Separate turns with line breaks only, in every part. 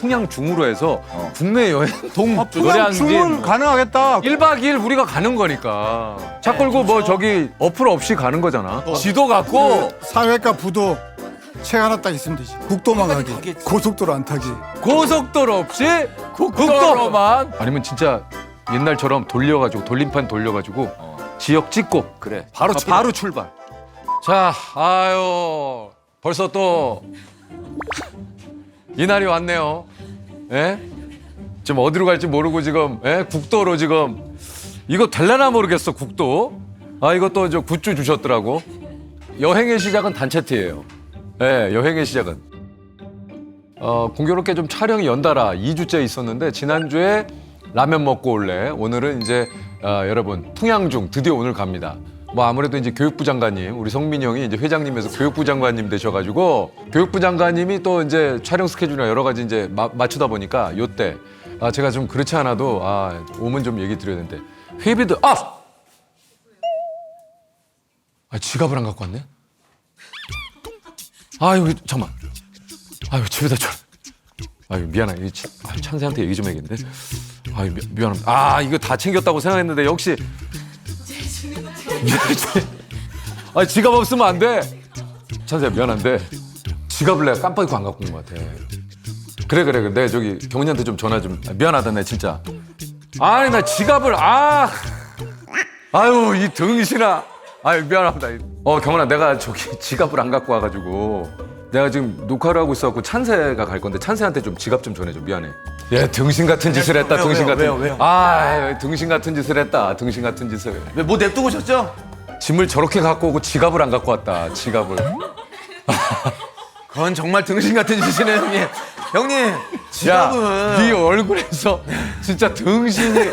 풍양 중으로 해서 국내 여행
풍양
노래하는
춤은 가능하겠다.
1박 2일 우리가 가는 거니까. 차 끌고 뭐 저기 어플 없이 가는 거잖아. 지도 갖고
사회과 부도 책 하나 딱 있으면 되지. 국도만 가기. 고속도로 안 타기.
고속도로 없이 국도로만. 아니면 진짜 옛날처럼 돌려가지고 돌림판 돌려가지고 지역 찍고
그래.
바로 출발. 자, 아유 벌써 또 이날이 왔네요. 예? 지금 어디로 갈지 모르고 지금 국도로 지금 이거 될라나 모르겠어 국도. 아 이것도 저 굿즈 주셨더라고. 여행의 시작은 단체티예요. 예, 여행의 시작은. 공교롭게 좀 촬영이 연달아 2주째 있었는데 지난주에 라면 먹고 올래. 오늘은 이제 여러분 풍양중 드디어 오늘 갑니다. 뭐 아무래도 이제 교육부 장관님 우리 성민이 형이 이제 회장님에서 교육부 장관님 되셔가지고 교육부 장관님이 또 이제 촬영 스케줄이나 여러 가지 이제 맞추다 보니까 요때 제가 좀 그렇지 않아도 오면 좀 얘기 드려야 되는데 회비도 지갑을 안 갖고 왔네. 아유 잠깐만. 아유 집에다 줘. 아유 미안해. 찬세한테 얘기 좀 해야겠는데. 아유 미안합니다. 이거 다 챙겼다고 생각했는데 역시. 지갑 없으면 안 돼. 찬세야 미안한데 지갑을 내가 깜빡 잊고 안 갖고 온 것 같아. 그래. 내 저기 경훈이한테 좀 전화 좀. 미안하다 내 진짜. 아니 나 지갑을 아유 이 등신아. 아유 미안합니다. 경훈아 내가 저기 지갑을 안 갖고 와가지고 내가 지금 녹화를 하고 있어갖고 찬세가 갈 건데 찬세한테 좀 지갑 좀 전해줘. 미안해. 얘 등신 같은 짓을 했다. 왜요? 등신 같은 짓을 했다. 등신 같은 짓을.
왜 뭐 냅두고 오셨죠?
짐을 저렇게 갖고 오고 지갑을 안 갖고 왔다. 지갑을.
그건 정말 등신 같은 짓이네 형님. 형님 지갑은.
네 얼굴에서 진짜 등신이.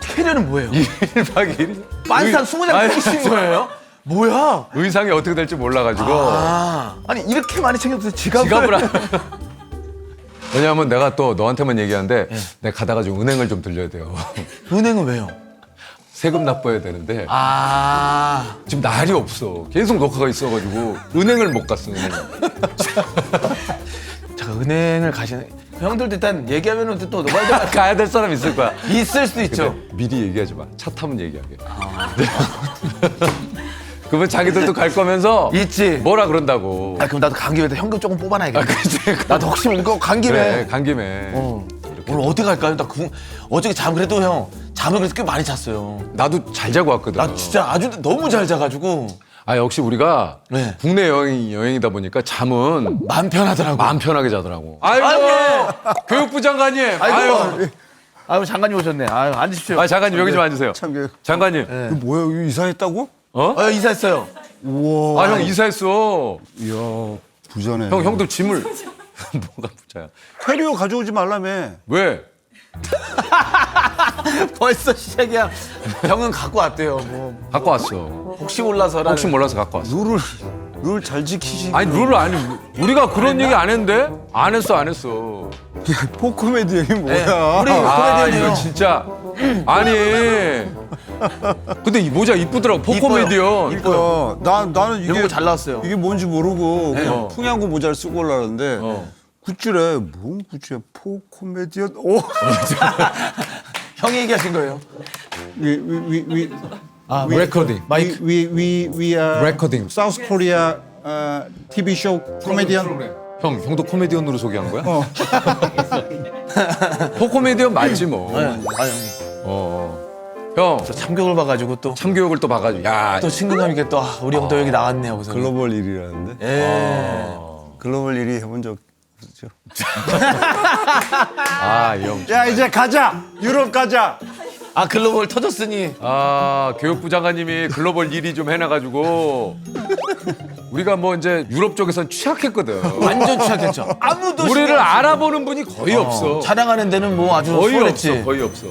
캐리어는 뭐예요?
1박 2일.
빤산 20장 챙기신 거예요? 뭐야?
의상이 어떻게 될지 몰라가지고.
아니 이렇게 많이 챙겼는데 지갑을
왜냐하면 내가 또 너한테만 얘기하는데 내가 가다가 좀 은행을 좀 들려야 돼요.
은행은 왜요?
세금 납부해야 되는데 지금 날이 없어. 계속 녹화가 있어가지고 은행을 못 갔어.
잠깐 은행을 가시는 형들도 일단 얘기하면 또 노발대발
가야 될 사람 있을 거야.
있을 수도 있죠.
미리 얘기하지 마. 차 타면 얘기하게. 그러면 자기들도 갈 거면서
있지.
뭐라 그런다고.
그럼 나도 간 김에 현금 조금 뽑아놔야겠다.
그치.
나도 혹시 모르고 간 김에.
그래, 간 김에.
오늘 어디 갈까요? 어저께 그래도 형 잠을 그래서 꽤 많이 잤어요.
나도 잘 자고 왔거든.
나 진짜 아주 너무 잘 자가지고.
역시 우리가
네.
국내 여행이다 보니까 잠은
마음 편하더라고.
마음 편하게 자더라고. 아이고, 교육부 장관님.
아유 장관님 오셨네. 아유 앉으십시오.
장관님 여기 좀 앉으세요. 장관님.
이거 뭐야? 이거 이사했다고?
이사했어요.
우와.
형 이사했어.
이야, 부자네.
형도 짐을 뭐가 부자야?
캐리어 가져오지 말라며.
왜?
벌써 시작이야. 형은 갖고 왔대요. 뭐
갖고 왔어.
혹시 몰라서라.
혹시 몰라서 갖고 왔어.
룰 잘 지키시고.
아니 룰을 우리가 그런 얘기 안 했는데? 안 했어.
포코메디언이 뭐야?
우리 코미디언이요.
이거 진짜 아니. 근데 이 모자 이쁘더라고. 포코메디언.
이뻐요. 나는
이런
이게
거 잘 나왔어요.
이게 뭔지 모르고 그냥 풍양고 모자를 쓰고 올라왔는데 굿즈래. 뭔 굿즈야? 포코메디언. 오.
형이 얘기하신 거예요.
레코딩.
We are
레코딩.
South Korea TV show 코미디언.
형도 코미디언으로 소개한 거야? 포코메디언 맞지 뭐.
형님.
형
저 참교육을 봐가지고 또
참교육을 또 봐가지고
친근감 있게 또 우리 형도 여기 나왔네요. 그래서.
글로벌 1위라는데.
예.
글로벌 1위 해본 적 없죠?
이 형.
야 이제 가자. 유럽 가자.
글로벌 터졌으니.
교육부 장관님이 글로벌 1위 좀 해놔가지고 우리가 뭐 이제 유럽 쪽에선 취약했거든.
완전 취약했죠. 아무도
우리를 알아보는 분이 거의 없어.
촬영하는 데는 뭐 아주
거의
수월했지.
없어. 거의 없어.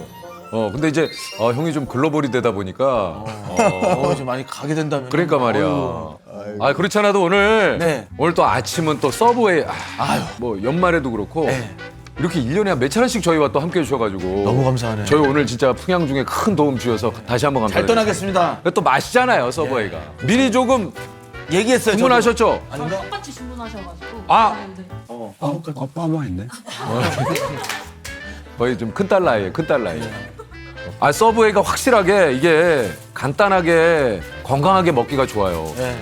근데 이제 형이 좀 글로벌이 되다 보니까
좀 많이 가게 된다면.
그러니까 말이야. 그렇지 않아도 오늘 또 아침은 또 서브웨이 뭐 연말에도 그렇고 이렇게 1년에 한 몇 차례씩 저희와 또 함께 해주셔가지고
너무 감사하네요.
저희 오늘 진짜 풍양 중에 큰 도움 주셔서 다시 한번
잘
감사드립니다.
떠나겠습니다.
또 맛있잖아요 서브웨이가. 미리 조금
얘기했어요.
주문하셨죠?
똑같이 주문하셔가지고.
아!
네.
아빠만 있네.
거의 좀 큰 딸나이에요, 큰 딸나이. 아, 서브웨이가 확실하게 이게 간단하게 건강하게 먹기가 좋아요.
네.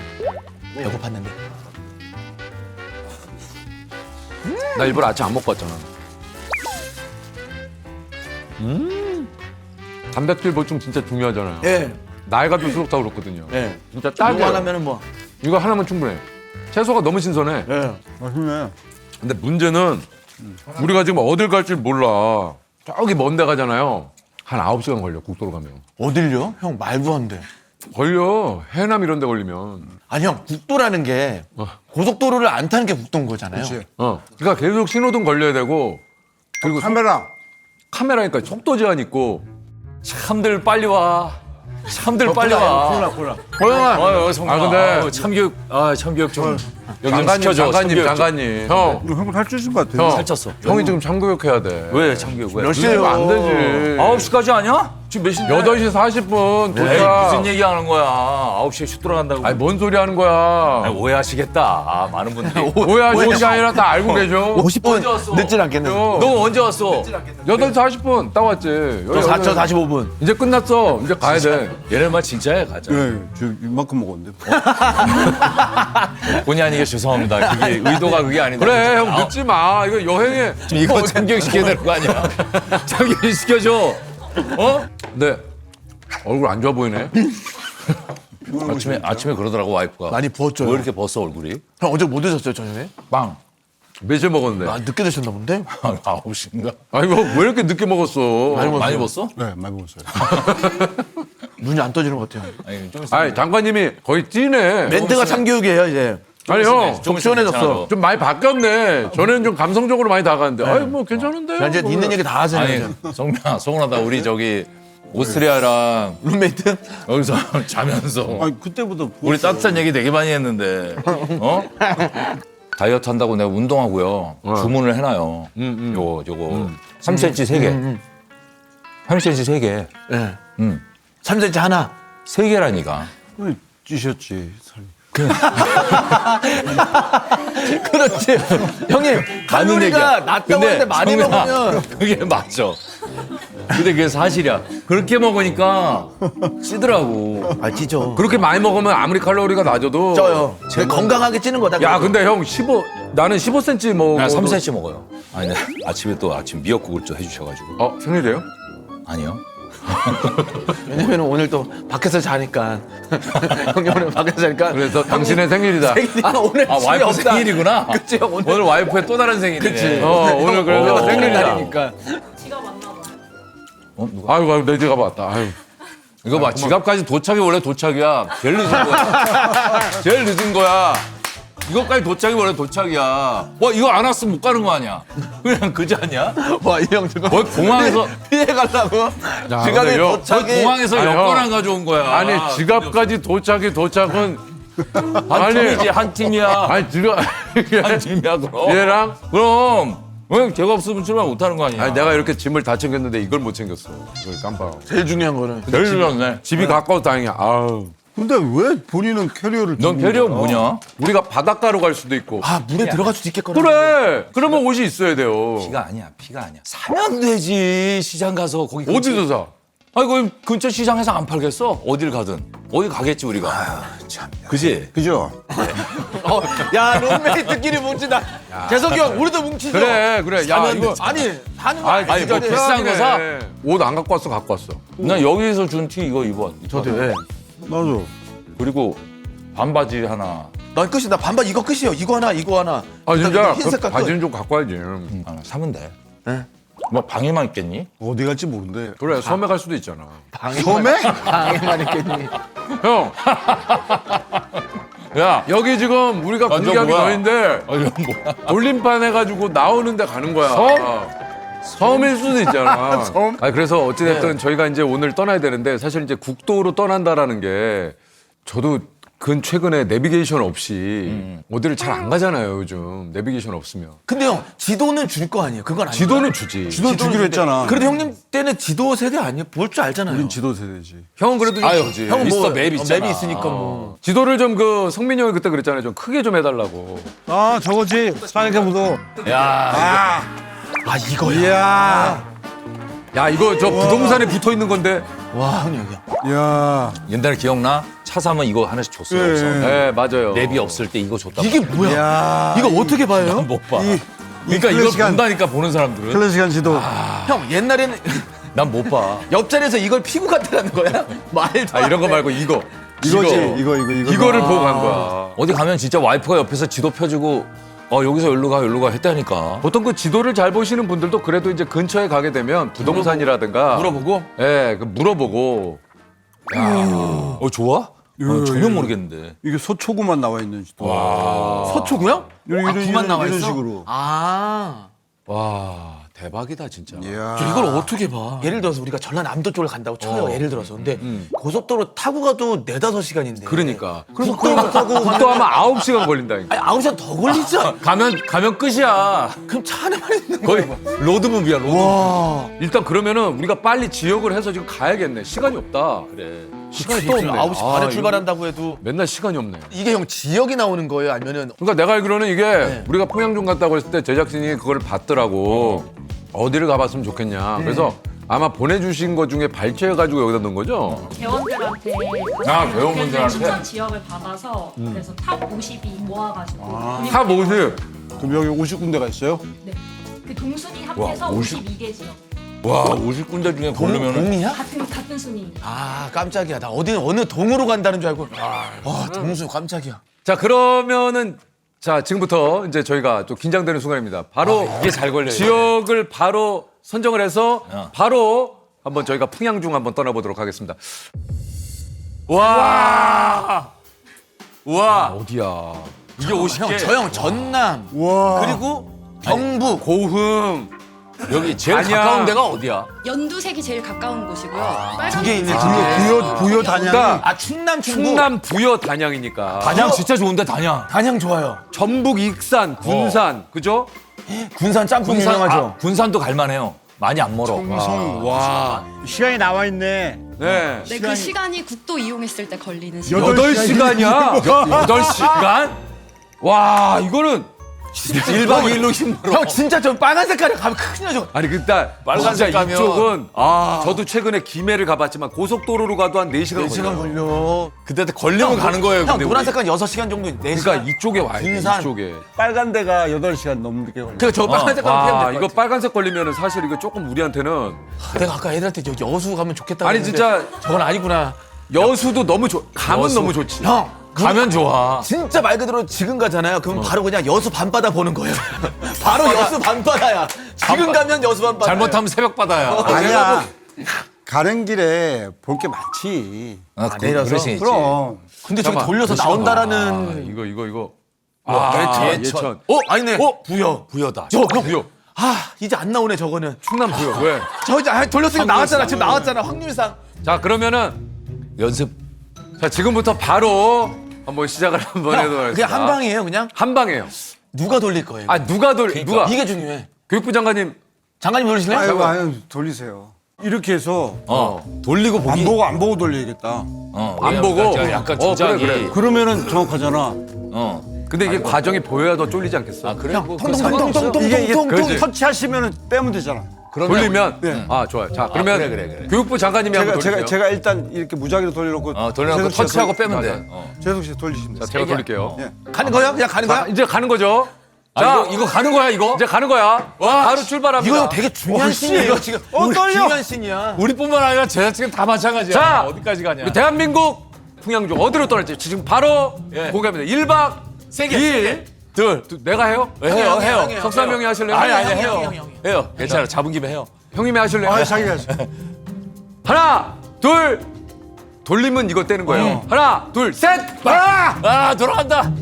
배고팠는데.
나 일부러 아침 안 먹고 왔잖아. 단백질 보충 진짜 중요하잖아요.
예.
나이가 들수록 더 그렇거든요.
예.
진짜
이거
딱이에요.
하나면은 뭐.
이거 하나면 충분해. 채소가 너무 신선해.
예.
맛있네.
근데 문제는 우리가 지금 어딜 갈지 몰라. 저기 먼 데 가잖아요. 한 9시간 걸려, 국도로 가면.
어딜요? 형 말도 안 돼.
걸려. 해남 이런 데 걸리면.
아니 형 국도라는 게 고속도로를 안 타는 게 국도인 거잖아요.
그렇지.
그러니까 계속 신호등 걸려야 되고 그리고 카메라니까 속도 제한 있고
참들 빨리 와. 참들 빨리 와.
고영아.
성아.
근데
참교육 참교육 좀 여기 좀
장관님,
시켜줘.
장관님,
참교육 좀.
장관님. 형,
형 살찌신 것 같아요.
형.
살쪘어.
형이 지금 참교육 해야 돼.
왜 참교육 왜?
몇 시에요?
안 되지.
9시까지 아니야? 지금 몇 시인데?
8시 40분
에이,
도착.
무슨 얘기하는 거야? 9시에 슛 들어간다고.
아니 뭔 소리 하는 거야.
아니, 오해하시겠다. 많은 분들이.
오해하시는 게 아니라 다 알고 계셔.
50분 늦진 않겠네.
형,
너 언제 왔어?
8시 40분 딱 왔지.
저 4초 45분.
이제 끝났어. 이제 가야 돼.
얘네만 진짜야 가자.
네, 저 이만큼 먹었는데.
본의 아니게 죄송합니다. 그게 의도가 그게 아닌데.
그래, 형 늦지 마. 이거 여행에.
이거 참교육 시켜야 될 거 아니야? 참교육 시켜줘. 어?
네. 얼굴 안 좋아 보이네.
아침에 그러더라고 와이프가.
많이 부었죠.
왜 이렇게 벗어 얼굴이?
형 어제 뭐 드셨어요 저녁에?
빵.
며칠 먹었는데.
아 늦게 드셨나 본데?
9시인가?
아이고, 왜 이렇게 늦게 먹었어?
많이 벗어?
네, 많이 먹었어요.
눈이 안 떠지는 것 같아요.
아니 좀 있으면
아니, 장관님이 거의 찌네.
멘트가 참교육이에요 이제.
아니, 형.
좀 시원해졌어.
좀 많이 바뀌었네. 전에는 좀 감성적으로 많이 다가는데. 아니, 뭐 괜찮은데.
야, 이제
뭐.
있는 얘기 다 하세요.
아니
이제.
성민아 서운하다 우리 저기 오스트리아랑
룸메이트?
여기서 자면서
아니 그때부터
우리 따뜻한 얘기 되게 많이 했는데 어? 다이어트 한다고 내가 운동하고요 주문을 해놔요. 요거 3cm 3개. 3cm 3개.
예.
3cm
3cm 하나.
3개라니까.
찌셨지. 살이.
그렇지. 형님 칼로리가 낮다고 하는데 많이
성민아,
먹으면
그게 맞죠. 근데 그게 사실이야. 그렇게 먹으니까 찌더라고.
아 찌죠.
그렇게 많이 먹으면 아무리 칼로리가 낮아도.
쪄요. 제 건강하게 찌는 거다.
야, 근데 형 나는 15cm 먹어.
나 3cm 먹어요. 아니 아침에 또 아침 미역국을 또 해주셔가지고.
생일이에요?
아니요.
왜냐면 오늘 또 밖에서 자니까 형님 오늘 밖에서 자니까
그래서 당신의 생일이다.
아 오늘
아
집에
와이프
없다.
생일이구나.
그치 형 오늘
오늘 와이프의 또 다른 생일이네.
그치.
오늘 그래서 생일이다.
날이니까.
지가 맞나 봐요.
아이고, 내 지갑 왔다. 아유.
이거 봐 지갑까지 도착이 원래 도착이야. 제일 늦은 거야. 제일 늦은 거야. 이것까지 도착이 원래 도착이야. 뭐 이거 안 왔으면 못 가는 거 아니야. 그냥 그지 아니야?
와 이 형 저거
거의 공항에서
피해 가려고
야,
지갑에
근데 형,
도착이
거의 공항에서
아니,
여권
형.
안 가져온 거야.
아니, 지갑까지 도착은.
한 팀이지 한 팀이야.
아니, 지갑.
한 팀이야 그럼.
얘랑.
그럼. 왜 제가 없으면 출발 못 하는 거 아니야?
아니, 내가 이렇게 짐을 다 챙겼는데 이걸 못 챙겼어. 이걸 깜빡.
제일 중요한 거는
제일 중요하네.
집이 가까워서 다행이야. 아우.
근데 왜 본인은 캐리어를
넌
들고
캐리어
있는 거야?
뭐냐?
우리가 바닷가로 갈 수도 있고.
아 물에 들어갈 수도 있겠거든.
그래. 그러면 옷이 있어야 돼요.
피가 아니야. 피가 아니야. 사면 되지. 시장 가서 거기 근처-
어디서 사?
아니 거기 근처 시장에서 안 팔겠어? 어딜 가든 어디 가겠지 우리가. 그지?
그죠?
야 룸메이트끼리 뭉친다. 재석이 형 우리도 뭉치죠.
그래. 야,
사면
이거.
아니 하는 거
아니, 뭐 비싼 거 사?
옷 안 갖고 왔어, 갖고 왔어.
나 여기서 준 티 이거 입어.
저도 왜?
나도.
그리고 반바지 하나.
난 끝이 나 반반 이거 끝이에요. 이거 하나 이거 하나.
아, 진짜?
흰색
그
끝.
바지는 좀 갖고 와야지.
하나 사면 돼.
네.
뭐 방에만 있겠니?
어디 갈지 모르는데.
그래, 섬에 갈 수도 있잖아.
처음에? 방에만 있겠니?
형. 야, 여기 지금 우리가
아, 저
공개하기
뭐야?
전인데
아 이건 뭐야?
올림판 해가지고 나오는데 가는 거야. 섬일 수도 있잖아.
섬?
아니, 그래서 어찌됐든 저희가 이제 오늘 떠나야 되는데 사실 이제 국도로 떠난다라는 게 저도 최근에 내비게이션 없이 어디를 잘 안 가잖아요, 요즘. 내비게이션 없으면.
근데 형 지도는 줄 거 아니에요? 그건 아니에요.
지도는 주지.
지도 주기로 했잖아.
그래도 형님 때는 지도 세대 아니에요? 볼 줄 알잖아요.
우린 지도 세대지.
형은 그래도 좀 주지.
형은
있어,
뭐
맵 있잖아.
맵이 있으니까 뭐.
지도를 좀 그 성민이 형이 그때 그랬잖아요. 좀 크게 좀 해달라고.
아 저거지. 사니까 무도.
야,
아 이거야.
이야.
야, 이거 저 부동산에 붙어 있는 건데.
와 형님 여기.
이야.
옛날에 기억나? 차 사면 이거 하나씩 줬어요.
예,
그래서
예.
네, 맞아요.
랩이 없을 때 이거 줬다.
이게 뭐야?
이야.
이거 어떻게 봐요?
못 봐.
이
그러니까 이걸
클래식한-
본다니까 보는 사람들은.
클래식한 지도.
형 옛날에는
난 못 봐.
옆자리에서 이걸 피고 갔다는 거야? 말도
아, 이런 거 말고 이거.
이거지. 이거.
이거를 보고 간 거야.
어디 가면 진짜 와이프가 옆에서 지도 펴주고 여기서 여기로 가 했다니까.
보통 그 지도를 잘 보시는 분들도 그래도 이제 근처에 가게 되면 부동산이라든가
물어보고.
예, 그 물어보고
좋아? 전혀 모르겠는데.
이게 소초구만 나와 있는 지도.
서초구요?
이런,
구만 나와
이런
있어?
식으로.
아.
와, 대박이다 진짜.
이야.
야, 이걸 어떻게 봐? 예를 들어서 우리가 전라남도 쪽을 간다고 쳐요. 예를 들어서. 근데 고속도로 타고 가도 4-5시간인데.
그러니까.
그래서 국도 타고
국도하면 9시간 걸린다니까.
아니 9시간 더 걸리죠.
가면 끝이야.
그럼 차 안에만 있는
거의
로드무비야, 로드.
와.
일단 그러면은 우리가 빨리 지역을 해서 지금 가야겠네. 시간이 없다.
그래.
시간이 또 없네.
9시 반에
아,
출발한다고 해도
이거 맨날 시간이 없네.
이게 형 지역이 나오는 거예요? 아니면은
그러니까 내가 알기로는 이게
네.
우리가 평양중 갔다고 했을 때 제작진이 그걸 봤더라고. 어디를 가봤으면 좋겠냐. 그래서 아마 보내주신 것 중에 발췌해가지고 여기다 넣은 거죠?
대원들한테
대원분들한테?
추천 지역을 받아서 그래서 탑 50이 모아가지고
탑 50.
그럼 여기 50군데가 있어요?
네. 그 동순이 합해서 52개 지역.
와, 50군데 중에 고르면은
동이야?
같은 순위.
아 깜짝이야. 나 어느 동으로 간다는 줄 알고. 와 동수 깜짝이야.
자, 그러면은 자, 지금부터 이제 저희가 또 긴장되는 순간입니다. 바로
이게 잘 걸려요.
지역을 바로 선정을 해서
어.
바로 한번 저희가 풍양중 한번 떠나보도록 하겠습니다.
와. 와.
어디야?
이게 50개.
저 형 전남
와.
그리고 경북
고흥.
여기 제일
아니야.
가까운 데가 어디야?
연두색이 제일 가까운 곳이고요.
두 개 있네.
부여 단양이.
그러니까
아 충남 충북.
충남 부여 단양이니까.
단양 진짜 좋은데 단양.
단양 좋아요.
전북 익산 군산 그죠?
군산 짬뽕 유명하죠.
군산도 갈만해요. 많이 안 멀어.
청성. 와. 시간이 나와 있네.
네.
네, 그 시간이 국도 이용했을 때 걸리는 시간.
8시간이야? 8시간? 와, 이거는
1박 2일로 힘들어.
형 진짜 저 빨간 색깔에 가면 큰일 나죠.
아니 일단
빨간색
진짜
가면-
이쪽은 저도 최근에 김해를 가봤지만 고속도로로 가도 한 4시간
4시간
걸려요.
걸려.
그때 걸리면 가는 거예요.
형
근데
노란
우리.
색깔 6시간 정도 4시간.
그러니까 이쪽에 와야 돼.
군산.
이쪽에.
빨간 데가 8시간 넘게 걸려.
그저 빨간 색깔 피하면
와,
될것
이거
같아.
빨간색 걸리면은 사실 이거 조금 우리한테는
내가 아까 애들한테 여수 가면 좋겠다고
아니,
했는데
진짜-
저건 아니구나.
여수도 너무 감은
여수.
너무 좋지.
형
가면 좋아.
진짜 말 그대로 지금 가잖아요. 그럼 바로 그냥 여수 밤바다 보는 거예요. 바로 여수 밤바다야. 지금 가면 여수 밤바다.
잘못하면 새벽 바다야.
아니야. 가는 길에 볼 게 많지.
내려서?
그럴 수 있지.
그럼.
근데 저기
잠깐만.
돌려서
아,
나온다라는.
이거.
예천.
아니네.
부여.
부여다.
형
부여.
아 이제 안 나오네 저거는.
충남 부여. 왜?
저 이제 돌렸으니까 나왔잖아. 지금 나왔잖아. 확률상.
자, 그러면은
연습.
자, 지금부터 바로 한번 시작을 한번 해보도록 하겠습니다.
그냥 한 방이에요. 그냥
한 방이에요.
누가 돌릴 거예요.
아, 누가
이게 중요해.
교육부 장관님
장관님 돌리실래요?
아이고, 아유, 돌리세요. 이렇게 해서
돌리고 보기.
안 보고 돌려야겠다.
안 보고?
약간
그래,
조작이.
그래.
그러면은 정확하잖아.
근데 이게 과정이 보여야 더 쫄리지 않겠어?
그래.
형
뭐
통통통통통통통.
이게
그렇지.
터치하시면은 빼면 되잖아.
돌리면
네.
아, 좋아요. 자, 그러면
그래.
교육부 장관님이 한번 돌리세요.
제가 일단 이렇게 무작위로 돌려놓고.
돌려놓고
재석 씨가
터치하고
돌-
빼면
자,
돼.
재석 씨 돌리시면
자,
돼요.
제가 돌릴게요.
예.
가는 거야? 그냥 가는 거야?
자, 이제 가는 거죠.
아,
자,
이거 가는 거야, 이거?
이제 가는 거야. 바로 출발합니다.
이거 형 되게 중요한 씬이에요 지금.
떨려.
중요한 씬이야.
우리뿐만 아니라 제작진 다 마찬가지야.
자,
어디까지 가냐?
우리 대한민국 풍양중 어디로 떠날지 지금 바로
예.
공개합니다. 1박
세 개,
2일.
세 개. 둘.
내가 해요?
해요.
석삼형이 하실래요?
아니,
형이,
해요.
형이.
해요. 괜찮아. 잡은 김에 해요.
형님이 하실래요?
아, 자기가 하시.
하나, 둘. 돌리면 이거 떼는 거예요. 하나, 둘, 셋.
아, 돌아간다.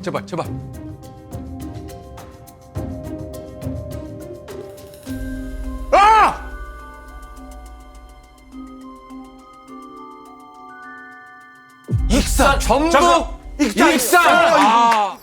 제발. 전북 익산. 아.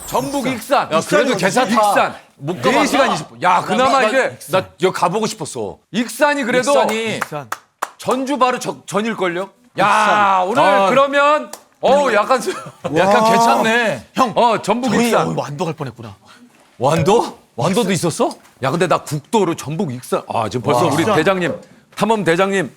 전북 익산.
야, 그래도 괜찮다.
익산.
못 가봤나?
4시간 20분. 야, 그나마 이게
나 여기 가보고 싶었어.
익산이 그래도
익산이
전주 바로 전일걸요? 야, 오늘
아.
그러면 약간
약간 괜찮네.
형,
전북
저희
익산.
완도 갈 뻔했구나.
완도? 완도도 있었어?
야, 근데 나 국도로 전북 익산. 아, 지금 벌써 우리 대장님, 탐험 대장님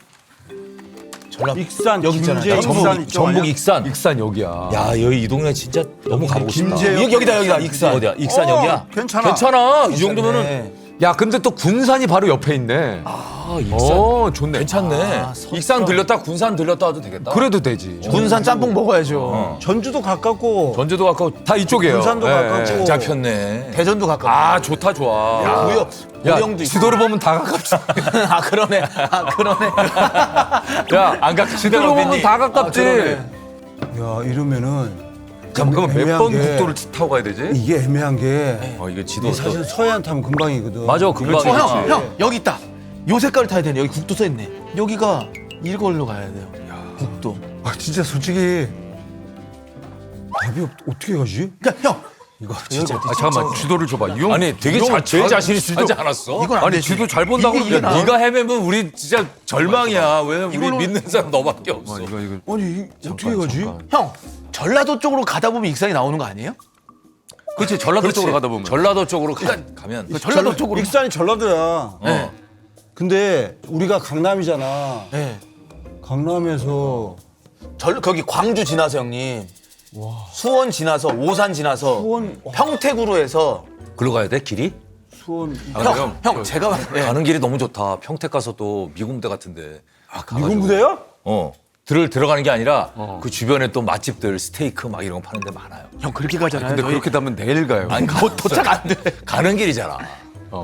익산
여기 있잖아요.
김제
전북,
익산 있죠,
전북
아니야?
익산.
익산 여기야.
야, 여기 이 동네 진짜 너무 가보고 싶다.
김제
여기다 익산.
어디야? 익산 여기야?
괜찮아.
괜찮아. 이 정도면은
야, 근데 또 군산이 바로 옆에 있네.
아, 익산.
좋네.
괜찮네. 익산 들렸다 군산 들렸다 와도 되겠다.
그래도 되지.
군산 짬뽕 먹어야죠.
전주도 가깝고
전주도 가까워.
다 이쪽이에요.
군산도
예,
가깝고.
예.
잡혔네.
대전도 가까워.
아, 좋다, 좋아.
구역,
야,
고령도 있고.
지도를 보면 다 가깝지.
아, 그러네. 아, 그러네.
야,
안 가깝.
지도를 보면 다 가깝지.
야 이러면은
잠깐만, 몇
애매한
번
게
국도를 타고 가야 되지?
이게 애매한 게
이거 지도
이게 사실 서해안 타면 금방이거든.
맞아, 금방.
형, 여기 있다. 요 색깔을 타야 되네. 여기 국도 써 있네. 여기가 이걸로 가야 돼요. 국도.
아 진짜 솔직히 답이 어떻게 가지?
그러니까 형,
이거
진짜
아, 잠깐만, 지도를 줘봐. 이 형,
아니, 되게 제일 자신 있어 하지 않았어?
이건 안
아니,
되지.
지도 잘 본다고
이게
그러는데.
네가 헤매면 우리 진짜 절망이야. 왜냐면 우리
이걸로-
믿는 사람 너밖에 없어.
이거.
아니 어떻게 가지?
형, 전라도 쪽으로 가다 보면 익산이 나오는 거 아니에요?
그렇지, 전라도 쪽으로 가다 보면.
전라도 쪽으로 가면
전라도 쪽으로.
익산이 전라도야.
네.
근데 우리가 강남이잖아.
네.
강남에서
거기 광주 지나서 형님. 수원 지나서 오산 지나서
수원-
평택으로 해서
글로 가야 돼 길이?
수원
형 제가 예.
가는 길이 너무 좋다. 평택 가서 또 미군부대 같은데.
미군 부대야?
들어가는 게 아니라 그 주변에 또 맛집들 스테이크 막 이런 거 파는 데 많아요.
형 그렇게 가잖아요.
근데
저희
그렇게 되면 내일 가요.
아니
도착 안 돼.
가는 길이잖아.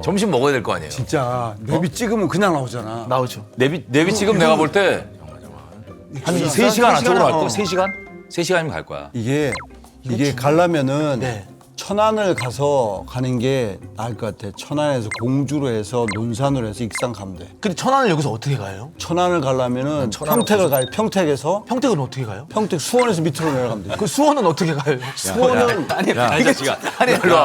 점심 먹어야 될 거 아니에요.
진짜 내비 찍으면 그냥 나오잖아.
나오죠.
내비 지금 내가 볼 때 한 3시간 안쪽으로 갈 거야. 3시간? 3시간이면 갈 거야.
이게 가려면은
네.
천안을 가서 가는 게 나을 것 같아. 천안에서 공주로 해서 논산으로 해서 익산 가면 돼.
근데 천안을 여기서 어떻게 가요?
천안을 가려면은 평택을 가요. 평택에서
평택은 어떻게 가요?
평택 수원에서 밑으로 내려가면 돼.
그 수원은 어떻게 가요?
수원은
이 자식아.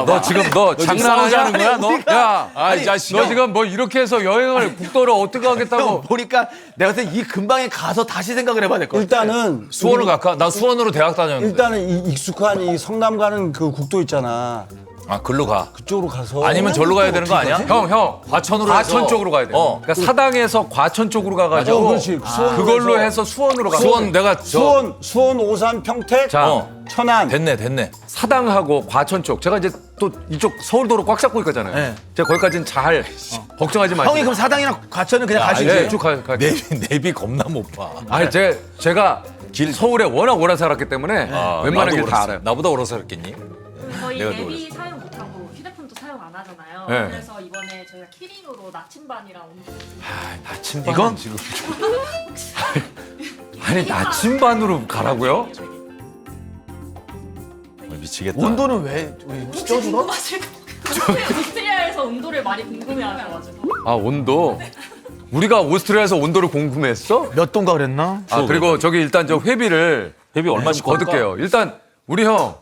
너 지금 너 장난하자는 거야? 너? 야,
이 자식아.
너 지금 뭐 이렇게 해서 여행을 국도를 어떻게
형
하겠다고?
보니까 내가 봤을 때 이 근방에 가서 다시 생각을 해봐야 될 것 같아.
일단은
수원을 갈까? 나 수원으로 대학 다녔는데.
일단은 이 익숙한 이 성남 가는 그 국도 있잖아.
아, 글로 가.
그쪽으로 가서
아니면 절로 가야 되는 거 아니야?
형,
과천으로
과천
해서.
쪽으로 가야 돼. 그러니까 사당에서 과천 쪽으로 가가지고
그렇지. 수원으로
그걸로
해서
해서 수원으로 가.
수원 내가
수원, 오산, 평택,
자,
천안.
됐네.
사당하고 과천 쪽. 제가 이제 또 이쪽 서울도로 꽉 잡고 있잖아요.
네.
제가 거기까지는 잘 걱정하지 마시고.
형이 그럼 사당이랑 과천은 그냥 갈 수
네,
있어요?
쭉 가.
내비 겁나 못 봐.
아니 제가 서울에 워낙 오래 살았기 때문에 웬만한 길 다 알아요.
나보다 오래 살았겠니?
저희
내가
내비 사용 못하고 휴대폰도 사용 안 하잖아요.
네.
그래서 이번에 저희가 키링으로 나침반이랑 온도
나침반
이건?
지금 아니 나침반으로 가라고요?
미치겠다.
온도는 왜 쪄주나?
궁금하실 것 같아요. 오스트리아에서 온도를 많이 궁금해하셔가지고.
아 온도. 우리가 오스트리아에서 온도를 궁금했어?
몇 도인가 그랬나?
아 그리고 저기 일단 저 회비를
회비 얼마씩
거둘게요. 일단 우리 형,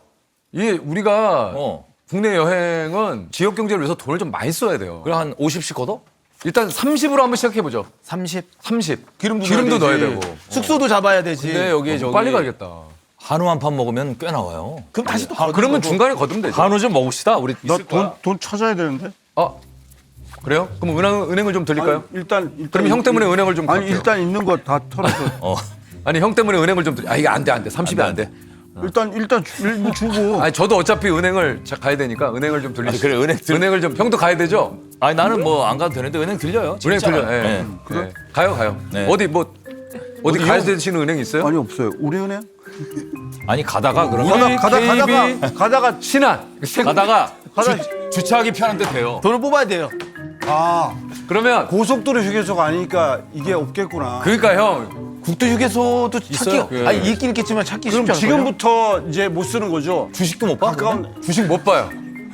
우리가
어.
국내 여행은 지역 경제를 위해서 돈을 좀 많이 써야 돼요.
그래 한 50씩 걷어?
일단 30으로 한번 시작해 보죠.
30.
30.
기름도
넣어야
되지.
되고.
숙소도 잡아야 되지.
근데 여기 저기
빨리 가야겠다.
한우 한 판 먹으면 꽤 나와요.
그럼 다시 또
그러면 중간에 거두면 되죠.
한우 좀 먹읍시다. 우리 있을 거야.
돈 찾아야 되는데.
아 그래요? 그럼 은행을 좀 드릴까요?
아니, 일단
그럼 형 때문에 은행을 좀
아니
갈게요.
일단 있는 거 다 털어서.
아니 형 때문에 은행을 좀 드리. 아 이게 안 돼. 30이 안 돼.
일단 일부 주고.
아니 저도 어차피 은행을 가야 되니까 은행을 좀 돌리시죠.
그래,
은행을 좀 형도 가야 되죠?
아니 나는 뭐 안 가도 되는데 은행 들려요.
은행
진짜.
들려. 예.
네.
네. 가요.
네.
어디 가야 되시는 은행 있어요?
아니 없어요. 우리은행?
아니 가다가 그러면
가다가
신한.
가다가
가다-
주차하기 편한데 돼요.
돈을 뽑아야 돼요.
그러면
고속도로 휴게소가 아니니까 이게 없겠구나.
그러니까 형
국도 휴게소도
있어요?
찾기
예.
아니 있긴 있겠지만 찾기
그럼
쉽지 않을까요?
지금부터 이제 못 쓰는 거죠?
주식도 못 봐?
가까운
주식 못 봐요.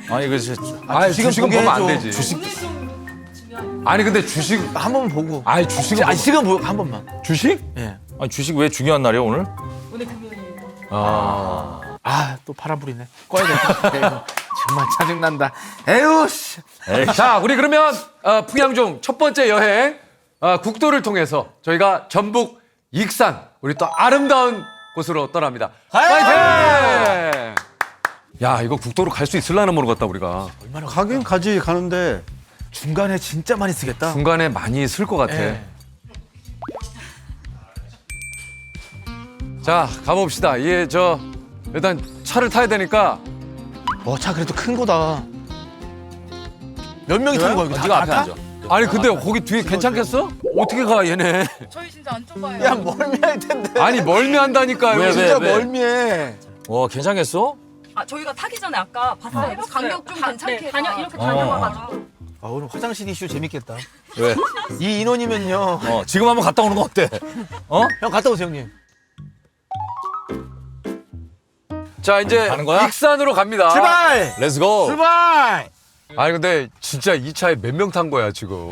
아니 그래서
아니 주식은
보게
보면 안
해줘.
되지.
오늘 좀 중요한
아니 근데 주식
한 번만 보고.
아니 주식은
아니 시간 보고 한 번만.
주식?
예.
아니 주식 왜 중요한 날이야 오늘?
오늘 금요일.
아 또 바람 부리네. 꺼야 돼. 정말 짜증난다. 에휴 씨.
자, 우리 그러면 풍양중 첫 번째 여행 국도를 통해서 저희가 전북 익산 우리 또 아름다운 곳으로 떠납니다. 파이팅! 야, 이거 국도로 갈 수 있을라나 모르겠다 우리가.
가긴 가지 가는데
중간에 진짜 많이 쓰겠다.
중간에 많이 쓸 것 같아.
예.
자, 가봅시다. 이게 일단 차를 타야 되니까
차 그래도 큰 거다. 몇 명이 타는 거야? 이거
네가 앞에
타?
앉아.
아니 근데 거기 뒤에 괜찮겠어? 어떻게 가 얘네?
저희 진짜 안 좁아요.
야 멀미할 텐데.
아니 멀미한다니까요.
왜,
진짜
왜?
멀미해.
와 괜찮겠어?
아 저희가 타기 전에 아까 봤어요. 간격 좀 괜찮게.
네, 이렇게 다녀와가지고.
아 오늘 화장실 이슈 재밌겠다.
왜?
이 인원이면요.
지금 한번 갔다 오는 거 어때?
형 갔다 오세요 형님.
자 이제
가는 거야?
익산으로 갑니다.
출발.
렛츠고.
출발.
아니 근데 진짜 이 차에 몇 명 탄 거야 지금?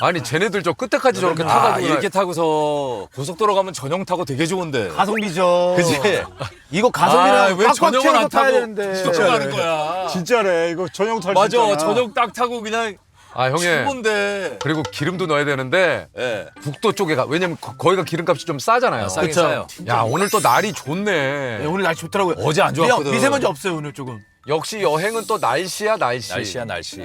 아니 쟤네들 저 끝에까지 저렇게 타가지고
이렇게 타고서 고속도로 가면 전용 타고 되게 좋은데.
가성비죠.
그치?
이거 가성비랑
왜
꽉꽉
전용을
채워서
안
타야
타고
되는데.
진짜 가는 거야.
진짜래 이거 전용 탈 수
맞아.
있잖아.
전용 딱 타고 그냥
아 형님
최고인데.
그리고 기름도 넣어야 되는데
예.
국도 쪽에 가 왜냐면 거기가 기름값이 좀 싸잖아요.
싸긴
그쵸.
싸요.
야 오늘 또 날이
네,
좋네.
오늘 날씨 좋더라고요.
어제 안 좋았거든.
미세먼지 없어요 오늘 조금.
역시 여행은 또 날씨야 날씨.
날씨야 날씨.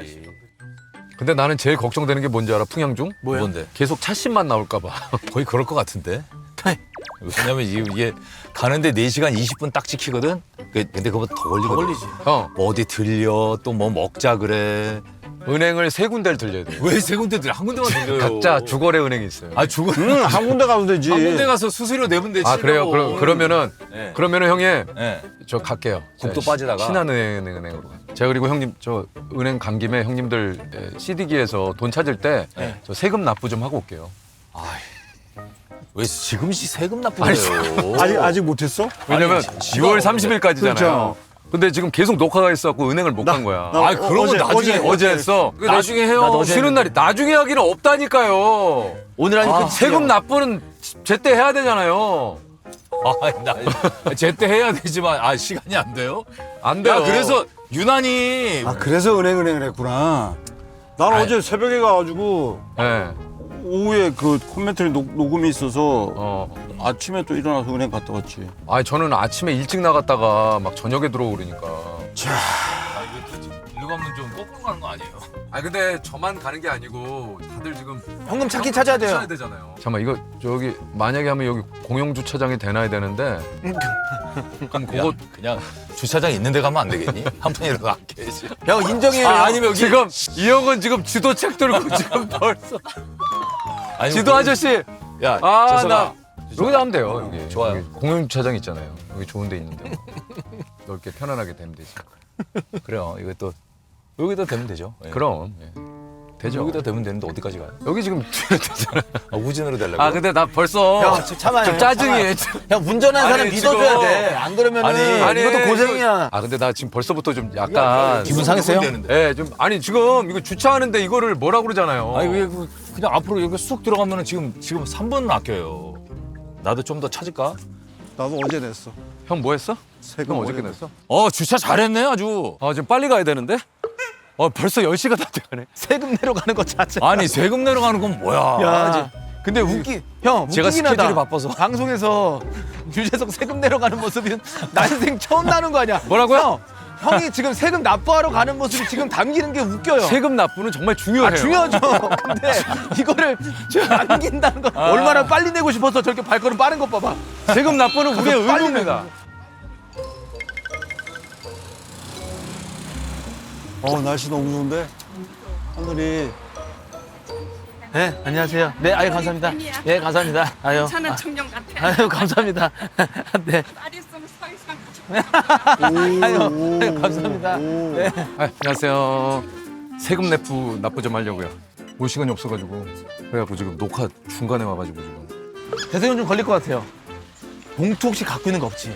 근데 나는 제일 걱정되는 게 뭔지 알아? 풍양중?
뭐야?
뭔데?
계속 차심만 나올까 봐.
거의 그럴 것 같은데. 왜냐면 이게 가는데 4시간 20분 딱 찍히거든. 근데 그거보다 더 걸리거든.
걸리지.
형
뭐 어디 들려 또 뭐 먹자 그래.
은행을 세 군데를 들려야 돼.
왜 세 군데 들려? 한 군데만 들려요.
각자 주거래 은행이 있어요.
아 죽어.
한 군데 가면 되지.
한 군데 가서 수수료 내면 되지.
아 그래요?
뭐.
그러면은
네.
형님
네.
저 갈게요.
국도
자,
빠지다가.
신한은행으로 가. 제가 그리고 형님 저 은행 간 김에 형님들 CD기에서 돈 찾을 때 저 세금 납부 좀 하고 올게요.
왜 지금 세금 납부해요?
아직 못했어?
왜냐면
아니, 지가
6월 30일까지잖아요.
그렇죠.
근데 지금 계속 녹화가 있어갖고 은행을 못 간 거야.
나-
아 그러면 나중에
어제 했어.
나중에 해요.
나도 어제
쉬는 날이 나중에 하기는 없다니까요.
오늘 하니까
세금 납부는 제때 해야 되잖아요.
나 제때 해야 되지만 시간이 안 돼요?
안 돼요.
야 그래서 유난히
그래서 은행을 했구나. 난 어제 새벽에 가가지고
네.
오후에 그 콘멘트리 녹음이 있어서
어.
아침에 또 일어나서 은행 갔다 왔지.
아니 저는 아침에 일찍 나갔다가 막 저녁에 들어오고 그러니까.
일로 가면 좀 거꾸로 가는 거 아니에요?
아 근데 저만 가는 게 아니고 다들 지금
현금 찾긴 찾아야 돼요.
찾아야 되잖아요. 잠깐만 이거 저기 만약에 하면 여기 공영 주차장이 되나야 되는데 그럼 그거
그냥 주차장 있는 데 가면 안 되겠니? 한 푼이라도 아껴야지.
형 인정해요.
아니면 여기
지금 이 형은 지금 지도책 들고 지금 벌써
아니,
지도 아저씨
야,
나
재석아.
여기다 하면 돼요. 여기
좋아요.
여기 공영 주차장 있잖아요. 여기 좋은 데 있는데 넓게 편안하게 되면 되지.
그래요. 이거 또 여기다 대면 되죠. 예.
그럼 되죠.
여기다 대면 되는데 어디까지 가요?
여기 지금 뒤로 되잖아.
우진으로 되려고.
아 근데 나 벌써
형 참아요.
좀 짜증이.
형 운전하는 사람
아니,
믿어줘야
지금-
돼. 안 그러면은
아니,
이것도 고생이야.
아 근데 나 지금 벌써부터 좀 약간
기분 상했어요?
예, 좀 아니 지금 이거 주차하는데 이거를 뭐라 그러잖아요.
아니 왜 그냥 앞으로 여기 쑥 들어가면은 지금 3분 아껴요. 나도 좀 더 찾을까?
나도 어제 냈어.
형 뭐 했어?
세금
형 어저께 냈어?
주차 잘했네 아주.
아 지금 빨리 가야 되는데? 벌써 10시가 다 돼가네.
세금 내러 가는 거 자체.
아니 세금 내려가는 건 뭐야?
야, 근데 형
제가
웃기긴 하다.
스케줄이 바빠서.
방송에서 유재석 세금 내러 가는 모습이 난생 처음 나는 거 아니야?
뭐라고요?
형이 지금 세금 납부하러 가는 모습이 지금 담기는 게 웃겨요.
세금 납부는 정말 중요해요.
중요하죠. 근데 이거를 남긴다는 거 얼마나 빨리 내고 싶어서 저렇게 발걸음 빠른 것 봐봐.
세금 납부는 우리의
빨리
의무입니다.
날씨 너무 좋은데 하늘이.
네, 안녕하세요. 네, 아유 감사합니다. 네, 감사합니다. 아유.
괜찮은 청년 같아.
아유, 감사합니다. 네.
딸 있으면 서이상
아유, 감사합니다. 네.
안녕하세요. 세금 납부 좀 하려고요. 올 시간이 없어가지고 그래갖고 지금 녹화 중간에 와가지고 지금.
대세훈 좀 걸릴 것 같아요. 봉투 혹시 갖고 있는 거 없지?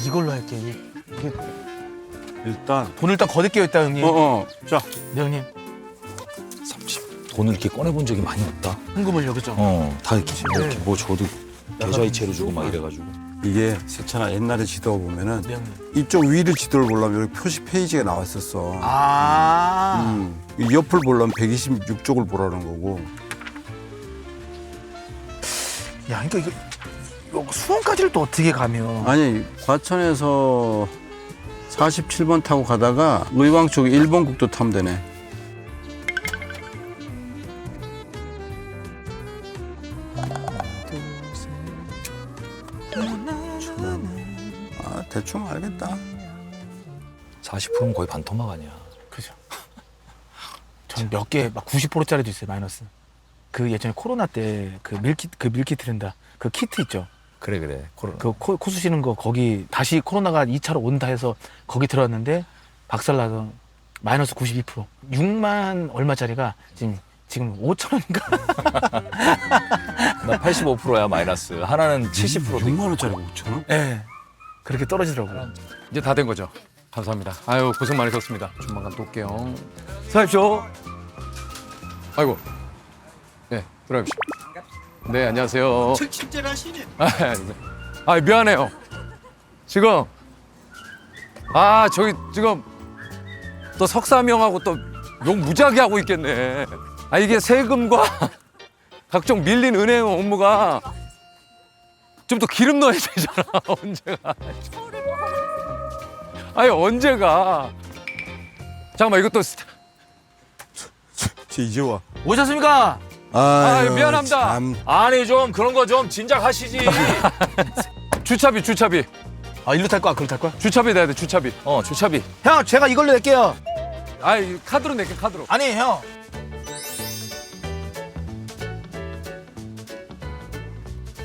이걸로 할게. 이게
일단
돈을 일단 거둘게요, 일단 형님.
자
네, 형님.
돈을 이렇게 꺼내본 적이 많이 없다.
현금을 여기죠.
다 이렇게 뭐 줘도 계좌이체로 주고 막 이래가지고.
이게 세찬아 옛날에 지도 보면은
네, 형님.
이쪽 위를 지도를 보려면 여기 표시 페이지가 나왔었어.
아.
이 옆을 보려면 126쪽을 보라는 거고.
야, 그러니까 이거 수원까지를 또 어떻게 가면?
아니 과천에서 47번 타고 가다가 의왕 쪽에 1번 국도 타면 되네. 대충 알겠다.
40%면 거의 반토막 아니야.
그죠. 전 몇 개 막 90%짜리도 있어요, 마이너스. 그 예전에 코로나 때 그 밀키트 든다. 그 키트 있죠.
그래. 코로나.
그 코 쑤시는 거 거기 다시 코로나가 2차로 온다 해서 거기 들어왔는데 박살나서 마이너스 92%. 6만 얼마짜리가 지금 5천 원인가?
나 85%야 마이너스. 하나는 70%도
6만 원짜리 5천 원?
네. 그렇게 떨어지더라고요.
이제 다 된 거죠. 감사합니다. 아유 고생 많으셨습니다. 조만간 또 올게요. 수고하십시오. 아이고. 네 들어가십시오. 네 안녕하세요.
친절하시네.
아 미안해요. 지금 저기 지금 또 석사명하고 또 욕 무지하게 하고 있겠네. 이게 세금과 각종 밀린 은행 업무가 좀 더 기름 넣어야 되잖아. 언제가? 언제가? 잠깐만 이것도
이제 와.
오셨습니까?
미안합니다.
참.
아니 좀 그런 거 좀 진작 하시지.
주차비.
아, 일로 탈 거야? 그로 탈 거야?
주차비 내야 돼. 주차비.
주차비.
형, 제가 이걸로 낼게요.
카드로 낼게 카드로.
아니, 형.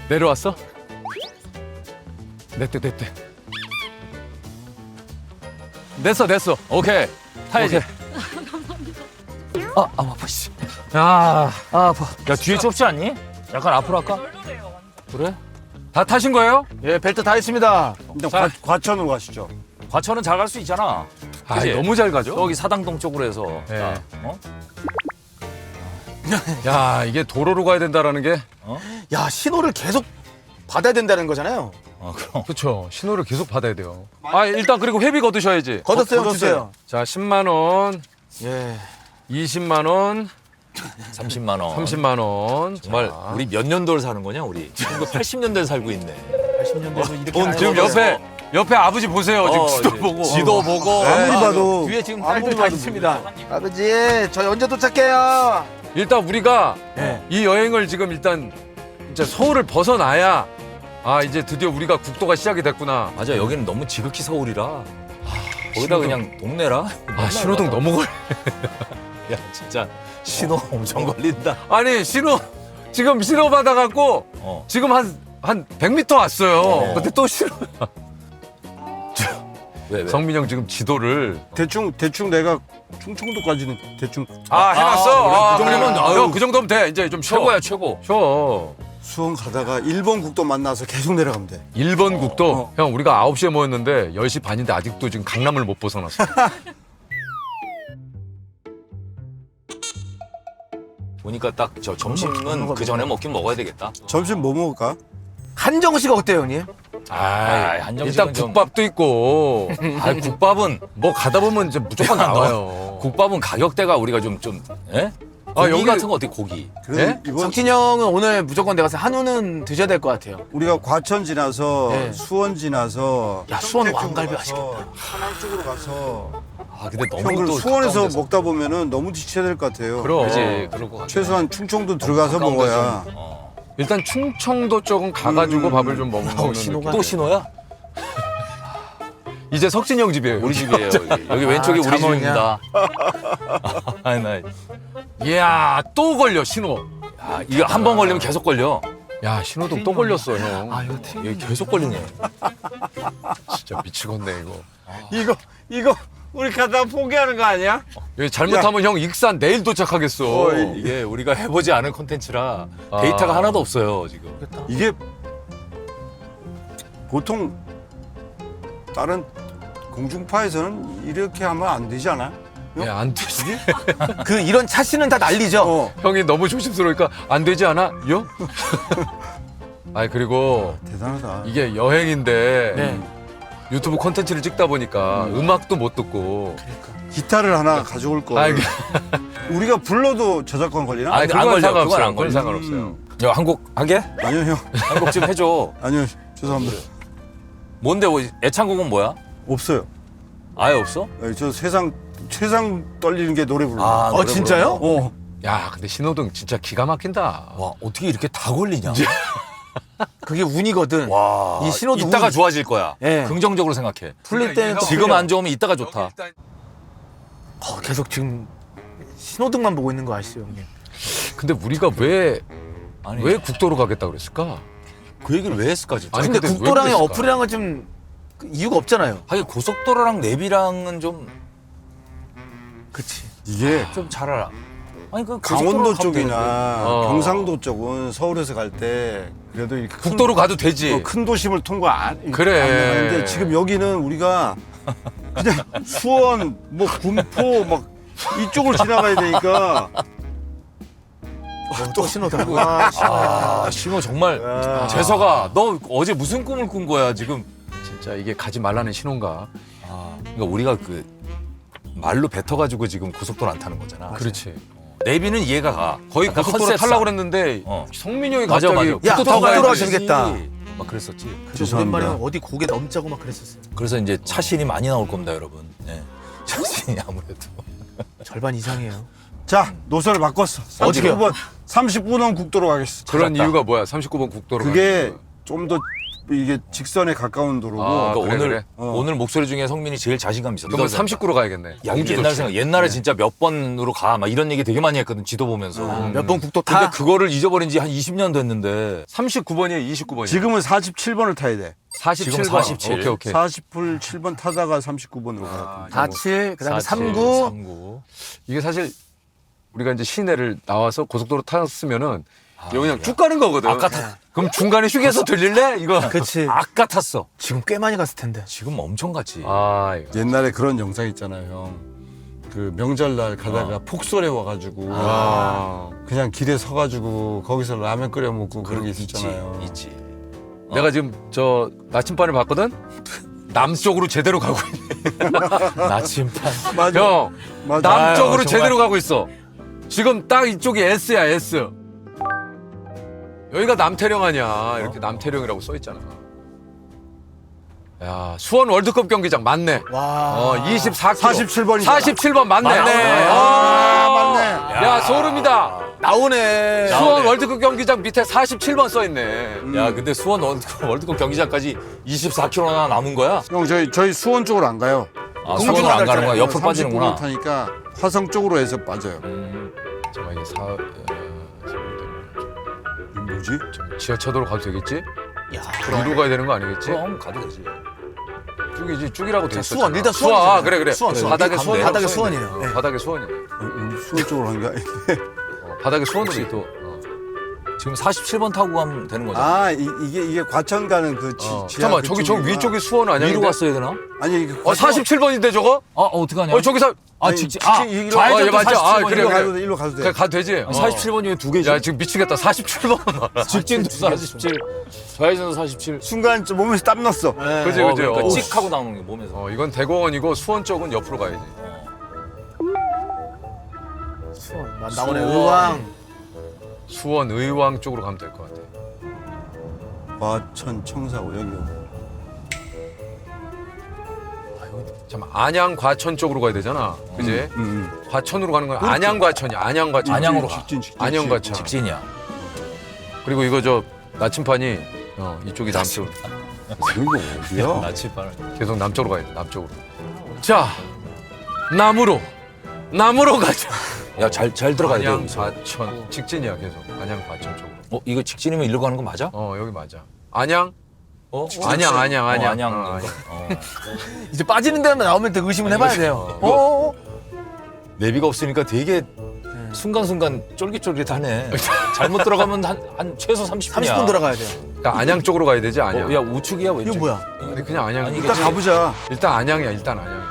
내려왔어? 냈대. 냈어. 오케이. 타야지.
아파 씨.
아파.
야 뒤에 좁지 않니? 약간 앞으로 할까?
별로래요.
그래?
다 타신 거예요?
예, 벨트 다 했습니다.
일단 과천으로 가시죠.
과천은 잘 갈 수 있잖아. 그치?
너무 잘 가죠?
저기 사당동 쪽으로 해서.
네.
자,
야, 이게 도로로 가야 된다라는 게.
야, 신호를 계속 받아야 된다는 거잖아요.
그럼.
그렇죠. 신호를 계속 받아야 돼요. 일단 그리고 회비 거두셔야지.
걷었어요, 주세요.
자, 10만 원,
예.
20만 원,
30만 원.
30만 원.
정말
자.
우리 몇 년도를 사는 거냐 우리? 지금 80년대에 살고 있네.
80년대에서 이렇게
돈
지금
먹었어.
옆에 아버지 보세요. 지금 지도
이제
보고.
지도 보고.
아무리 봐도
뒤에 지금 딸들 다 있습니다. 아버지, 저희 언제 도착해요?
일단 우리가
네.
이 여행을 지금 일단 이제 서울을 벗어나야 이제 드디어 우리가 국도가 시작이 됐구나.
맞아 여기는 너무 지극히 서울이라. 거기다 그냥 동네라.
신호등 너무 걸.
야 진짜 신호 엄청 걸린다.
아니 지금 신호 받아갖고 지금 한 100m 왔어요. 근데 또 신호.
왜?
성민 형 지금 지도를
대충 내가 충청도까지는 대충
해놨어.
그래, 그 정도면,
형, 그 정도면 돼. 이제 좀 쉬어.
최고야 최고.
쉬어.
수원 가다가 1번 국도 만나서 계속 내려가면 돼.
1번 국도. 형 우리가 9시에 모였는데 10시 반인데 아직도 지금 강남을 못 벗어났어.
보니까 딱 저 점심은 그 전에 먹긴 먹어야 되겠다.
점심 뭐 먹을까?
한정식 어때요, 형님?
한정식은
일단
좀-
국밥도 있고.
국밥은
뭐 가다 보면 이제 무조건 나와요.
국밥은 가격대가 우리가 좀 예? 고기
여기-
같은 거 어떻게 고기?
그래
예?
이번
성진 형은 오늘 무조건 내가 한우는 드셔야 될 것 같아요.
우리가 과천 지나서
네.
수원 지나서
야, 수원
평택
왕갈비
쪽으로 가서 하남 쪽으로 가서
근데
형
너무
그럼
또
수원에서
가까운 데서.
먹다 보면은 너무 지쳐야 될 것 같아요.
그럼.
그지 그럴 것 같아.
최소한 충청도 들어가서
가까운
먹어야.
데서.
일단 충청도 쪽은 가가지고 밥을 좀 먹는
신호가-
느낌.
또 신호야?
이제 석진형 집이에요.
우리 집이에요. 여기 왼쪽이 우리
잠원이야.
집입니다. 나
이야 또 걸려 신호.
이거 한 번 걸리면 계속 걸려.
야 신호등 또 걸렸어 형.
아 이거
이게 계속 걸리네.
진짜 미치겠네 이거.
이거 우리 가다 포기하는 거 아니야?
여기 잘못하면 형 익산 내일 도착하겠어.
이게 우리가 해보지 않은 콘텐츠라
아.
데이터가 하나도 없어요 지금.
이게 보통 다른 공중파에서는 이렇게 하면 안 되지 않아?
안 되지?
그 이런 차씨는 다 난리죠.
형이 너무 조심스러우니까 안 되지 않아? 요? 아니 그리고
대단하다.
이게 여행인데
네.
유튜브 콘텐츠를 찍다 보니까 음악도 못 듣고.
기타를 하나 가져올 거.
아이,
우리가 불러도 저작권 걸리나?
아니,
그건
안 걸려.
상관없어요.
그건 안
그건
걸려.
상관없어요.
야 한 곡 하게?
아니요 형.
한 곡 좀 해줘.
아니요 죄송합니다.
뭔데 애창곡은 뭐야?
없어요.
아예 없어?
네, 저 세상 떨리는 게 노래 불러.
노래
진짜요?
어.
야 근데 신호등 진짜 기가 막힌다.
와 어떻게 이렇게 다 걸리냐?
그게 운이거든.
와
이 신호도
이따가
운.
좋아질 거야.
예.
긍정적으로 생각해.
풀릴 때는 또
지금
풀려.
안 좋으면 이따가 좋다.
계속 지금 신호등만 보고 있는 거 아시죠 형님?
근데 우리가 왜
아니
국도로 가겠다 그랬을까?
그 얘기를 왜 했을까 진짜?
아니,
근데
근데 왜
국도랑의
그랬을까?
어플이랑은 좀 이유가 없잖아요.
하긴 고속도로랑 내비랑은 좀
그치.
이게
잘 알아. 아니 그
강원도
고속도로로 가면 되는데.
쪽이나
어.
경상도 쪽은 서울에서 갈 때 그래도 이렇게
국도로 가도 되지.
큰 도심을 통과 안
그래.
하는데 지금 여기는 우리가 그냥 수원, 뭐 군포 막 이쪽을 지나가야 되니까
또 신호등. 와,
아 신호 정말
야.
재석아 너 어제 무슨 꿈을 꾼 거야 지금?
진짜 이게 가지 말라는 신호인가?
그러니까 우리가 그 말로 뱉어가지고 지금 고속도로 안 타는 거잖아.
그렇지.
내비는 이해가 가. 거의
아까 국도로 타려고 그랬는데
어.
성민이 형이
맞아
갑자기
맞아.
야,
국도 타고
국도로
가야지.
하셔야겠다.
막 그랬었지.
오랜만에 어디 고개 넘자고 막 그랬었어요.
그래서 이제 차신이 많이 나올 겁니다 여러분. 네. 차신이 아무래도.
절반 이상이에요.
자 노선을 바꿨어.
어떻게요?
39번 국도로 가겠어.
그런
찾았다.
이유가 뭐야? 39번 국도로
그게
가는 거야.
좀 더 이게 직선에 가까운 도로고
아,
그러니까
그래,
오늘
그래.
오늘 목소리 중에 성민이 제일 자신감 있어.
그러면 39로 가야겠네.
야,
영주
옛날
좋지.
생각. 옛날에 진짜 몇 번으로 가. 막 이런 얘기 되게 많이 했거든. 지도 보면서.
몇 번 국도
근데
타.
그거를 잊어버린 지 한 20년 됐는데
39번이에요, 29번이에요.
지금은 47번을 타야 돼.
47번.
지금 47.
오케이.
47번 타다가 39번으로 가야 돼.
47, 그다음에
47,
39.
39.
이게 사실 우리가 이제 시내를 나와서 고속도로 탔으면은 여기 그냥
야.
쭉 가는 거거든.
아까 탔-
그럼 중간에 휴게소 들릴래? 이거.
그치.
아까 탔어.
지금 꽤 많이 갔을 텐데.
지금 엄청 갔지.
아, 이거.
옛날에 그런 영상 있잖아요, 형. 그 명절날 가다가 폭설에 와가지고 그냥 길에 서가지고 거기서 라면 끓여 먹고 그런 게 있었잖아요.
있지.
내가 지금 저 나침반을 봤거든? 남쪽으로 제대로 가고 있네.
나침반.
맞아.
형,
맞아.
남쪽으로
아유, 정말.
제대로 가고 있어. 지금 딱 이쪽이 S야, S. 여기가 남태령 아니야. 이렇게 남태령이라고 써 있잖아. 야, 수원 월드컵 경기장 맞네.
와.
24km.
47번이다.
47번 맞네.
맞네.
맞네.
야, 소름이다.
나오네.
수원 월드컵 경기장 밑에 47번 써 있네.
야, 근데 수원 월드컵 경기장까지 24km나 남은 거야?
형, 저희 수원 쪽으로 안 가요.
아, 수원으로 안 가는 거야? 옆으로
39번
빠지는구나.
타니까 화성 쪽으로 해서 빠져요.
잠깐만, 이게
이게 뭐지?
지하차도로 가도 되겠지?
야,
위로 가야 되는 거 아니겠지?
그럼 가도 되지.
쭉이지, 쭉이라고 돼 있어.
수원, 일단
수원.
수원이잖아요.
아, 그래.
수원.
바닥에
가면
수원.
돼.
바닥에 수원이에요. 네.
바닥에 수원이야.
수원 쪽으로 한 게 아닌데.
바닥에 수원으로 또.
지금 47번 타고 가면 되는 거잖아.
아, 이게 과천 가는 그 지하
잠깐만, 저기 저
그쪽이구나.
위쪽이 수원 아니야?
위로
근데?
갔어야 되나?
아니, 이게
47번인데 저거?
어떡하냐?
저기서
아, 직진. 아,
이리로-
좌회전도
예, 맞죠.
47번이야.
그래,
일로
그래.
가도 돼, 일로 가도 돼.
그냥 가도 되지?
47번 중에 두 개지.
야, 지금 미치겠다. 47번.
직진도 47, 좌회전도 47.
순간 좀 몸에서 땀 났어.
그지, 그지.
그러니까
어.
찍 하고 나오는 게 몸에서.
이건 대공원이고 수원 쪽은 옆으로 가야지.
수원. 나오네.
수원.
의왕.
수원 의왕 쪽으로 가면 될 것 같아.
과천 청사고 여기.
잠깐 안양 과천 쪽으로 가야 되잖아. 그지? 과천으로 가는 거야. 안양 과천이야. 안양 과천.
안양으로 가.
직진.
안양 과천.
직진이야.
그리고 이거 저 나침판이 이쪽이 남쪽.
여기 어디야?
나치발.
계속 남쪽으로 가야 돼. 남쪽으로. 자, 남으로 가자.
야잘 들어가야 돼.
안양
여기서.
과천 직진이야 계속. 안양 과천 쪽으로.
이거 직진이면 일로 가는 거 맞아?
여기 맞아. 안양.
안양.
안양.
안양.
이제 빠지는 데만 나오면 또 의심을 해봐야 돼요.
내비가 없으니까 되게 순간순간 쫄깃쫄깃하네. 잘못 들어가면 한 최소 30분이야.
30분 들어가야 돼요.
그러니까 안양 쪽으로 가야 되지 안양.
야 우측이야 왼쪽?
이거 뭐야?
근데 그냥 안양.
아니,
일단 가보자.
일단 안양이야. 일단 안양.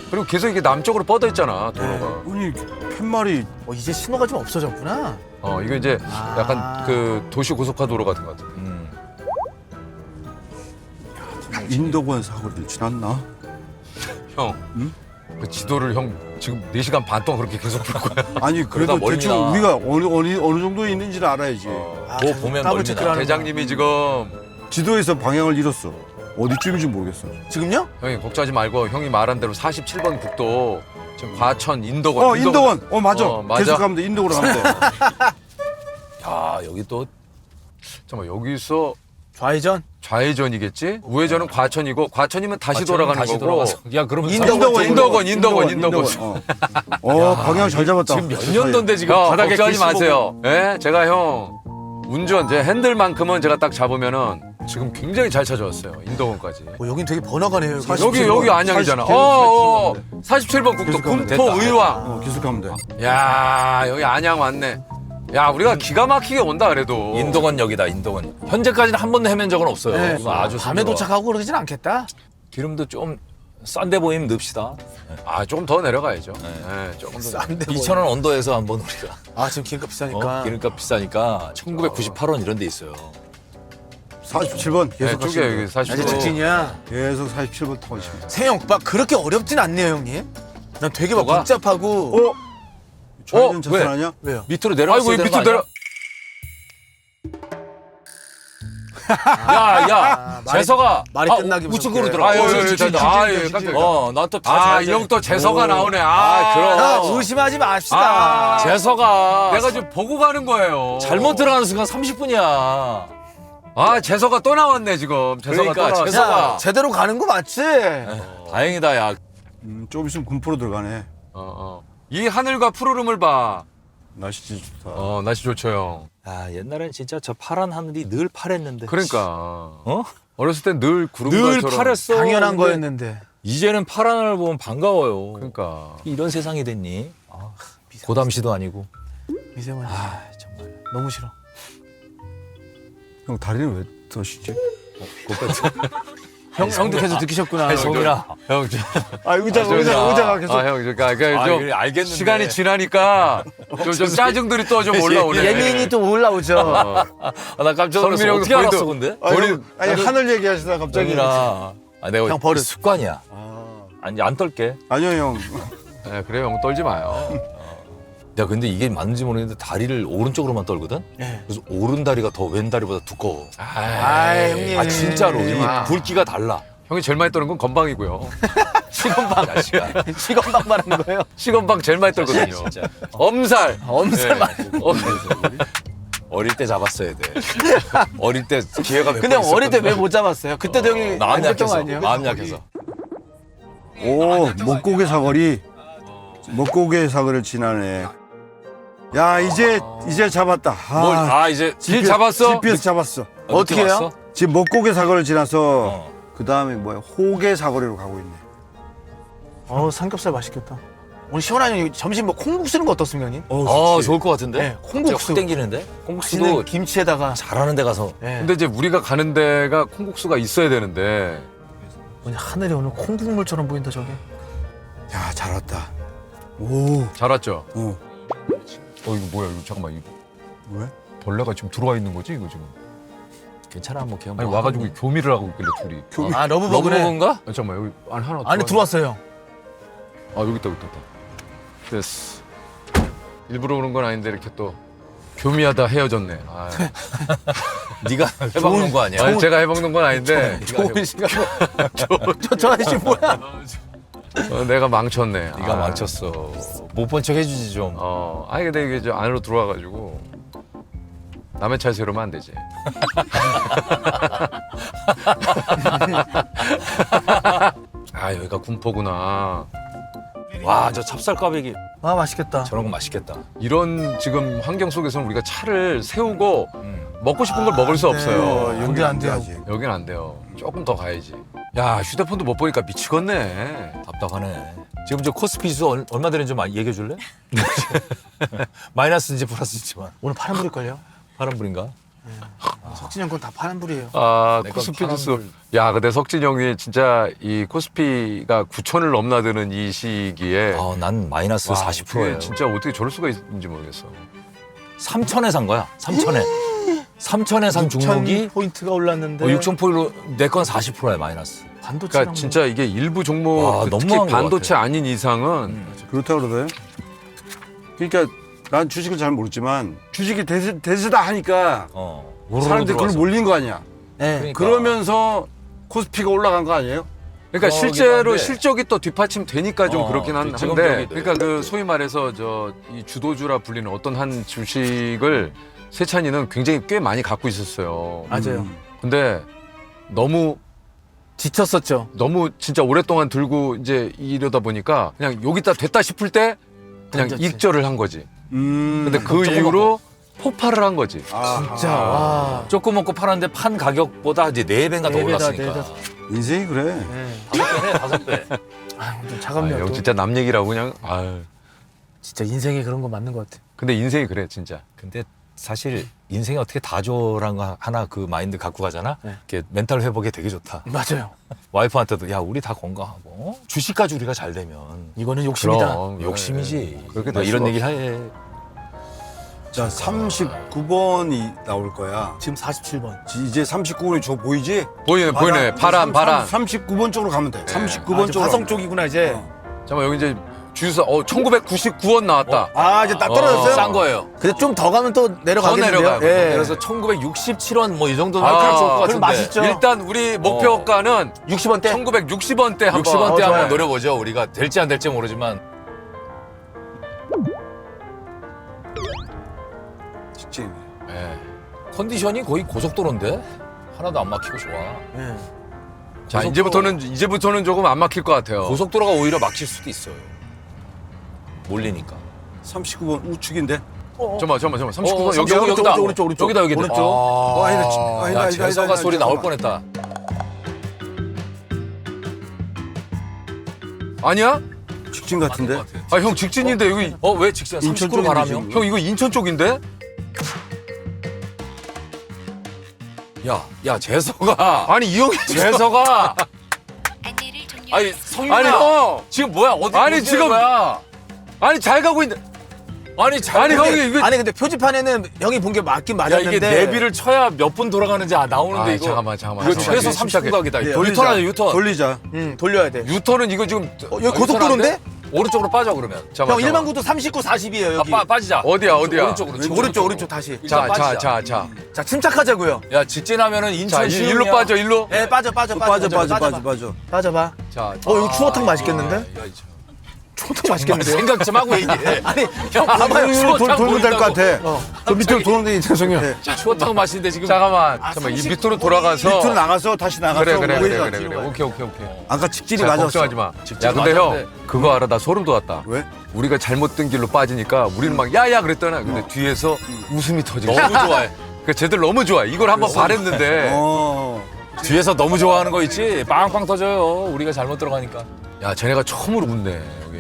그리고 계속 이게 남쪽으로 뻗어 있잖아 도로가.
아니 팻말이
이제 신호가 좀 없어졌구나.
이거 이제 약간 그 도시 고속화 도로 같은 것 같아.
인덕원 사거리를 지났나?
형. 그 지도를 형 지금 4시간 반 동안 그렇게 계속 볼 거야.
아니 그래도
멀미나.
대충 우리가 어느 정도에 있는지를 알아야지.
뭐 보면
더블
멀미나.
체크를
대장님이 지금
지도에서 방향을 잃었어. 어디쯤인지 모르겠어.
지금요?
형이 걱정하지 말고 형이 말한 대로 47번 국도 지금 과천 인덕원.
인덕원. 맞아.
맞아.
계속 가면 돼. 인덕으로 가면 돼.
야 여기 또
잠깐만 여기서
좌회전?
좌회전이겠지? 우회전은 과천이고 과천이면 다시 돌아가는
다시
거고.
돌아가서. 야 그러면
인덕원.
방향 잘 잡았다.
지금 몇 년도인데 지금
형
바닥에
걱정하지
글씨
마세요. 예? 제가 형 운전 제 핸들만큼은 제가 딱 잡으면은 지금 굉장히 잘 찾아왔어요. 인덕원까지.
여긴 되게 번화가네요. 여기.
47
여기
번,
안양이잖아. 47번 국도
계속 가면 돼.
군포 의왕.
계속 가면 돼.
야 여기 안양 왔네. 야 우리가 기가 막히게 온다 그래도.
인덕원역이다 인덕원. 현재까지는 한 번도 헤맨 적은 없어요.
네.
이거 아주
밤에
순조로워.
도착하고 그러진 않겠다.
기름도 좀 싼데 보이면 넣읍시다.
조금 더 내려가야죠. 네, 조금 더.
싼데
2,000원 언더에서 한번 우리가
지금 기름값 비싸니까.
기름값 비싸니까 1998원 이런 데 있어요.
47번
네,
계속
쪽에 여기
가시면 돼.
40도.
아직 직진이야.
계속 47번 타고 있습니다.
세영 막 그렇게 어렵진 않네요, 형님. 난 되게 막
뭐가?
복잡하고.
좌회전
왜?
차선하냐?
왜요?
밑으로
아이고
내려갔어야
이
되는 거
밑으로 내려.
야, 재석아.
말이 끝나기
우측으로
무섭게.
들어가.
깜짝이야.
나 또 다
이 형 또 재서가 나오네.
그럼.
야, 의심하지 맙시다.
재석아.
내가 지금 보고 가는 거예요.
잘못 들어가는 순간 30분이야.
재서가 또 나왔네 지금. 재서가
그러니까,
또 나왔어.
재서가.
야, 제대로 가는 거 맞지?
다행이다, 야.
좀 있으면 군포로 들어가네.
이 하늘과 푸르름을 봐.
날씨 진짜 좋다.
날씨 좋죠 형.
야, 옛날엔 진짜 저 파란 하늘이 늘 파랬는데.
그러니까.
어?
어렸을 땐 늘 구름
늘
것처럼.
파랬어.
당연한
근데
거였는데.
이제는 파란 하늘 보면 반가워요.
그러니까.
이런 세상이 됐니? 고담시도 아니고.
미세먼지.
정말.
너무 싫어.
형 다리는 왜 떠시지?
형도 계속 느끼셨구나.
송이라.
형,
의자가 계속.
형, 그러니까 좀
그래, 알겠는데.
시간이 지나니까 좀 짜증들이 또 좀 올라오네.
예민이 또 올라오죠.
나 깜짝 놀랐어.
성민이
어떻게
형도
알았어, 근데?
아니 하늘 얘기하시다 갑자기.
정이라. 내가
형 버릇.
습관이야. 아니, 안 떨게.
아니요 형.
네, 그래 형 떨지 마요.
야, 근데 이게 맞는지 모르겠는데 다리를 오른쪽으로만 떨거든?
네.
그래서 오른 다리가 더 왼 다리보다 두꺼워.
아이, 형님.
아, 진짜로. 이
마.
굵기가 달라.
형이 제일 많이 떠는 건 건방이고요.
시건방. 시건방 말하는 거예요?
시건방 제일 많이 떨거든요.
진짜.
엄살.
엄살
네.
말.
어릴 때 잡았어야 돼. 어릴 때 기회가 몇
근데
번
형 어릴 때 왜
있었거든.
못 잡았어요? 그때도 형이
마음
안 됐던 거
약해서.
아니에요?
마음 약해서.
오 먹고개 사거리. 먹고개 사거리를 지나네. 야 이제 잡았다.
이제
길 잡았어?
GPS 잡았어.
어떻게 해요?
왔어?
지금 먹고개 사거리를 지나서 그 다음에 뭐야 호계 사거리로 가고 있네.
삼겹살 맛있겠다. 오늘 시원한 점심 뭐 콩국수 이런 거 어떻습니까, 형님?
좋을 것 같은데?
네, 콩국수.
확 땡기는데? 콩국수도
맛있는 김치에다가.
잘하는 데 가서.
네.
근데 이제 우리가 가는 데가 콩국수가 있어야 되는데
오늘 하늘이 오늘 콩국물처럼 보인다 저게.
야 잘 왔다. 오.
잘 왔죠?
어.
이거 뭐야 이거 잠깐만 이거
왜?
벌레가 지금 들어와 있는 거지 이거 지금?
괜찮아, 뭐 걔.
아니 와가지고 교미를 하고 있길래 둘이.
러브버그네.
러브버그인가?
잠깐만 여기 안에 하나
안에 들어왔어요.
여기 있다. 됐어. 일부러 오는 건 아닌데 이렇게 또 교미하다 헤어졌네.
네가 해먹는 거 아니야?
아니, 제가 해먹는 건 아닌데
좋은 시간. 저 아저씨 뭐야?
내가 망쳤네.
네가 망쳤어. 못 본 척 해주지 좀.
근데 이게 저 안으로 들어와가지고 남의 차에서 이러면 안 되지. 아 여기가 군포구나.
와, 저 찹쌀꽈배기
아 맛있겠다.
저런 거 맛있겠다.
이런 지금 환경 속에서는 우리가 차를 세우고 먹고 싶은 걸 먹을 수 없어요.
연기 안 돼요.
여긴 안 돼요. 조금 더 가야지. 야 휴대폰도 못 보니까 미치겠네.
답답하네. 지금 저 코스피 지수 얼마 되는지 좀 얘기해 줄래? 마이너스인지 플러스인지만.
오늘 파란불일걸요?
파란불인가?
석진이 형 건 다 파란불이에요.
아
내건
코스피 지수.
파란불.
야 근데 석진 형이 진짜 이 코스피가 9천을 넘나드는 이 시기에
난 마이너스
와,
40%예요.
어떻게 진짜 어떻게 저럴 수가 있는지 모르겠어.
3천에 산 거야. 3천에. 3천에 산 종목이
포인트가 올랐는데
6,000포인트로 내 건 40%야 마이너스.
반도체랑
그러니까 진짜 이게 일부 종목
와,
특히
너무한 것
반도체
같아.
아닌 이상은
그렇다고 그러더요. 그러니까 난 주식을 잘 모르지만 주식이 대세다 하니까 사람들이 그걸 몰린 거 아니야.
네.
그러니까.
그러면서 코스피가 올라간 거 아니에요?
그러니까
그러기도
실제로
한데.
실적이 또 뒷받침 되니까 좀 그렇긴 한데
직업적이도
그러니까 그 소위 말해서 이 주도주라 불리는 어떤 한 주식을 세찬이는 굉장히 꽤 많이 갖고 있었어요.
맞아요.
근데 너무
지쳤었죠.
진짜 오랫동안 들고 이제 이러다 보니까 그냥 여기다 됐다 싶을 때 그냥
던졌지.
익절을 한 거지. 근데 그 이후로 폭발을 한 거지.
진짜 와.
조금 먹고 팔았는데 판 가격보다 이제 4배인가 더
네 배다,
올랐으니까.
네 배다.
인생이 그래.
네.
5배, 5배.
아, 좀
아,
차갑네요.
형
또.
진짜 남 얘기라고 그냥. 아유.
진짜 인생에 그런 거 맞는 것 같아.
근데 인생이 그래 진짜.
근데 사실 인생에 어떻게 다 줘란 거 하나 그 마인드 갖고 가잖아.
네.
이렇게 멘탈 회복에 되게 좋다.
맞아요.
와이프한테도 야 우리 다 건강하고 주식까지 우리가 잘 되면
이거는 욕심이다.
그럼.
욕심이지.
그렇게
뭐
될
이런
수가
얘기를 해.
자, 39번이 나올 거야.
지금 47번.
이제 39번이 저 보이지?
보이네. 파란.
39번 쪽으로 가면 돼. 39번 쪽으로.
화성 쪽이구나 이제.
잠깐만 여기 이제 주유소 1999원 나왔다.
아 이제 딱 떨어졌어요?
싼 거예요.
근데 좀 더 가면 또
더
내려가겠는데요?
내려가요.
예.
그래서 1967원 뭐 이 정도면
아,
좋을 것
그럼
같은데.
맛있죠.
일단 우리 목표가는
60원대?
1960원대 한번.
60원대
좋아요.
한번 노려보죠. 우리가 될지 안 될지 모르지만.
직진.
예.
컨디션이 거의 고속도로인데 하나도 안 막히고 좋아.
예.
자 이제부터는 조금 안 막힐 것 같아요.
고속도로가 오히려 막힐 수도 있어요. 몰리니까.
39번 우측인데.
잠깐만 39번 여기
여기다.
오른쪽.
여기다.
오른쪽.
아니다.
야, 재서가 소리 나올 뻔했다.
아니야?
직진 같은데.
아 형 직진인데 여기
왜 직선
인천
39로
쪽인데,
가라며?
지금.
형 이거 인천 쪽인데?
야, 재서가.
아니 이 형이
재서가. 아니, 성윤아.
아니 형
지금 뭐야? 어디
아니,
어디
지금-
거야?
아니 잘 가고 있는데
아니, 잘
아니
근데-
형이 이거
아니 근데 표지판에는 형이 본 게 맞긴
야,
맞았는데
이게 내비를 쳐야 몇 분 돌아가는지 나오는데
아,
이거.
잠깐만
이거 최소 30분 각이다.
예,
유턴 하자, 유턴.
돌리자.
돌려야 돼.
유턴은 이거 지금
여기 고속도로인데?
오른쪽으로 빠져 그러면.
형
잠깐만,
일반 구도 39, 40이에요 여기.
빠지자.
어디야?
오른쪽 다시.
일단 빠지자.
자.
자 침착하자고요.
야, 직진하면은
자,
인천 시흥이야.
일로 빠져 일로.
예 빠져.
빠져.
빠져봐.
자.
여기 추어탕 맛있겠는데?
야,
추어탕 맛있겠는데요?
생각 좀 하고 얘기해.
아니
형,
봐봐요.
돌면 될 것 같아. 저 밑으로 도는데 죄송해요.
추어탕 맛인데 지금.
잠깐만 이 밑으로 돌아가서
밑으로 나가서 다시 나가서.
그래.
우회전.
오케이.
아까 직진이
자,
맞았어.
걱정하지 마.
직진
야 근데
맞았는데.
형 그거 알아? 나 소름 돋았다.
왜?
우리가 잘못된 길로 빠지니까 우리는 막 야야 그랬더니 근데 뒤에서 웃음이 터지고.
너무 좋아해.
그 쟤들 너무 좋아. 이걸 한번 바랬는데.
뒤에서 너무 좋아하는 거 있지? 빵빵 터져요. 우리가 잘못 들어가니까.
야 쟤네가 처음으로 웃네 여기.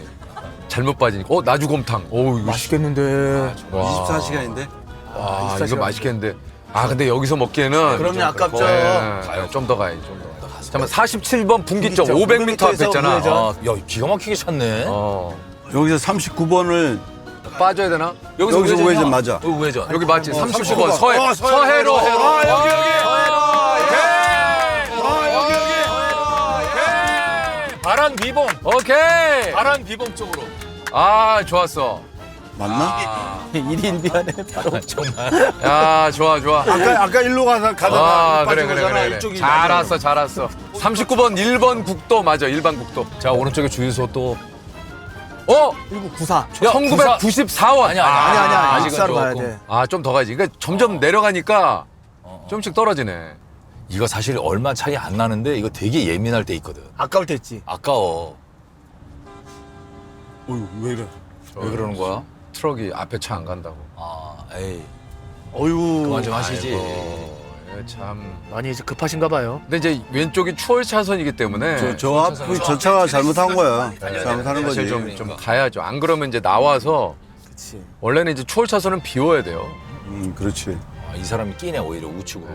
잘못 빠지니까. 나주곰탕. 어우 이거
맛있겠는데.
와.
24시간인데.
와
24시간.
이거 맛있겠는데. 아 근데 여기서 먹기에는
그럼요 아깝죠.
좀 더 가야지 좀 더. 잠깐만 47번 분기점 500m 앞에 있잖아.
우회전.
야, 기가 막히게 찼네.
여기서 39번을
빠져야 되나?
여기서 우회전 맞아.
여기 우회전.
여기 맞지? 39번
39번.
서해 서해로.
여기.
바람 비봉.
오케이.
바람 비봉 쪽으로.
아 좋았어.
맞나?
일일비하네 바로.
정말.
야 좋아.
아까 일로 가다가
그래.
이쪽이
잘 왔어. 39번 1번 국도 맞아. 일반 국도.
자, 오른쪽에 주유소 또
1994.
1994원.
아니야.
아니야.
아직은
익사로 가야
조금.
돼.
아, 좀 더 가지. 그러니까 점점 내려가니까 좀씩 떨어지네.
이거 사실 얼마 차이 안 나는데 이거 되게 예민할 때 있거든.
아까울 때 했지.
아까워.
어휴, 왜 이래?
왜 그러는 거야?
트럭이 앞에 차 안 간다고.
아, 에이.
어유.
그만 좀 하시지.
아이고, 예, 참.
많이 이제 급하신가 봐요.
근데 이제 왼쪽이 추월 차선이기 때문에
저 앞이 저 차가 잘못한 거야.
아니야,
잘못하는 거지.
사실 좀 가야죠. 안 그러면 이제 나와서
그렇지.
원래는 이제 추월 차선은 비워야 돼요.
그렇지.
아, 이 사람이 끼네 오히려 우측으로.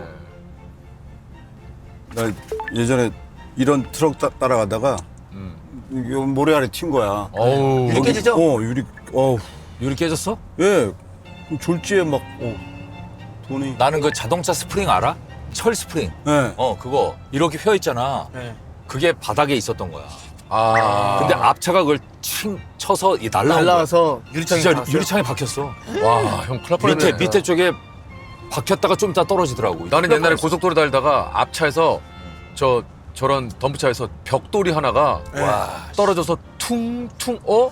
나 예전에 이런 트럭 따라가다가 요 모래 아래 튄 거야.
어우.
유리 깨지죠?
유리.
유리 깨졌어?
예. 그 졸지에 막 돈이.
나는 그 자동차 스프링 알아? 철 스프링.
예.
그거 이렇게 휘어 있잖아.
네.
그게 바닥에 있었던 거야.
아.
근데 앞차가 그걸 칭 쳐서 이 날라온 거야.
날라와서 유리창에
진짜
닿았어요.
유리창에 박혔어.
와, 형 큰일 날 뻔했네.
밑에 쪽에 박혔다가 좀 이따 떨어지더라고.
나는 옛날에 고속도로 달다가 앞차에서 저런 덤프차에서 벽돌이 하나가
와
떨어져서 퉁퉁
오.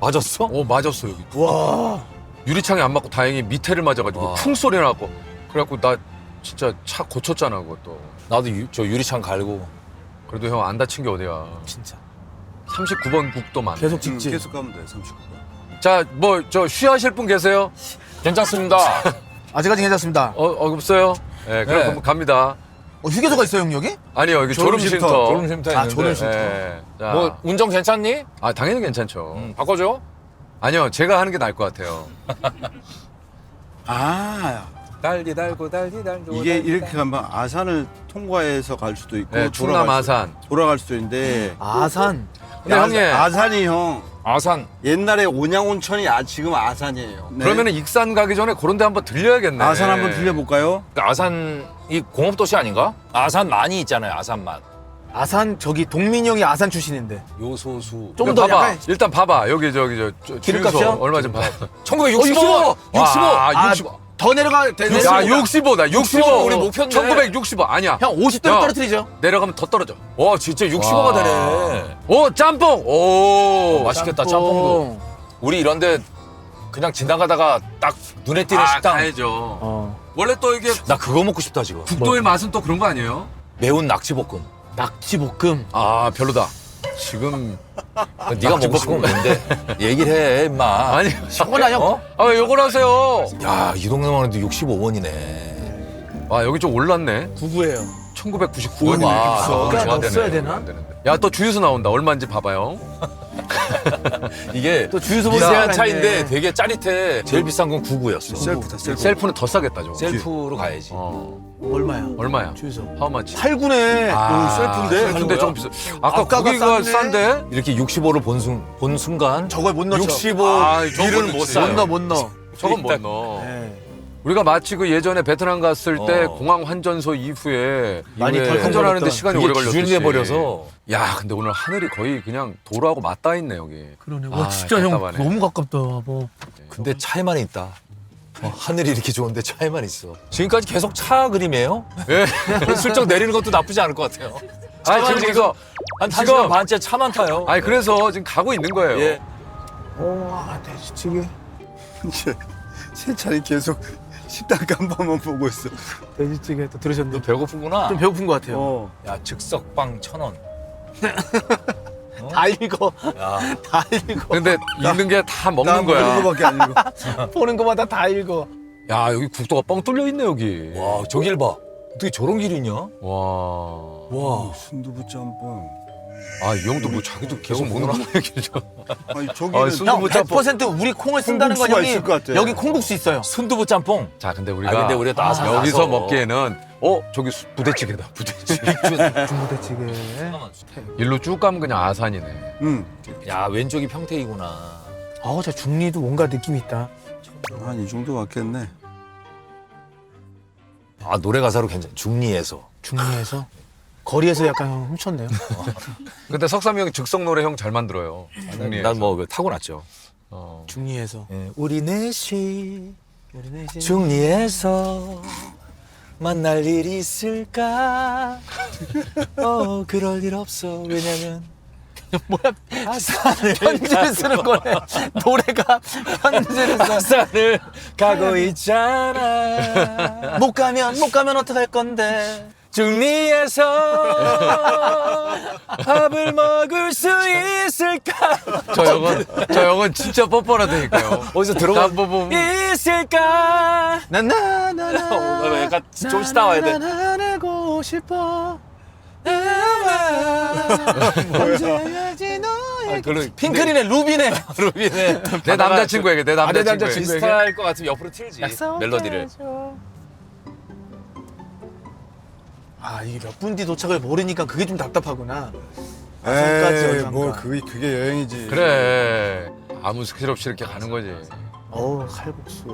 맞았어?
맞았어 여기.
와.
유리창에 안 맞고 다행히 밑에를 맞아가지고
와.
쿵 소리 나고. 그래갖고 나 진짜 차 고쳤잖아 그것도.
나도 저 유리창 갈고.
그래도 형 안 다친 게 어디야.
진짜.
39번 국도만.
계속 찍지.
계속 가면 돼. 39번.
자, 뭐 저 쉬하실 분 계세요?
괜찮습니다.
아직까지 괜찮습니다.
없어요? 네, 그럼
네.
그럼 갑니다.
휴게소가 있어요, 형 여기?
아니요, 여기 졸음쉼터.
졸음쉼터
아,
있는데.
졸음쉼터.
네. 자,
뭐 운전 괜찮니?
당연히 괜찮죠.
바꿔줘.
아니요, 제가 하는 게 나을 것 같아요.
달리 달고
이게 이렇게 가면 아산을 통과해서 갈 수도 있고
네, 충남 아산.
돌아갈 수도 있는데
아산.
근데 형님,
아산이 형
아산.
옛날에 온양온천이 지금 아산이에요. 네.
그러면은 익산 가기 전에 그런 데 한번 들려야겠네.
아산 한번 들려볼까요?
아산이 공업도시 아닌가? 아산 많이 있잖아요. 아산만.
아산 저기 동민이 형이 아산 출신인데.
요소수.
좀
이거
더
봐봐.
약간
일단 봐봐. 여기
기름값이요?
주유소 얼마 좀 봐.
1965. 65.
와, 65.
더 내려가.
야, 65다. 65.
우리 목표인데.
1965. 아니야.
형 50도
야.
떨어뜨리죠.
내려가면 더 떨어져.
와 진짜 65가
와.
되네.
오, 짬뽕. 오,
맛있겠다 짬뽕도. 우리 이런데 그냥 지나가다가 딱 눈에 띄는 식당.
가야죠.
어.
원래 또 이게
나 그거 먹고 싶다 지금.
국도의 맛은 또 그런 거 아니에요?
매운 낙지볶음.
낙지볶음.
아, 별로다. 지금
네가 먹고 싶은 건 뭔데? 얘기를 해 임마.
아니,
저거나 형.
어?
아, 왜 욕을 하세요?
야, 이 동네만 해도 65원이네.
아, 여기 좀 올랐네.
99예요.
1999원이네.
와,
그러니까
너무
넣었어야
되네.
되나?
야, 또 주유소 나온다. 얼마인지 봐봐요.
이게
또 주유소
미세한
보니까
차인데
있네.
되게 짜릿해. 제일 비싼 건 99였어.
셀프다 셀프.
셀프는 더 싸겠다, 저거.
셀프로 가야지.
얼마야?
얼마야?
주유소.
How much?
8구네.
셀프인데?
셀프인데 조금 비싸. 아까
아까가
고기가
쌌네.
싼데?
이렇게 65를 본 순간
저걸 못 넣죠.
65
아, 저건
위를
못
못
넣지.
사요.
못 넣어, 못 넣어.
저건 못 넣어.
네.
우리가 마치 그 예전에 베트남 갔을 때
어.
공항 환전소 이후에
많이
이후에
덜컹거렸던
환전하는데 시간이
그게
오래 걸렸듯이.
기준이 돼버려서.
야, 근데 오늘 하늘이 거의 그냥 도로하고 맞닿아 있네 여기.
그러네.
아,
와, 진짜 형
답답하네.
너무 가깝다. 뭐.
근데 차에만 있다. 하늘이 이렇게 좋은데 차에만 있어. 지금까지 계속 차 그림이에요?
예.
슬쩍 내리는 것도 나쁘지 않을 것 같아요.
아, 지금 이거
한
지금-
1시간 반째 차만 타요.
아니 그래서 지금 가고 있는 거예요.
예.
와, 돼지찌개.
세찬이 계속 식당 간판만 보고 있어.
돼지찌개 또 들으셨는데
배고프구나.
좀 배고픈 것 같아요.
야, 즉석빵 1,000원.
다 읽어.
야,
다 읽어.
근데 있는 게 다 먹는 거야.
먹는 거밖에 안 읽어.
보는 것마다 다 읽어.
야, 여기 국도가 뻥 뚫려 있네 여기.
와, 저길 봐. 어떻게 저런 길이 있냐?
와.
와.
순두부 짬뽕.
아, 이 형도 뭐 자기도 계속 먹는 거 얘기죠.
아니
아,
저기는
순두부
형
짬뽕.
100% 우리 콩을 쓴다는 건
콩국수가
형이
있을 것 같아.
여기 콩국수 있어요.
순두부 짬뽕.
자, 근데 우리가
근데 우리가 또 아산
여기서
가서.
먹기에는 저기 부대찌개다. 부대찌개.
중부대찌개.
일로 쭉 가면 그냥 아산이네.
응.
야, 왼쪽이 평택이구나.
아, 저 중리도 뭔가 느낌이 있다.
한 이 정도 같겠네.
아, 노래 가사로 괜찮아. 중리에서.
중리에서 거리에서 약간 형 훔쳤네요.
근데 석삼이 형이 즉석 노래 형 잘 만들어요. 중리에서.
난 뭐 타고났죠.
중리에서.
예, 우리 넷이
우리는 이제
중리에서 만날 일이 있을까? 그럴 일 없어. 왜냐면
뭐야? 편지를 쓰는 거네. 노래가 편지를 써.
산을 가고 있잖아.
못 가면 어떡할 건데?
중리에서 밥을 먹을 수 있을까?
저 형은 진짜 뻔뻔하다니까요.
어디서 들어본
부분.
있을까?
나나나나.
약간 좀 나와야 돼.
나나나고 싶어. 언제야지 너의 핑클이네 루비네.
루비네.
내 남자친구에게 내 남자친구에게.
비슷할 것 같으면 옆으로 틀지 멜로디를.
아 이게 몇 분 뒤 도착을 모르니까 그게 좀 답답하구나. 아직까지
에이,
얼마인가.
뭐 그게 여행이지.
그래. 아무 스킬 없이 이렇게 가는 거지.
어우 칼국수.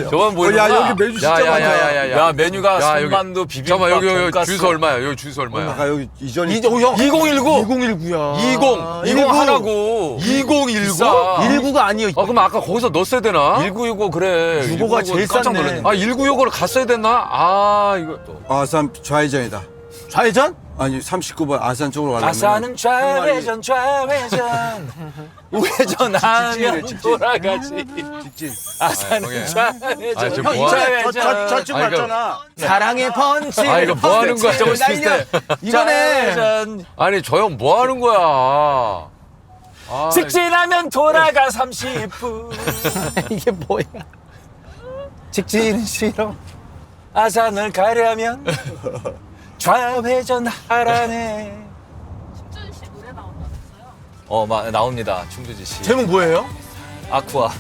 저건 뭐야?
야 여기 메뉴 진짜 많다.
야 메뉴가
야, 여기-
손만두 비빔밥
잠깐만 여기
돈가스.
주소 얼마야? 여기 주소 얼마야?
아까 여기 이전이
2019
2019야.
20 하라고
2019?
비싸.
19가 아니에요.
그럼 아까 거기서 넣었어야 되나?
1965 그래.
19가 제일
깜짝
쌌네.
놀랐네.
아 1965로 갔어야 됐나? 아 이거 또.
아산 좌회전이다.
좌회전?
아니 39번 아산 쪽으로 가려면
아산은 좌회전 우회전하면
직진이래,
돌아가지.
직진.
아산은
형님.
좌회전
아, 지금 뭐
좌회전.
좌측
아, 이거-
맞잖아. 사랑의 펀치.
아 이거 뭐 하는 거야?
저거 비슷해.
이거네.
좌회전.
아니 저 형 뭐 하는 거야? 아,
직진하면 돌아가 30분.
이게 뭐야? 직진은 싫어.
아산을 가려면 좌회전 하라네.
충준 씨 노래 나온다면서요?
나옵니다. 충주지 씨.
제목 뭐예요?
아쿠아.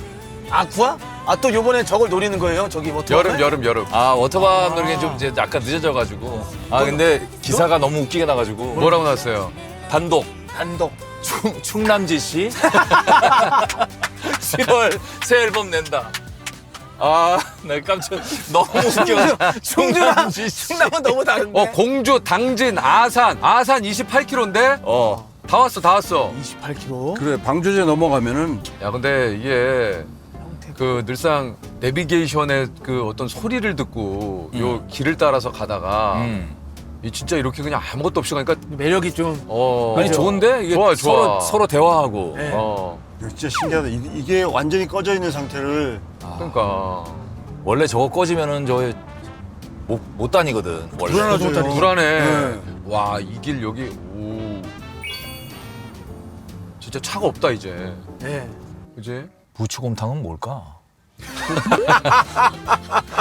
아쿠아? 아 또 요번에 저걸 노리는 거예요? 저기 뭐
여름.
아 워터밤 노리기 좀 이제 약간 늦어져가지고. 아 근데 기사가 너무 웃기게 나가지고.
뭐라고 났어요?
단독. 충남지 씨 10월 새 앨범 낸다. 아, 나 깜짝 너무 웃겨. 충남지 씨.
충남은 너무 다른데.
공주, 당진, 아산 28km인데 다 왔어.
28km.
그래 방조제 넘어가면은
야 근데 이게 그 늘상 내비게이션의 그 어떤 소리를 듣고 요 길을 따라서 가다가 이 진짜 이렇게 그냥 아무것도 없이 가니까
매력이 좀.
아니
그죠?
좋은데 이게
좋아.
서로 대화하고.
네.
이거 진짜 신기하다. 이게 완전히 꺼져 있는 상태를
그러니까
원래 저거 꺼지면은 저 못 다니거든. 원래.
불안하죠.
불안해.
네.
와 이 길 여기 오 진짜 차가 없다 이제.
네.
그지?
부추곰탕은 뭘까?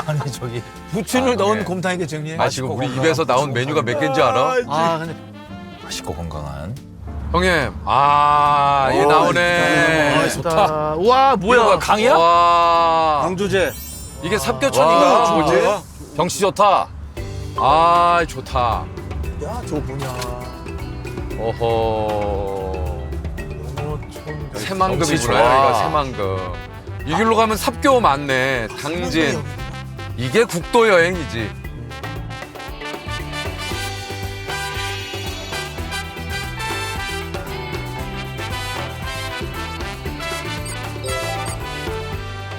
아니 저기
부추를
아,
넣은
네.
곰탕이게 정리해.
아 지금 우리 입에서 나온 메뉴가 몇 개인지 알아?
아 근데
맛있고 건강한.
형님 얘
오,
나오네.
맛있다. 우와
뭐야
뭐야?
강이야?
와
방조제.
이게 삽교천인가
와,
뭐지?
경치 좋다.
아 좋다.
야 저거 뭐냐?
어허
영어촌.
새만금이구나
경치 좋아.
여기가 새만금. 이 길로 가면 삽교 맞네. 당진 이게 국도 여행이지.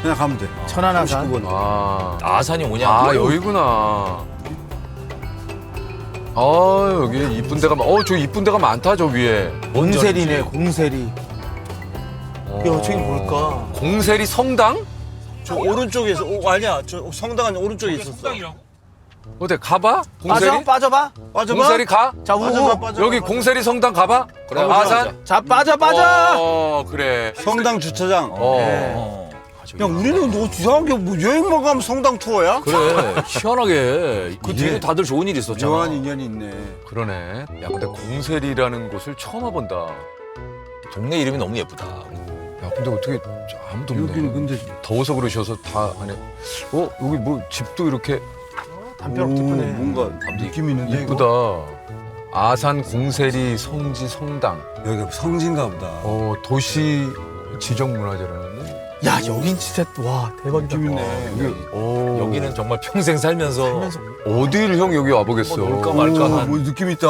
그냥 가면 돼.
천안아산.
39번.
아,
아산이 뭐냐?
아 여기구나. 여기 이쁜 데가 저 이쁜 데가 많다 저 위에.
공세리네 공세리. 야 저기 뭘까?
공세리 성당?
저 오른쪽에서 아니야. 저 성당은 오른쪽에 있었어.
어때 가봐? 공세리?
빠져봐.
빠져봐.
공세리 가?
자 우우.
빠져봐.
여기 공세리 성당 가봐?
그래,
아산?
자 빠져.
그래.
성당 주차장.
어.
야 우리는 너 이상한 게 뭐 여행만 가면 성당 투어야?
그래 희한하게 그 뒤에
이게
다들 좋은 일 있었잖아.
묘한 인연이 있네.
그러네. 야 근데 공세리라는 곳을 처음 와본다.
동네 이름이 너무 예쁘다.
야 근데 어떻게 아무도 없네.
여기는 근데
더워서 그러셔서 다 안에. 여기 뭐 집도 이렇게
담벼락 뒷부네.
뭔가 느낌 있는데
이쁘다.
이거?
아산 공세리 성지 성당.
여기가 성지인가 보다.
도시 지정 문화재라는데.
야 여긴 진짜 와 대박이다.
느낌 있네.
오.
여기는 정말 평생 살면서
어디를 형 여기 와보겠어.
놀까 말까 한.
뭐 느낌 있다.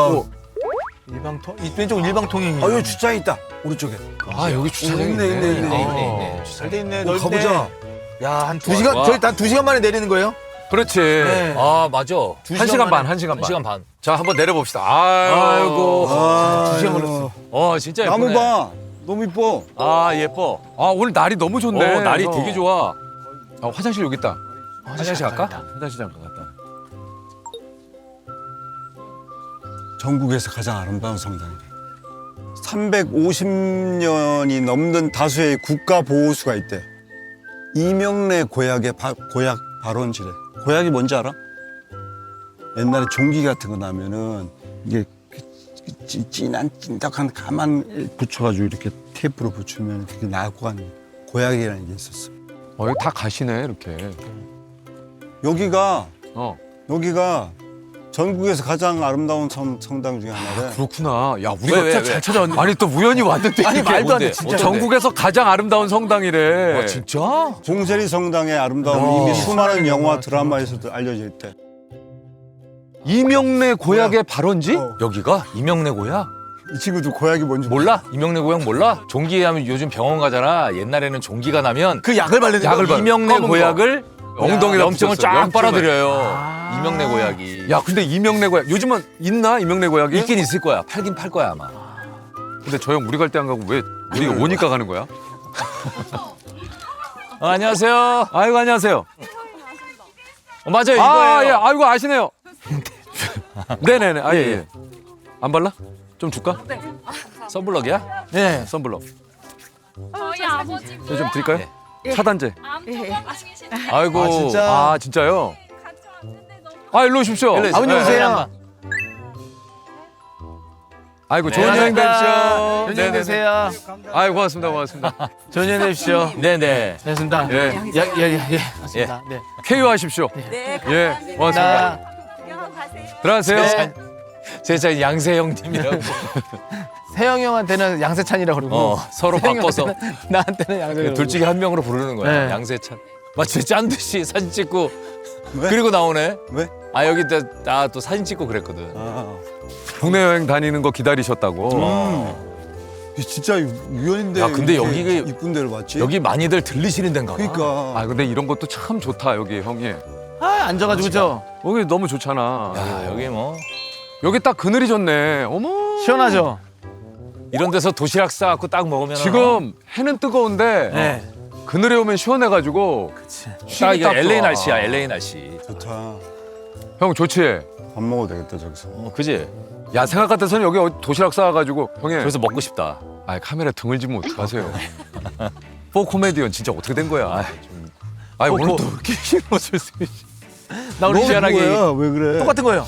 일방통 이 왼쪽 일방통행이야.
여기 주차장 있다. 오른쪽에.
여기 주차장이
있네,
있네.
잘돼 있네.
어,
넓네.
가보자.
야한 2시간
와.
저희 한 2시간 만에 내리는 거예요?
그렇지.
네.
아 맞아.
1시간 반, 1시간 반.
1시간 반.
자, 한번 내려봅시다. 아이고.
두 시간 걸렸어.
진짜
나무
예쁘네.
봐. 너무 이뻐.
아, 예뻐.
아, 오늘 날이 너무 좋네.
날이
그래서.
되게 좋아.
아, 화장실 여기 있다.
화장실 갈까?
갔다
화장실 잠깐 갔다.
전국에서 가장 아름다운 성당이래. 350년이 넘는 다수의 국가 보호수가 있대. 이명래 고약의 고약 발원지래. 고약이 뭔지 알아? 옛날에 종기 같은 거 나면은 이게 진한 찐득한 가만 붙여가지고 이렇게 테이프로 붙이면 그게 나고 가는 고약이라는 게 있었어.
여기 다 가시네, 이렇게.
여기가 전국에서 가장 아름다운 성당 중에 하나래.
그렇구나. 야, 우리가
왜?
잘 찾아왔네. 아니, 또 우연히 왔는데.
아니,
이게
말도 안 돼,
뭔데?
진짜.
전국에서 가장 아름다운 성당이래.
진짜?
봉세리 성당의 아름다움은 이미 수많은 영화 드라마에서도 알려져 있대.
이명래 고약의 발원지?
여기가 이명래 고약?
이 친구도 고약이 뭔지
몰라? 이명래 고약 몰라? 종기 하면 요즘 병원 가잖아. 옛날에는 종기가 나면
그 약을 바르는
약을
거?
바르-
이명래
검은 거.
고약을
엉덩이에다
염증을
붙였어.
쫙
염증을.
빨아들여요. 이명래 고약이.
야, 근데 이명래 고약 요즘은 있나? 이명래 고약이?
있긴 있을 거야. 팔긴 팔 거야 아마.
근데 저 형 우리 갈 때 안 가고 왜 우리 오니까 가는 거야?
안녕하세요.
아이고, 안녕하세요.
맞아요 이거예요.
아, 예. 아이고, 아시네요. 네네네. 아, 예. 안 발라? 좀 줄까?
선블럭이야?
네.
선블럭.
저희 아버지
네, 좀 드릴까요? 차단제.
암투 하시는
아이고.
아, 진짜?
아, 진짜요?
같이 왔는데 너무
아, 일로 오십시오.
일로
아버님
네,
오세요.
아이고,
네,
좋은 여행 되십시오.
좋은 여행
네네네.
되세요.
아이고, 고맙습니다. 고맙습니다.
좋은 여행 되십시오.
네네.
됐습니다.
예.
예. 맞습니다. 네.
쾌유하십시오.
네,
예, 고맙습니다.
나
구경하고 가세요.
들어가세요.
제 양세 형님이라고.
세영이 형한테는 양세찬이라고 그러고
서로
세영이
바꿔서
형한테는 나한테는 양세찬.
둘 중에 한 명으로 부르는 거야.
네.
양세찬. 마치 짠 듯이 사진 찍고
왜?
그리고 나오네.
왜?
아 여기 나 또 사진 찍고 그랬거든.
아,
국내 여행 다니는 거 기다리셨다고.
이게 진짜 우연인데.
야, 근데
이렇게
여기가-
이쁜 데를 왔지?
여기 많이들 들리시는 데인가 봐.
그러니까.
아, 근데 이런 것도 참 좋다, 여기 형이.
아, 앉아가지고 저
여기 너무 좋잖아.
야 여기 뭐
여기 딱 그늘이 좋네. 어머.
시원하죠.
이런 데서 도시락 싸갖고 딱 먹으면
지금 해는 뜨거운데
네.
그늘에 오면 시원해가지고
딱 이게
딱
LA
좋아.
날씨야. LA 날씨.
좋다.
형 좋지?
밥 먹어도 되겠다 저기서.
그지?
야, 생각 같아서는 여기 도시락 싸와가지고 형이
그래서 먹고 싶다.
아, 카메라 등을 지면 어떡하세요? 포 코미디언 진짜 어떻게 된 거야? 오늘 또 이렇게 흰 옷을 쓰
나 우리
희한하게
뭐야? 왜 그래?
똑같은 거예요.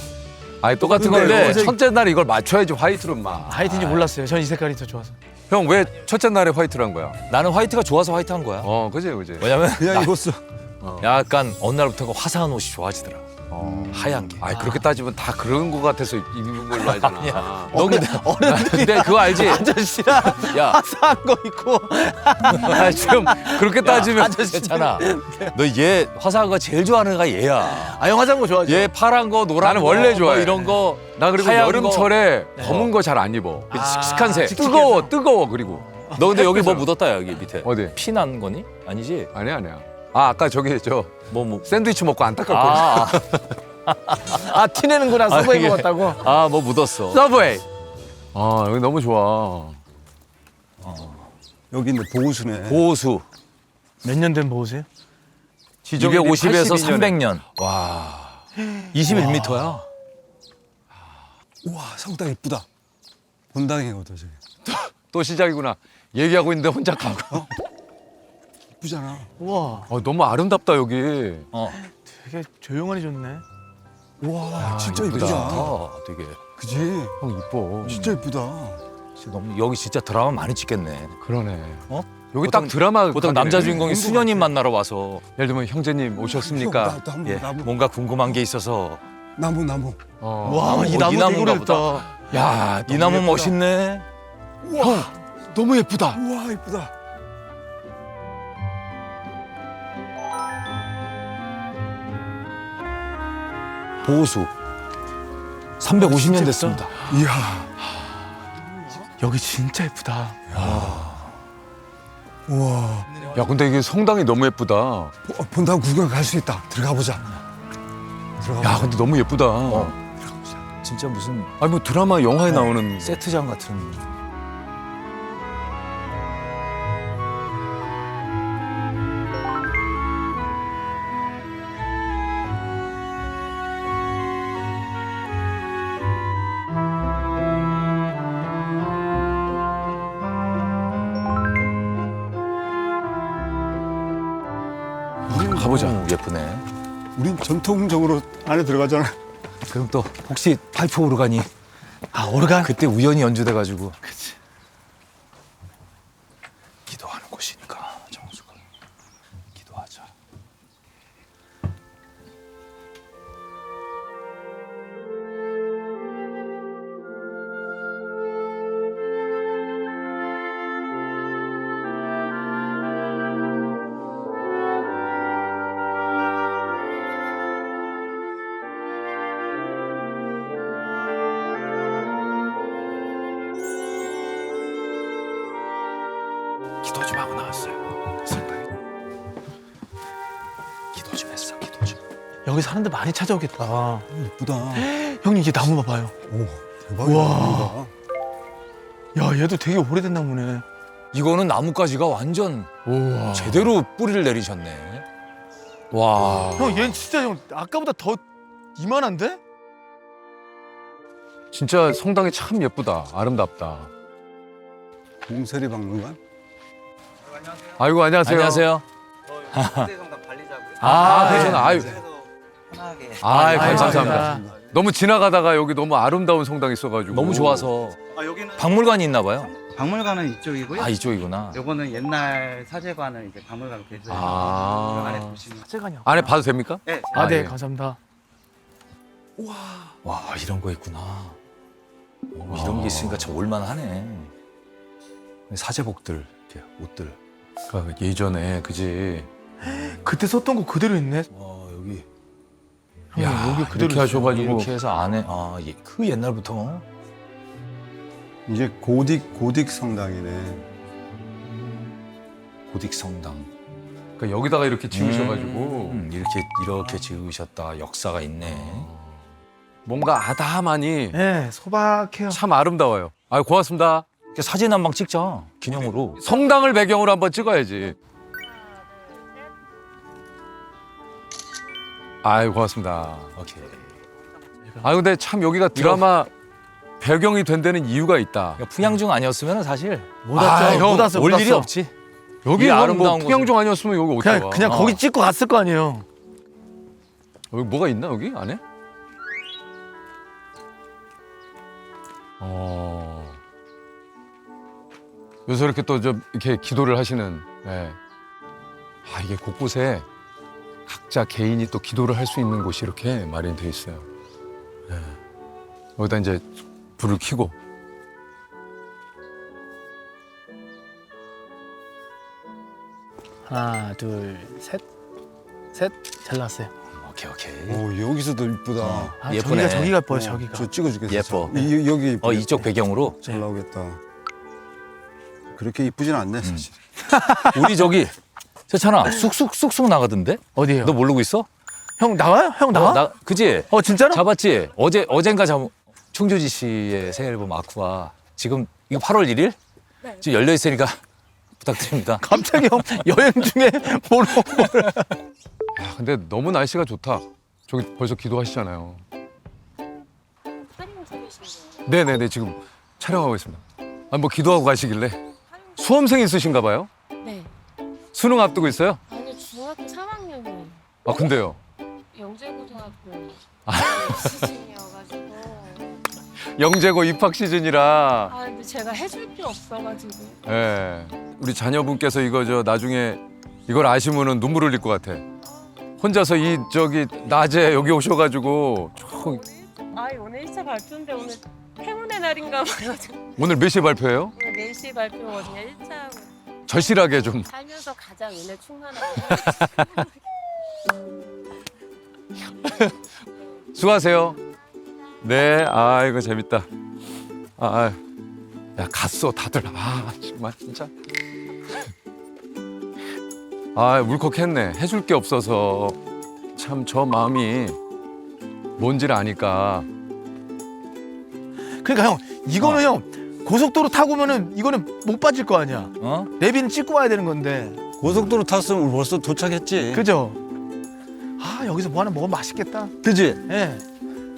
아니 똑같은
근데
건데
어제-
첫째 날 이걸 맞춰야지 화이트로 막.
하이틴지 몰랐어요. 전 이 색깔이 더 좋아서.
형 왜 첫째 날에 화이트를 한 거야?
나는 화이트가 좋아서 화이트 한 거야.
그지 그지.
왜냐면
그냥 입었어.
약간 어느 날부터가 화사한 옷이 좋아지더라. 하얀 게.
아니 그렇게 따지면 다 그런 거 같아서 입는 걸로 알잖아.
너 근데 근데 그거 알지?
아저씨랑
야,
화사한 거 입고
아니, 좀 그렇게 따지면
괜찮아. 너 얘 화사한 거 제일 좋아하는 애가 얘야.
아, 형 화사한 거 좋아하죠.
얘 파란 거, 노란
나는
거,
원래
뭐
좋아해.
이런 거.
나 그리고
하얀
여름철에 검은 거 잘 안 입어.
그 칙칙한 색.
뜨거워 그리고.
너 근데 여기 뭐 묻었다 여기 밑에.
어디?
피 난 거니? 아니지?
아니야. 아, 아까 저기 저
뭐.
샌드위치 먹고 안 닦았거든.
아, 티내는구나. 서브웨이
이게-
먹었다고.
뭐 묻었어.
서브웨이. 아, 여기 너무 좋아.
여기 있는 보호수네.
보호수.
몇 년 된 보호세요?
250에서
82 년에.
300년. 와. 21m야.
우와 성당 이쁘다. 본당이거든 저기.
또 시작이구나. 얘기하고 있는데 혼자 가고.
이쁘잖아.
우와,
너무 아름답다 여기.
되게 조용하니 좋네.
우와 진짜
이쁘다.
이쁘다.
되게.
그지?
형 이뻐.
진짜 이쁘다.
너무 여기 진짜 드라마 많이 찍겠네.
그러네.
보통-
여기 딱 드라마
보통 남자 주인공이 수녀님 만나러 와서
예를 들면 형제님 오셨습니까?
나무
예,
나무
뭔가 궁금한 게 있어서.
나무 나무.
와, 이
이
나무 되게
나무인가
오래됐다.
야,
이 나무 멋있네.
너무 예쁘다.
우와 이쁘다.
보호수. 350년 됐습니다.
이야.
여기 진짜 예쁘다.
우와.
야, 근데 이게 성당이 너무 예쁘다.
본당 구경 갈 수 있다. 들어가 보자. 들어가
야,
보자.
근데 너무 예쁘다.
들어가 보자.
진짜 무슨
아니 뭐 드라마 영화에 나오는
세트장 같은.
가보자.
예쁘네.
우린 전통적으로 안에 들어가잖아.
그럼 또 혹시 파이프 오르간이
아 오르간?
그때 우연히 연주돼가지고. 그치. 기도하는 곳이니까 정수가 기도하자. 기도 좀 하고 나왔어요. 상당히. 기도 좀 했어. 기도 좀.
여기 사람들 많이 찾아오겠다.
이쁘다.
형님 이게 나무 봐봐요.
오, 대박이다.
우와. 야 얘도 되게 오래된 나무네.
이거는 나뭇가지가 완전
우와.
제대로 뿌리를 내리셨네.
와.
형 얘는 진짜 형 아까보다 더 이만한데?
진짜 성당이 참 예쁘다. 아름답다.
공세리 박물관?
아이고 안녕하세요.
안녕하세요.
성당 관리자고요.
그러시구나. 아유.
그래서 편하게.
아이,
아유,
감사합니다.
감사합니다.
너무 지나가다가 여기 너무 아름다운 성당이 있어가지고
너무 좋아서
여기는
박물관이 있나 봐요.
박물관은 이쪽이고요.
아 이쪽이구나.
요거는 옛날 사제관을 이제 박물관으로 개조해서
아.
안에 보시면.
사제관이요.
안에 봐도 됩니까?
네.
아, 네
예.
감사합니다.
와 이런 거 있구나. 오, 이런 게 있으니까 참 올만하네. 사제복들, 이렇게 옷들.
그 예전에 그지.
그때 썼던 거 그대로 있네.
와 여기
형님
야,
여기 그대로
이렇게
있어요.
하셔가지고
이렇게 해서 안에 그 옛날부터
이제 고딕 성당이네.
고딕 성당.
그러니까 여기다가 이렇게 지으셔가지고
이렇게 지으셨다. 역사가 있네.
뭔가 아담하니
네 소박해요.
참 아름다워요. 아 고맙습니다.
사진 한 방 찍자 기념으로.
성당을 배경으로 한번 찍어야지. 아유 고맙습니다.
오케이.
아 근데 참 여기가 드라마 배경이 된 데는 이유가 있다.
그러니까 풍양중 아니었으면 사실
못 왔죠.
형,
못 왔어.
올
못
일이
왔어.
없지.
여기
이
뭐
아름다운
풍양종 아니었으면 여기 어디 와?
그냥 거기 찍고 갔을 거 아니에요.
여기 뭐가 있나 여기 안에? 요새 이렇게 또 좀 이렇게 기도를 하시는. 예. 아 이게 곳곳에 각자 개인이 또 기도를 할 수 있는 곳이 이렇게 마련돼 있어요. 예. 여기다 이제 불을 켜고.
하나 둘 셋. 셋. 잘 나왔어요.
오케이.
오, 여기서도 이쁘다.
아,
예쁘네.
저기가 예뻐요. 저기가.
저 찍어주겠어.
예뻐.
여기 이쁘겠다.
이쪽 배경으로
잘 나오겠다. 그렇게 이쁘진 않네 사실.
우리 저기 세찬아 쑥쑥 나가던데?
어디에요?
너 모르고 있어?
형 나와요? 형 나와?
그지?
진짜로?
잡았지? 어젠가 충주지 씨의 새 앨범 아쿠아 지금 이거 8월 1일?
네.
지금 열려 있으니까 부탁드립니다.
갑자기 형 여행 중에 뭐로?
야, 근데 너무 날씨가 좋다. 저기 벌써 기도하시잖아요.
사진 찍으시는
네네네 지금 촬영하고 있습니다. 아, 뭐 기도하고 가시길래 수험생 있으신가 봐요?
네.
수능 앞두고 있어요?
아니 중학교 3학년이에요.
아 근데요.
영재고등학교 시즌이어가지고.
영재고 입학 시즌이라.
아 근데 제가 해줄 게 없어가지고.
예. 우리 자녀분께서 이거 저 나중에 이걸 아시면은 눈물 흘릴 것 같아. 혼자서 낮에 여기 오셔가지고
오늘 1차 발표인데 오늘 행운의 날인가 봐요.
오늘 몇 시에 발표해요?
오늘 4시 발표거든요. 1차
절실하게 좀.
살면서 가장 은혜 충만한.
수고하세요. 네, 아 이거 재밌다. 야 갔어 다들. 정말 진짜. 울컥했네. 해줄 게 없어서 참 저 마음이 뭔지를 아니까
그러니까 형 이거는 형 고속도로 타고 오면은 이거는 못 빠질 거 아니야.
어?
내비는 찍고 와야 되는 건데.
고속도로 탔으면 벌써 도착했지.
그죠? 아 여기서 뭐 하나 먹으면 맛있겠다.
그지?
예.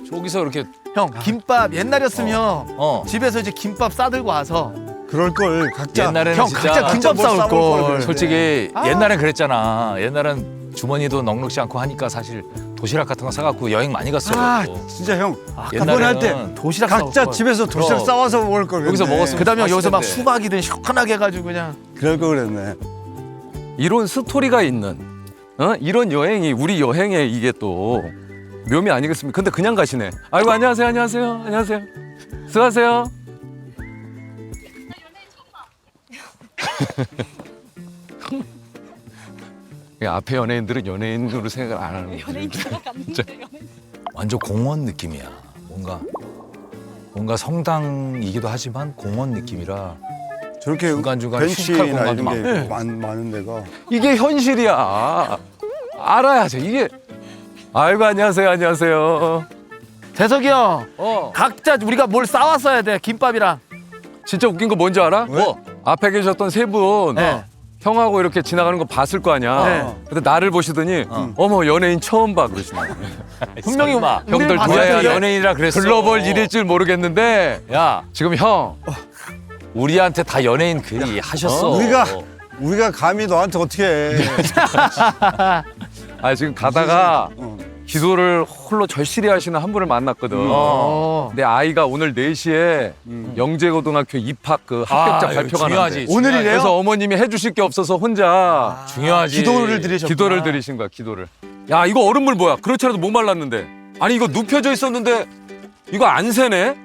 저기서 이렇게
형 김밥 옛날이었으면
어.
집에서 이제 김밥 싸들고 와서
그럴 걸 각자.
옛날에는
형
진짜
각자 김밥
뭘
싸올
싸올 걸
걸.
그래.
솔직히
아.
옛날엔 그랬잖아. 옛날엔 주머니도 넉넉지 않고 하니까 사실 도시락 같은 거 사갖고 여행 많이 갔어.
아
그래갖고.
진짜 형. 그번
옛날에는
할 때
도시락
각자
싸올 걸.
집에서 도시락
그럼.
싸와서 먹을 걸.
여기서
그랬네.
먹었으면
그다음에 여기서 막
맛있는데.
수박이든 시원하게 해가지고 그냥.
그럴 걸 그랬네.
이런 스토리가 있는 이런 여행이 우리 여행의 이게 또 묘미 아니겠습니까? 근데 그냥 가시네. 아이고 안녕하세요, 안녕하세요, 안녕하세요. 수고하세요. 앞에 연예인들은 연예인으로 생각을 안 하는 거죠.
연예인 들어갔는데 연예인.
완전 공원 느낌이야. 뭔가 성당이기도 하지만 공원 느낌이라
저렇게
중간중간 휴식할
벤치나
공간도
이런 게
많고.
많은 데가.
이게 현실이야. 알아야죠. 이게. 아이고 안녕하세요, 안녕하세요.
재석이 형
어,
각자 우리가 뭘 싸왔어야 돼 김밥이랑.
진짜 웃긴 거 뭔지 알아?
뭐?
앞에 계셨던 세 분.
네.
형하고 이렇게 지나가는 거 봤을 거 아니야.
네.
근데 나를 보시더니 어머 연예인 처음 봐 그러시네.
분명히
설마.
형들
봤을
누구야
텐데.
연예인이라 그랬어.
글로벌 일일 줄 모르겠는데
야,
지금 형
우리한테 다 연예인 하셨어.
우리가 감히 너한테 어떻게 해.
지금 가다가
어.
기도를 홀로 절실히 하시는 한 분을 만났거든.
어.
내 아이가 오늘 4시에 영재고등학교 입학 그 합격자 발표가
중요하지.
나는데
오늘이래요?
그래서 어머님이 해주실 게 없어서 혼자
중요하지.
기도를 드리셨구나.
기도를 드리신 거야, 기도를. 야, 이거 얼음물 뭐야? 그렇지 않아도 못 말랐는데. 아니, 이거 눕혀져 있었는데 이거 안 새네?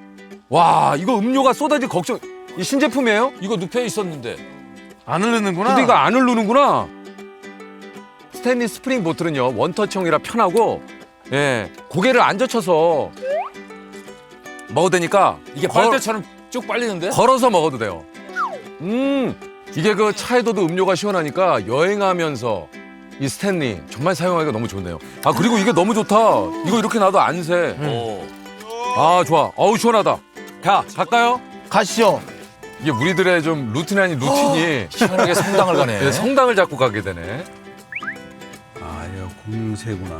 와, 이거 음료가 쏟아질 걱정. 이 신제품이에요?
이거 눕혀 있었는데.
안 흐르는구나.
근데 이거 안 흐르는구나. 스탠리 스프링 보틀은요, 원터치형이라 편하고, 예, 고개를 안 젖혀서 먹어도 되니까
이게 빨대처럼 쭉 빨리는데?
걸어서 먹어도 돼요. 이게 그 차에도도 음료가 시원하니까 여행하면서 이 스탠리 정말 사용하기가 너무 좋네요. 아, 그리고 이게 너무 좋다. 이거 이렇게 놔도 안 새.
오.
아, 좋아. 어우, 시원하다. 자, 갈까요?
가시죠.
이게 우리들의 좀 루틴 아닌 루틴이
시원하게 성당을 가네.
예, 성당을 자꾸 가게 되네.
아, 이거 공세구나.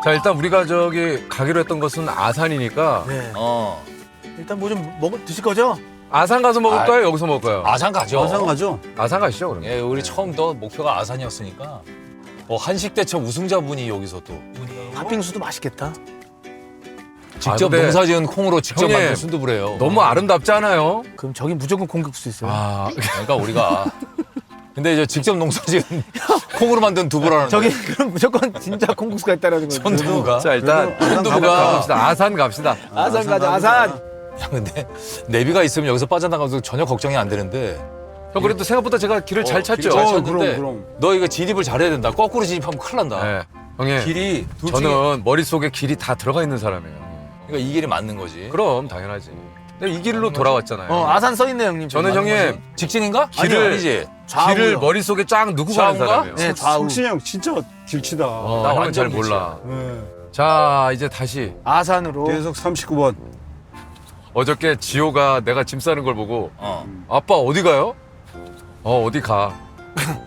자, 일단 우리가 저기 가기로 했던 것은 아산이니까
네.
어.
일단 뭐 좀 드실 거죠?
아산 가서 먹을까요? 여기서 먹을까요?
아산 가죠.
마상 가죠?
아산 가시죠, 그러면.
예, 우리 처음 또 목표가 아산이었으니까. 한식 대첩 우승자분이 여기서 또
팥빙수도 맛있겠다.
직접
근데
농사지은 콩으로 직접
형님,
만든 순두부래요.
너무 아름답지 않아요?
그럼 저기 무조건 공격수 있어요.
아,
그러니까 우리가 근데 이제 직접 농사지은 콩으로 만든 두부라는
저기 그럼 무조건 진짜 콩국수가 있다라는 거죠.
손두부가.
자, 일단
순두부가
갑시다. 아산 갑시다.
아산 가자. 아산.
야, 근데 내비가 있으면 여기서 빠져나가도 전혀 걱정이 안 되는데.
형, 그래도 생각보다 제가 길을 잘 찾죠?
길을 잘
어,
찾는데
그럼.
너 이거 진입을 잘해야 된다. 거꾸로 진입하면 큰일 난다.
네. 형님,
길이 둘 중에
저는 머릿속에 길이 다 들어가 있는 사람이에요.
그러니까 이 길이 맞는 거지.
그럼 당연하지. 근데 이 길로 돌아왔잖아요.
아산 써 있네 형님.
저는
저기.
형님
직진인가?
길을-
아니지.
길을 머릿속에 쫙 넣고 가는
좌우인가?
사람이에요.
네, 좌우.
성신이 형 진짜 길치다.
나
형은
완전
잘 몰라.
네.
자, 이제 다시.
아산으로.
계속 39번.
어저께 지호가 내가 짐 싸는 걸 보고
어.
아빠 어디 가요? 어디 가.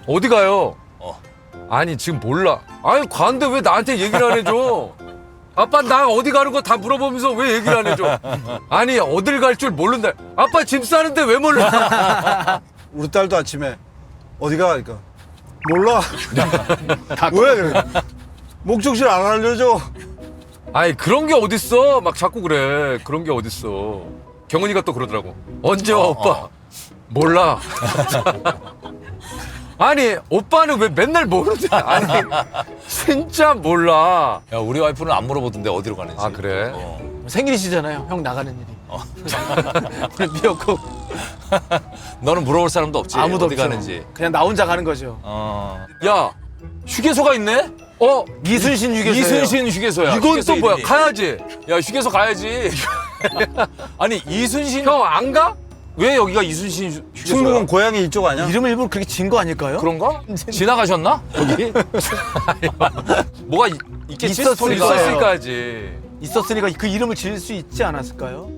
어디 가요? 아니 지금 몰라. 아니 가는데 왜 나한테 얘기를 안 해줘? 아빠 나 어디 가는 거 다 물어보면서 왜 얘기를 안 해줘? 아니 어딜 갈 줄 모른다. 아빠 짐 싸는데 왜 몰라?
우리 딸도 아침에 어디가? 그러니까 몰라. 왜 그래? 목적지를 안 알려줘.
아니 그런 게 어딨어? 막 자꾸 그래. 그런 게 어딨어? 경은이가 또 그러더라고. 언제 와 오빠? 몰라. 아니 오빠는 왜 맨날 모르지? 아니 진짜 몰라.
야, 우리 와이프는 안 물어보던데 어디로 가는지.
아, 그래?
생일이시잖아요. 형 나가는 일이. 미역국.
너는 물어볼 사람도 없지.
아무도
어디
없죠.
가는지.
그냥 나 혼자 가는 거죠.
야 휴게소가 있네?
이순신 휴게소.
이순신 휴게소야.
이건
휴게소
또 뭐야?
이름이.
가야지.
야, 휴게소 가야지. 아니, 이순신
형 안 가?
왜 여기가 이순신 휴게소야?
충북은 고향이 이쪽 아니야?
이름을 일부러 그렇게 진 거 아닐까요?
그런가? 지나가셨나? 거기? 뭐가 있겠지? 스토리가.
있었으니까지.
있었으니까 그 이름을 지을 수 있지 않았을까요?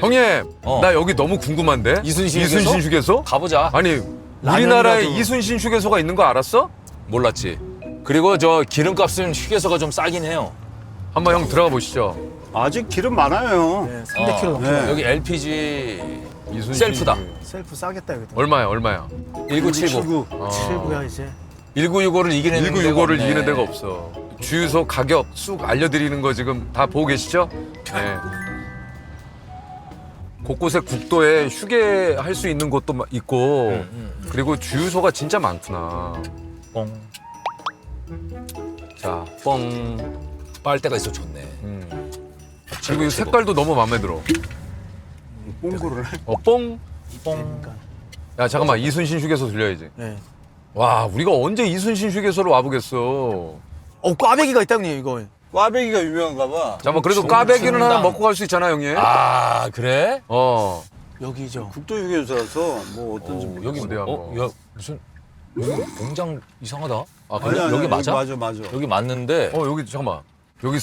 형님,
어.
나 여기 너무 궁금한데.
이순신 휴게소?
휴게소?
가보자.
아니, 우리나라에 이순신 휴게소가 있는 거 알았어?
몰랐지. 그리고 저 기름값은 휴게소가 좀 싸긴 해요.
한번 형 들어가 보시죠.
아직 기름 많아요.
네, 300kg 넘게.
네.
여기 LPG
이순신
셀프다.
셀프 싸겠다 여기.
얼마야?
1979.
7구야 이제.
1965를 이기는 데가
1965를
없네.
이기는 데가 없어. 주유소 가격 쑥 알려드리는 거 지금 다 보고 계시죠? 네. 곳곳에 국도에 휴게할 수 있는 곳도 있고 그리고 주유소가 진짜 많구나.
뻥.
자, 뻥.
빨대가 있어 좋네.
그리고 이 색깔도 너무 마음에 들어.
뽕구를 해.
뻥.
뻥.
야, 잠깐만. 이순신 휴게소 들려야지.
네.
와, 우리가 언제 이순신 휴게소를 와보겠어.
꽈배기가 있다 형님 이거.
꽈배기가 유명한가 봐.
잠깐만, 그래도 꽈배기는 하나 먹고 갈 수 있잖아, 형님.
아 그래?
여기죠.
국도 휴게소라서 뭐 어떤지
어, 여기
어디 한번.
야 무슨 여기 공장 이상하다. 아
아니,
그래?
아니,
여기 맞아?
맞아.
여기 맞는데
여기 잠깐만. 여기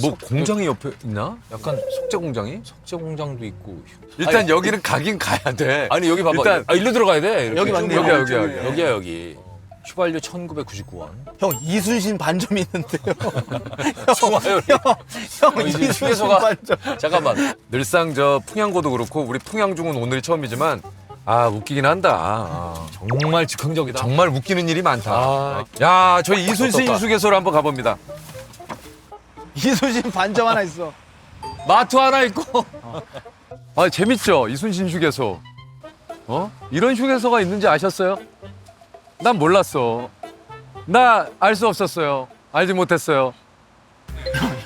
뭐 공장이 옆에 있나?
약간
석재 공장이?
석재 공장도 있고.
일단
아니,
여기는 가긴 가야 돼.
아니 여기 봐봐.
일단
일로 들어가야 돼. 이렇게.
여기 맞네요.
여기야.
여기야 여기. 휘발유 1,999원.
형 이순신 반점이 있는데요.
좋아요.
형
이제
이순신
휴게소가-
반점.
잠깐만.
늘상 저 풍양고도 그렇고 우리 풍양중은 오늘이 처음이지만 웃기긴 한다.
정말 즉흥적이다.
정말 웃기는 일이 많다.
아.
야, 저희 이순신
어떡하.
휴게소로 한번 가봅니다.
이순신 반점 하나 있어.
마트 하나 있고.
재밌죠? 이순신 휴게소. 이런 휴게소가 있는지 아셨어요? 난 몰랐어. 나 알 수 없었어요. 알지 못했어요.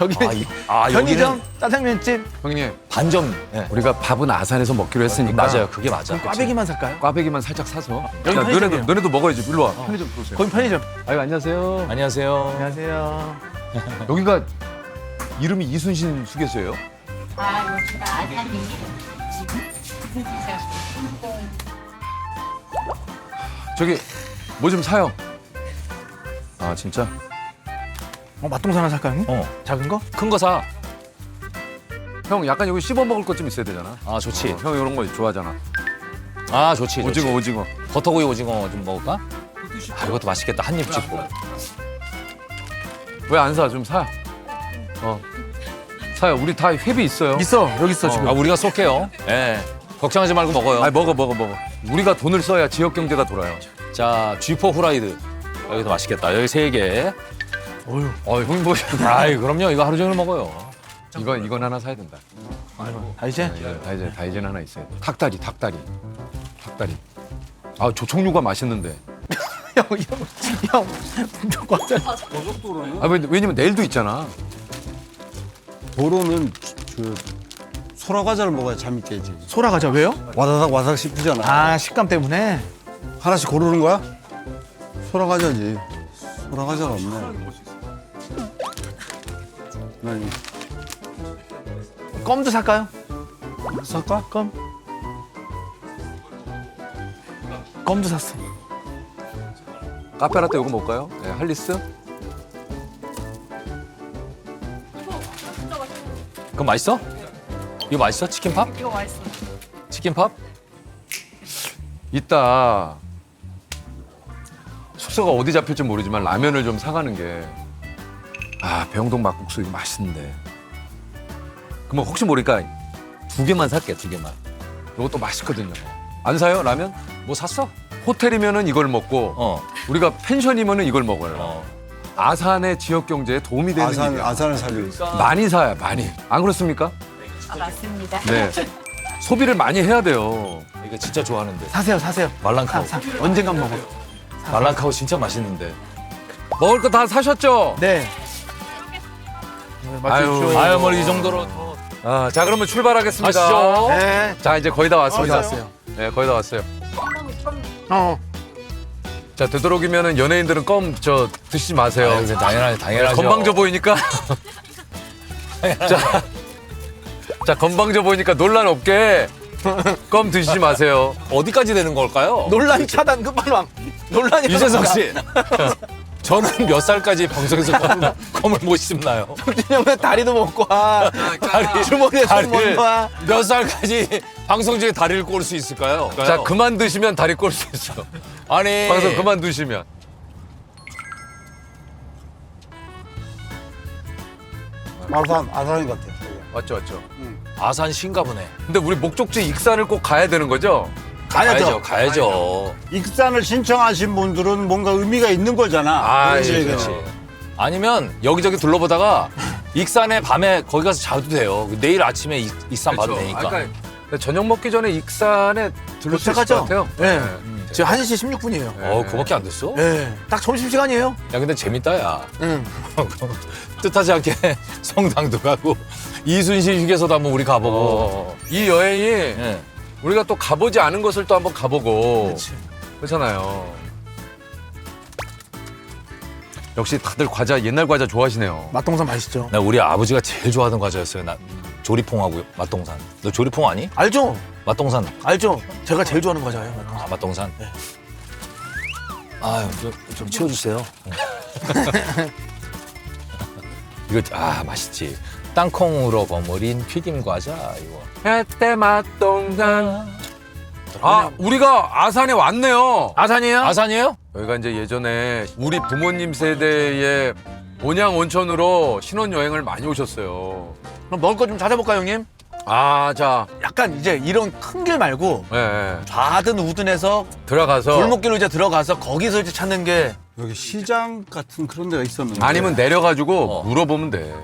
여기
여기는
편의점 짜장면집.
형님,
반점. 네.
우리가 밥은 아산에서 먹기로 했으니까
맞아요. 그게 맞아.
그럼 꽈배기만 살까요?
꽈배기만 살짝 사서.
여기
야,
편의점이에요.
너네도 먹어야지. 일로 와. 편의점 들어오세요.
거기 편의점.
아유, 안녕하세요.
안녕하세요.
안녕하세요.
여기가 이름이 이순신 휴게소예요?
여기가 아산이
저기 뭐 좀 사요. 아, 진짜?
맛동산 하나 살까요 형님? 작은 거?
큰 거 사.
형 약간 여기 씹어 먹을 것 좀 있어야 되잖아.
아 좋지.
형 이런 거 좋아하잖아.
아 좋지.
오징어.
좋지. 버터구이 오징어 좀 먹을까? 이것도 맛있겠다. 한 입 찍고.
왜 안 사? 좀 사. 사요. 우리 다 회비 있어요.
있어 여기 있어 지금.
아 우리가 쏠게요. 예. 걱정하지 말고 먹어요.
아니, 먹어. 우리가 돈을 써야 지역 경제가 돌아요.
자 G4 후라이드. 여기도 맛있겠다. 여기 3개.
어휴.
형님 뭐
아이 그럼요. 이거 하루 종일 먹어요.
이건 하나 사야 된다.
이제
다이젠 하나 있어야 돼. 닭다리. 조청류가 맛있는데.
형 분명 과자.
왜냐면 내일도 있잖아.
도로는 그 소라 과자를 먹어야 잠이 깨지.
소라 과자 왜요?
와다닥 씹히잖아.
아 식감 때문에.
하나씩 고르는 거야? 소라 과자지. 소라 과자가 없네. 난
껌도 살까요?
살까?
껌도 샀어.
카페라떼 이거 먹을까요? 네, 할리스?
그거 맛있어? 이거 맛있어? 치킨팝?
이거 맛있어.
치킨팝?
이따 숙소가 어디 잡힐지 모르지만 라면을 좀 사가는 게 배영동 막국수 이거 맛있는데. 그러면 혹시 모르니까 2개만 살게. 2개만. 이것도 맛있거든요. 안 사요 라면?
뭐 샀어?
호텔이면은 이걸 먹고 우리가 펜션이면은 이걸 먹어요. 아산의 지역 경제에 도움이 되는 일이야.
아산을 살리고 있어.
많이 사야 많이. 안 그렇습니까?
맞습니다.
네. 소비를 많이 해야 돼요.
이거 진짜 좋아하는데.
사세요.
말랑카우.
사. 언젠간 먹어.
말랑카우 진짜 맛있는데.
먹을 거 다 사셨죠?
네.
아유 뭐 이 정도로 더
자, 그러면 출발하겠습니다.
아시죠?
네.
자, 이제 거의 다 왔습니다.
거의 다 왔어요.
네, 거의 다 왔어요.
어.
자, 되도록이면은 연예인들은 껌 드시지 마세요.
아유, 당연하죠.
건방져 보이니까. 자, 건방져 보이니까 논란 없게 껌 드시지 마세요.
어디까지 되는 걸까요?
논란 차단 끝판왕. 논란이
유재석 씨. 저는 몇 살까지 방송에서 껌을 못 씹나요?
형은 다리도 먹고 와.
다리,
주머니에 손 먹고 와.
몇 살까지 방송 중에 다리를 꼬을 수 있을까요?
자 그만 드시면 다리 꼴 수 있어.
아니
방송 그만 두시면.
아산 같아.
맞죠 맞죠.
아산 신가 보네.
근데 우리 목적지 익산을 꼭 가야 되는 거죠?
가야죠.
익산을 신청하신 분들은 뭔가 의미가 있는 거잖아.
그렇지.
아니면 여기저기 둘러보다가 익산에 밤에 거기 가서 자도 돼요. 내일 아침에 익산 봐도 되니까.
그러니까 저녁 먹기 전에 익산에 들를 수 있을 것
도착하죠?
같아요.
네. 지금 1시 16분이에요.
그거밖에 안 됐어?
네. 딱 점심시간이에요.
야 근데 재밌다 야.
응.
뜻하지 않게 성당도 가고 이순신 휴게소도 한번 우리 가보고.
이 여행이
예.
우리가 또 가보지 않은 곳을 또 한번 가보고
그렇지.
그렇잖아요. 역시 다들 과자 옛날 과자 좋아하시네요.
맛동산 맛있죠.
나 우리 아버지가 제일 좋아하던 과자였어요. 나 조리퐁하고 맛동산. 너 조리퐁 아니?
알죠?
맛동산.
알죠? 제가 제일 좋아하는 과자예요. 맛동산.
아 맛동산.
네.
아유 좀 치워주세요. 이거 맛있지. 땅콩으로 버무린 튀김 과자 이거.
해태 맛동산. 아 우리가 아산에 왔네요.
아산이에요?
아산이에요?
여기가 이제 예전에 우리 부모님 세대의 온양 온천으로 신혼여행을 많이 오셨어요.
그럼 먹을 거 좀 찾아볼까요, 형님?
아, 자,
약간 이제 이런 큰 길 말고
예,
좌든 우든해서
들어가서
골목길로 이제 들어가서 거기서 이제 찾는 게
여기 시장 같은 그런 데가 있었는데.
아니면 내려가지고 물어보면 돼.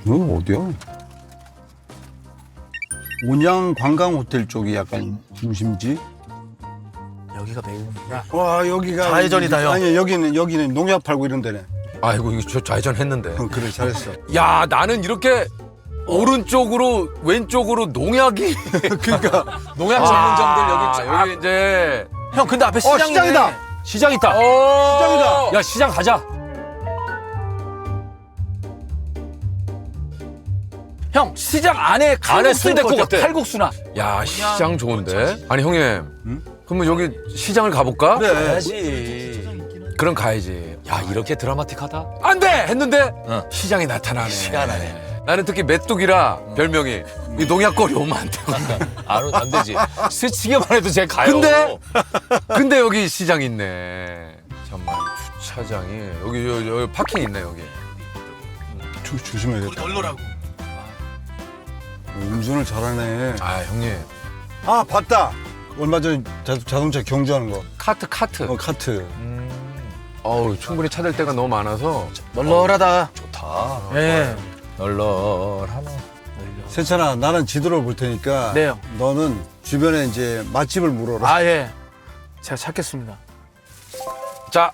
여기 어디야? 온양 관광 호텔 쪽이 약간 중심지.
여기가 매운이야.
와 여기가
좌회전이다요.
아니 여기는 농약 팔고 이런 데네.
아이고 이거 저 좌회전 했는데.
그래 잘했어.
야 나는 이렇게 오른쪽으로 왼쪽으로 농약이
그러니까
농약 전문점들 여기 쫙.
여기 이제
형 근데 앞에 시장이네.
시장이다.
시장 있다.
시장이다.
야 시장 가자.
형 시장 안에 칼국수
순댓국
있는 거
어때?
칼국수나.
야 시장 좋은데. 아니 형님. 그러면 여기 시장을 가볼까? 그럼 가야지.
야 이렇게 드라마틱하다.
안 돼! 했는데
어.
시장이 나타나네.
시간 안에.
나는 특히 메뚜기라 별명이 이 농약거리 오면 안 돼.
안 되지. 스치기만 해도 제 가요.
근데 여기 시장이 있네. 잠깐만 주차장이 여기 파킹 있네 여기.
조심해야겠다.
널널하고.
운전을 잘하네.
아 형님
아 봤다. 얼마 전에 자동차 경주하는 거.
카트.
카트.
어우 충분히 찾을 데가 너무 많아서.
널널하다.
좋다.
예.
널널하네.
세찬아 나는 지도를 볼 테니까.
네요.
너는 주변에 이제 맛집을 물어라.
아 예. 제가 찾겠습니다.
자,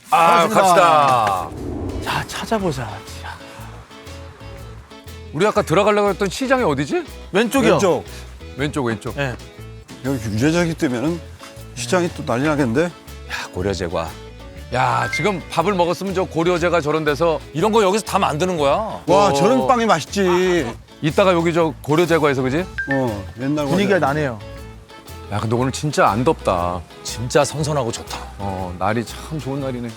갑시다.
자 찾아보자. 자,
우리 아까 들어가려고 했던 시장이 어디지?
왼쪽이요.
왼쪽.
왼쪽.
예.
여기 유재석이 뜨면은 시장이 또 난리 나겠는데?
야 고려제과.
야 지금 밥을 먹었으면 저 고려제가 저런 데서
이런 거 여기서 다 만드는 거야.
와 저런 빵이 맛있지.
이따가 여기 저 고려제과에서 그지?
옛날
분위기가
거네.
나네요.
야 근데 오늘 진짜 안 덥다.
진짜 선선하고 좋다.
날이 참 좋은 날이네.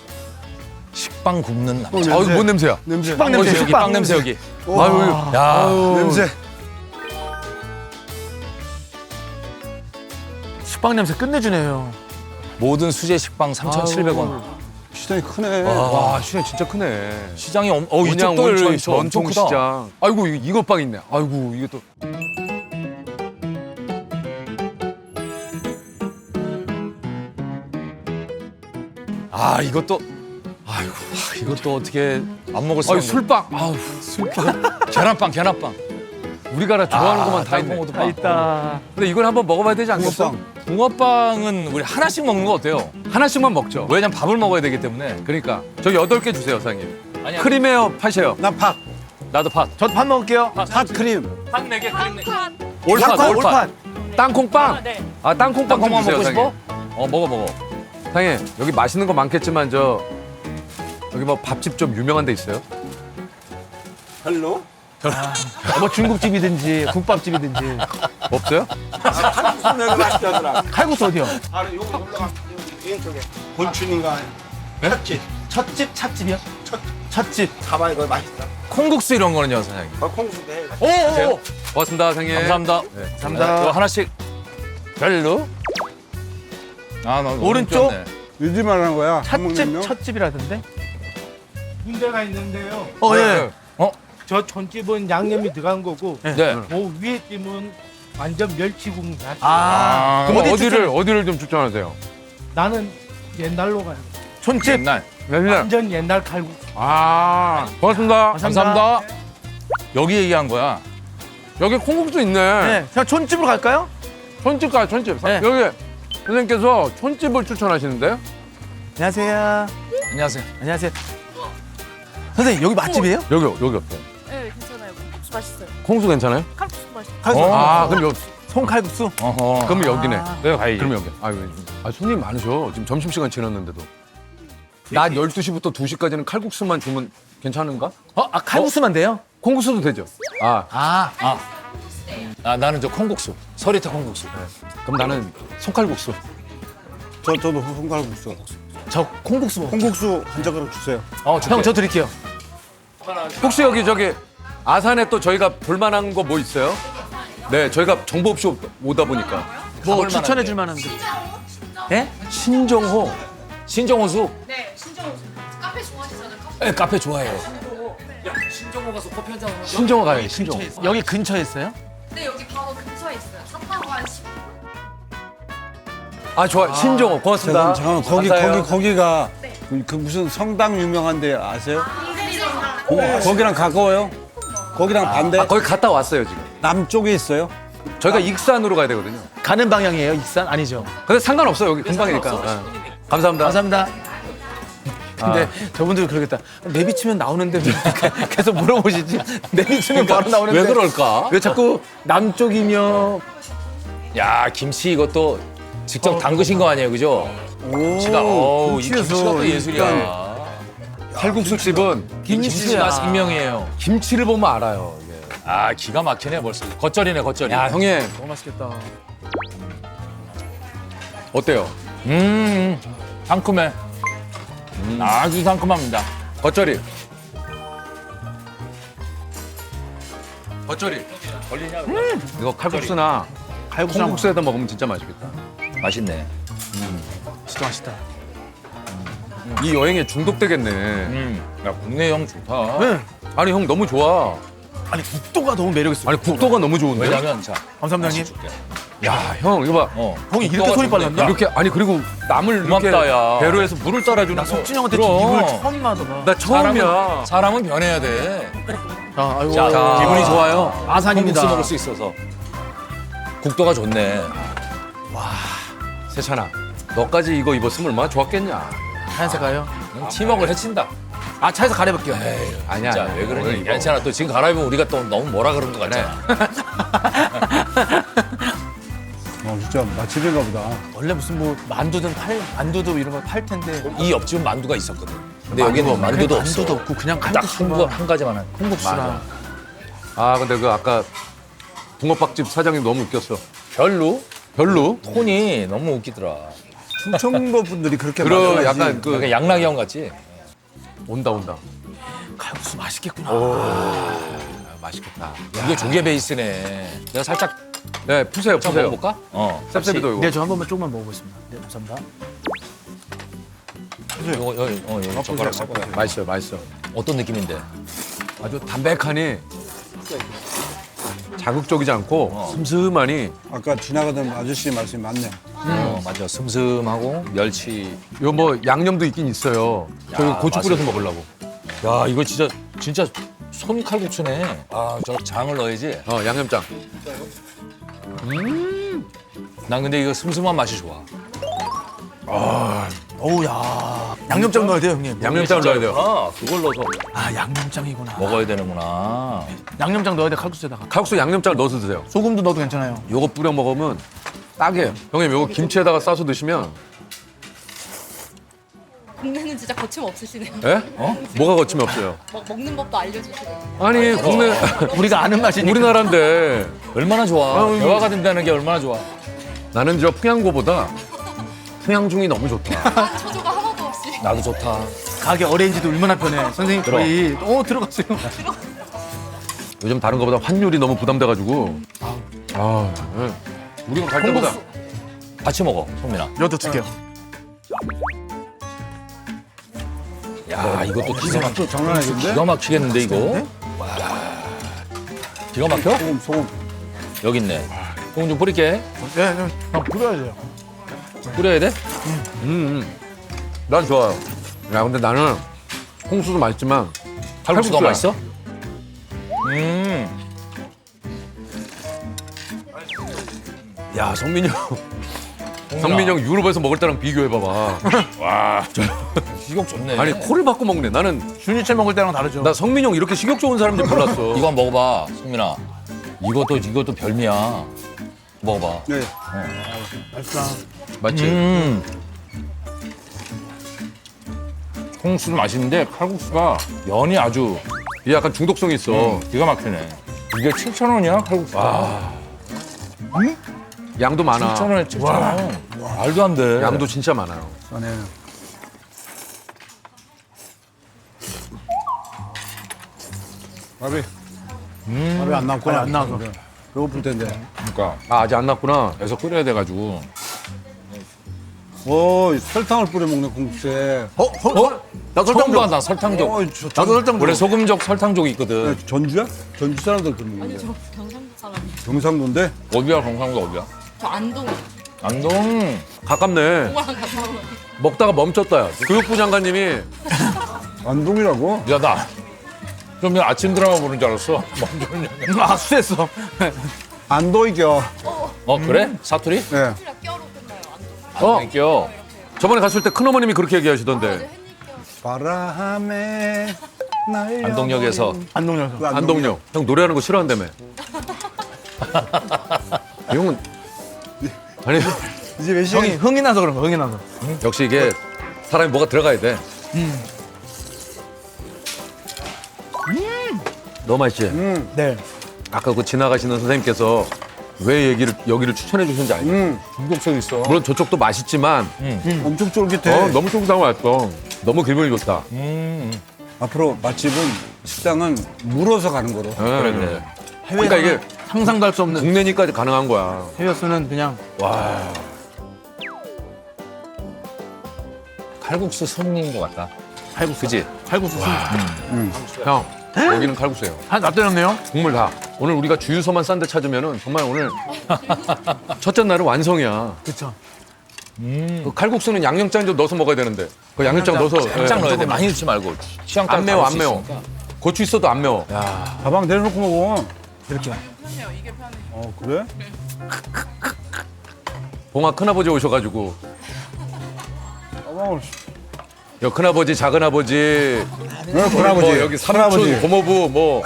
식빵 굽는 남자.
냄새.
아유 뭔 냄새야?
냄새.
식빵 냄새,
여기
식빵
빵 냄새 여기.
아유
야
냄새.
식빵 냄새 끝내주네요.
모든 수제 식빵 3,700원.
시장이 크네.
와 시장 진짜 크네.
시장이
온양
이쪽도
온천
열려 있어. 엄청 크다.
전통시장. 아이고 이거 빵 있네. 아이고 이게 또.
아 이것도 이것도 어떻게 안 먹을 수
아유
없는
술빵. 아우
계란빵.
우리가 다 좋아하는 것만 다 있네.
땅콩 호두빵.
있다.
근데 이건 한번 먹어봐야 되지 않겠어?
붕어빵은 우리 하나씩 먹는 거 어때요?
하나씩만 먹죠.
왜냐면 밥을 먹어야 되기 때문에.
그러니까 저기 8개 주세요, 사장님.
아니야.
크림에요, 팥이에요.
나 팥.
나도 팥.
저도 밥 먹을게요.
팥크림.
팥 4개, 크림 4개.
올팥,
올팥.
땅콩빵.
네.
아, 땅콩빵 좀
땅콩만
주세요,
먹고
사장님.
싶어? 먹어.
사장님, 여기 맛있는 거 많겠지만 여기 뭐 밥집 좀 유명한 데 있어요?
헬로?
뭐 중국집이든지 국밥집이든지.
없어요?
내가 맛있다더라.
칼국수 어디요?
바로 요거 올라가 왼쪽에. 곤춘인가.
첫집 찻집이요? 첫집.
가봐 이거 맛있다.
콩국수 이런 거는요, 사장님?
콩국수도 해.
오,
고맙습니다, 사장님.
감사합니다.
감사합니다.
이거 하나씩 별로. 아, 나
오른쪽?
요즘 말하는 거야.
찻집 첫집이라던데?
문제가 있는데요.
예.
저 촌집은 양념이 들어간 거고,
네.
그 위에 찜은 완전 멸치국 자체.
그럼 어디를 좀 추천하세요?
나는 옛날로 가요.
촌집.
옛날.
완전 옛날 칼국수.
고맙습니다.
감사합니다. 여기 얘기한 거야.
여기 콩국수 있네.
네. 자, 촌집으로 갈까요?
촌집 가요, 촌집.
네.
여기 선생님께서 촌집을 추천하시는데요?
안녕하세요.
안녕하세요.
안녕하세요. 선생님, 여기 맛집이에요?
여기 어때요?
네, 괜찮아요. 콩국수 맛있어요.
콩국수 괜찮아요?
칼국수 맛있어요.
칼국수.
그럼 여기.
송칼국수?
어허.
그럼 여기네.
내가 가야지.
그럼 여기. 손님 많으셔. 지금 점심시간 지났는데도. 낮 12시부터 2시까지는 칼국수만 주면 괜찮은가?
칼국수만 돼요?
콩국수도 되죠.
나는 저 콩국수. 서리태 콩국수.
그럼 나는 송칼국수.
저도 손갈국수.
저 콩국수 먹어.
콩국수 한 젓가락 주세요.
형, 저 드릴게요.
혹시 여기 아산에 또 저희가 볼만한 거 뭐 있어요? 네, 저희가 정보 없이 오다 보니까.
뭐 추천해 줄 만한 데. 예?
신정호.
신정호수.
네, 신정호 카페 좋아하시잖아요.
네, 카페 좋아해요.
신정호 가요, 신정호.
여기 근처에 있어요?
네, 여기 바로 근처에 있어요. 차 타고 한 10분.
좋아요. 신정호. 고맙습니다.
잠깐만
감사해요.
거기가 그 무슨 성당 유명한데 아세요? 거기랑 가까워요? 거기랑 반대?
거기 갔다 왔어요, 지금.
남쪽에 있어요?
저희가 익산으로 가야 되거든요.
가는 방향이에요, 익산? 아니죠?
근데 상관없어요, 여기 금방이니까. 감사합니다.
감사합니다. 근데 저분들 그러겠다. 내비치면 나오는데 왜 계속 물어보시지? 내비치면 바로 나오는데.
왜 그럴까?
왜 자꾸 남쪽이며.
야, 김치 이것도 직접 담그신 거 아니에요, 그죠? 김치가, 이 김치가 또 예술이야.
칼국수집은
김치가 생명이에요.
김치를 보면 알아요. 이게.
기가 막히네, 벌써. 겉절이네, 겉절이.
야, 형님.
너무 맛있겠다.
어때요?
상큼해. 아주 상큼합니다.
겉절이. 겉절이. 이거 칼국수나 콩국수에다 먹으면 진짜 맛있겠다.
맛있네.
진짜 맛있다.
이 여행에 중독되겠네.
야, 국내 형 좋다.
네.
아니, 형 너무 좋아.
아니, 국도가 너무 매력있어.
아니, 국도가 너무 좋은데?
왜냐면, 자,
감사합니다, 형님.
줄게.
야, 형, 이거 봐.
형이 이렇게 소리 빨랐나?
이렇게, 아니, 그리고 남을 이렇게
고맙다, 야.
배로해서 물을 따라주는
나
거.
석진이 형한테
그럼.
이걸 처음 하더라.
나 처음이야.
사람은 변해야 돼.
자, 아이고.
자, 기분이 좋아요.
아산입니다.
콩국수 먹을 수 있어서. 국도가 좋네.
세찬아, 너까지 이거 입었으면 얼마나 좋았겠냐.
하얀색 가요?
팀워크를 해친다.
차에서 가려볼게요.
아니야,
자,
아니야.
왜 그러니?
오늘 이거-
괜찮아. 또 지금 갈아입으면 우리가 또 너무 뭐라 그런 것 같잖아.
진짜 맛집인가 보다.
원래 무슨 뭐 만두도 이런 거 팔 텐데.
이 옆집은 만두가 있었거든. 근데 여기는 만두도 없어.
만두도 없고 그냥
딱
칼국수만.
한 가지만 한.
콩국수랑.
근데 그 아까 붕어빵집 사장님 너무 웃겼어.
별로?
별로?
톤이 너무 웃기더라.
충청도 분들이 그렇게
그런
말하지.
약간 그
그러니까 양락이 형 같지?
온다.
칼국수 맛있겠구나.
맛있겠다.
이게 조개 베이스네. 내가 살짝
네, 푸세요.
한번 먹어볼까?
셉셉이도 이거.
네, 저 한 번만 조금만 먹어보겠습니다. 네, 감사합니다.
이거 젓가락 섞어요.
맛있어.
어떤 느낌인데?
아주 담백하니 자극적이지 않고 슴슴하니
아까 지나가던 아저씨 말씀이 맞네.
맞아. 슴슴하고 멸치.
요 뭐 양념도 있긴 있어요. 저희 고추 뿌려서
맛있겠다.
먹으려고.
야, 이거 진짜 손 칼국수네. 저 장을 넣어야지.
양념장.
난 근데 이거 슴슴한 맛이 좋아.
어우, 야. 양념장 넣어야 돼요, 형님.
양념장을 넣어야 돼요.
그걸 넣어서
양념장이구나.
먹어야 되는구나.
양념장 넣어야 돼, 칼국수에다가.
칼국수 양념장을 넣어서 드세요.
소금도 넣어도 괜찮아요.
요거 뿌려 먹으면 딱이에요. 형님 요거 김치에다가 싸서 드시면
국내는 진짜 거침없으시네요.
예? 뭐가 거침이 없어요.
먹는 법도 알려주시고.
아니 국내
우리가 아는 맛이니까.
우리나라인데
얼마나 좋아.
아유,
대화가 된다는 게 얼마나 좋아.
나는 저 평양고보다 평양중이 너무 좋다.
초조가 하나도 없이.
나도 좋다.
가게 어레인지도 얼마나 편해. 선생님 거의 들어갔어요.
요즘 다른 거보다 환율이 너무 부담돼가지고. 네. 우리가 갈 때보다.
같이 먹어, 성민아.
여도 줄게요.
야, 이것도 기가 막혀.
장난 아니던데?
기가 막히겠는데, 이거? 와. 기가 막혀?
소금.
여기 있네. 소금 좀 뿌릴게.
네, 형 뿌려야 돼요.
뿌려야 돼?
난 좋아요. 야, 근데 나는 홍수도 맛있지만
칼국수가
칼국수야.
맛있어?
야, 성민이 형. 성민이 형 유럽에서 먹을 때랑 비교해봐봐.
식욕 좋네.
아니, 코를 박고 먹네. 나는,
준이철 먹을 때랑 다르죠.
나 성민이 형 이렇게 식욕 좋은 사람인지 몰랐어.
이거 한번 먹어봐, 성민아. 이것도 별미야. 먹어봐.
네.
맛있다.
맞지?
홍수도 맛있는데 칼국수가 면이 아주
이게 약간 중독성이 있어.
기가 막히네. 이게 7,000원이야, 칼국수가.
양도 많아.
7,000원에 7,000원. 말도 안 돼.
양도 진짜 많아요.
네. 밥이 안 나왔구나.
안 나와서.
배고플 텐데.
그러니까
아, 아직 안 났구나.
계속 끓여야 돼가지고.
설탕을 뿌려 먹는 콩국수에.
나도
처음 봐, 나 설탕족.
나도 설탕
원래 소금족, 설탕족이 있거든.
전주야? 전주 사람들 그런 먹는데.
저 경상도 사람이.
경상도인데?
어디야, 경상도 어디야?
저 안동
안동.
가깝네.
오랑 가까워.
먹다가 멈췄다. 야. 교육부 장관님이
안동이라고?
야, 나. 좀 그냥 아침 드라마 보는 줄 알았어.
아, 수했어.
안도이겨.
그래? 사투리?
네.
뼈로 끝나요.
어?
안 껴.
저번에 갔을 때 큰어머님이 그렇게 얘기하시던데.
바람에 날려.
안동역에서.
안동역.
안동역. 형 노래하는 거 싫어한다며. 이 형은 아니
이제 몇 시간?
형이 흥이 나서 그런 거, 흥이 나서.
역시 이게 사람이 뭐가 들어가야 돼. 너무 맛있지?
네.
아까 그 지나가시는 선생님께서 왜 여기를 추천해 주셨는지 알죠?
중독성 있어.
물론 저쪽도 맛있지만
엄청 쫄깃해.
너무 쫄깃하고 맛있어. 너무 기분이 좋다.
앞으로 맛집은 식당은 물어서 가는 거로.
그래 그래. 그러니까 이게
상상도 할 수 없는
국내니까 가능한 거야.
해외였으면 그냥
칼국수 손님인 것 같다.
칼국수.
그지?
칼국수.
형 여기는 칼국수예요.
다 때렸네요.
국물 다. 오늘 우리가 주유소만 싼 데 찾으면은 정말 오늘 첫째 날은 완성이야.
그쵸.
그 칼국수는 양념장 좀 넣어서 먹어야 되는데. 그 양념장 넣어서
살짝 넣어야 돼. 많이 넣지 말고. 취향 따라
안 매워
다를
안
수
매워.
있으니까.
고추 있어도 안 매워.
가방 내려놓고 먹어.
이렇게.
그래?
봉아 큰아버지 오셔가지고.
가방을.
여 큰아버지 작은아버지
큰아버지.
뭐 여기 삼촌 고모부 뭐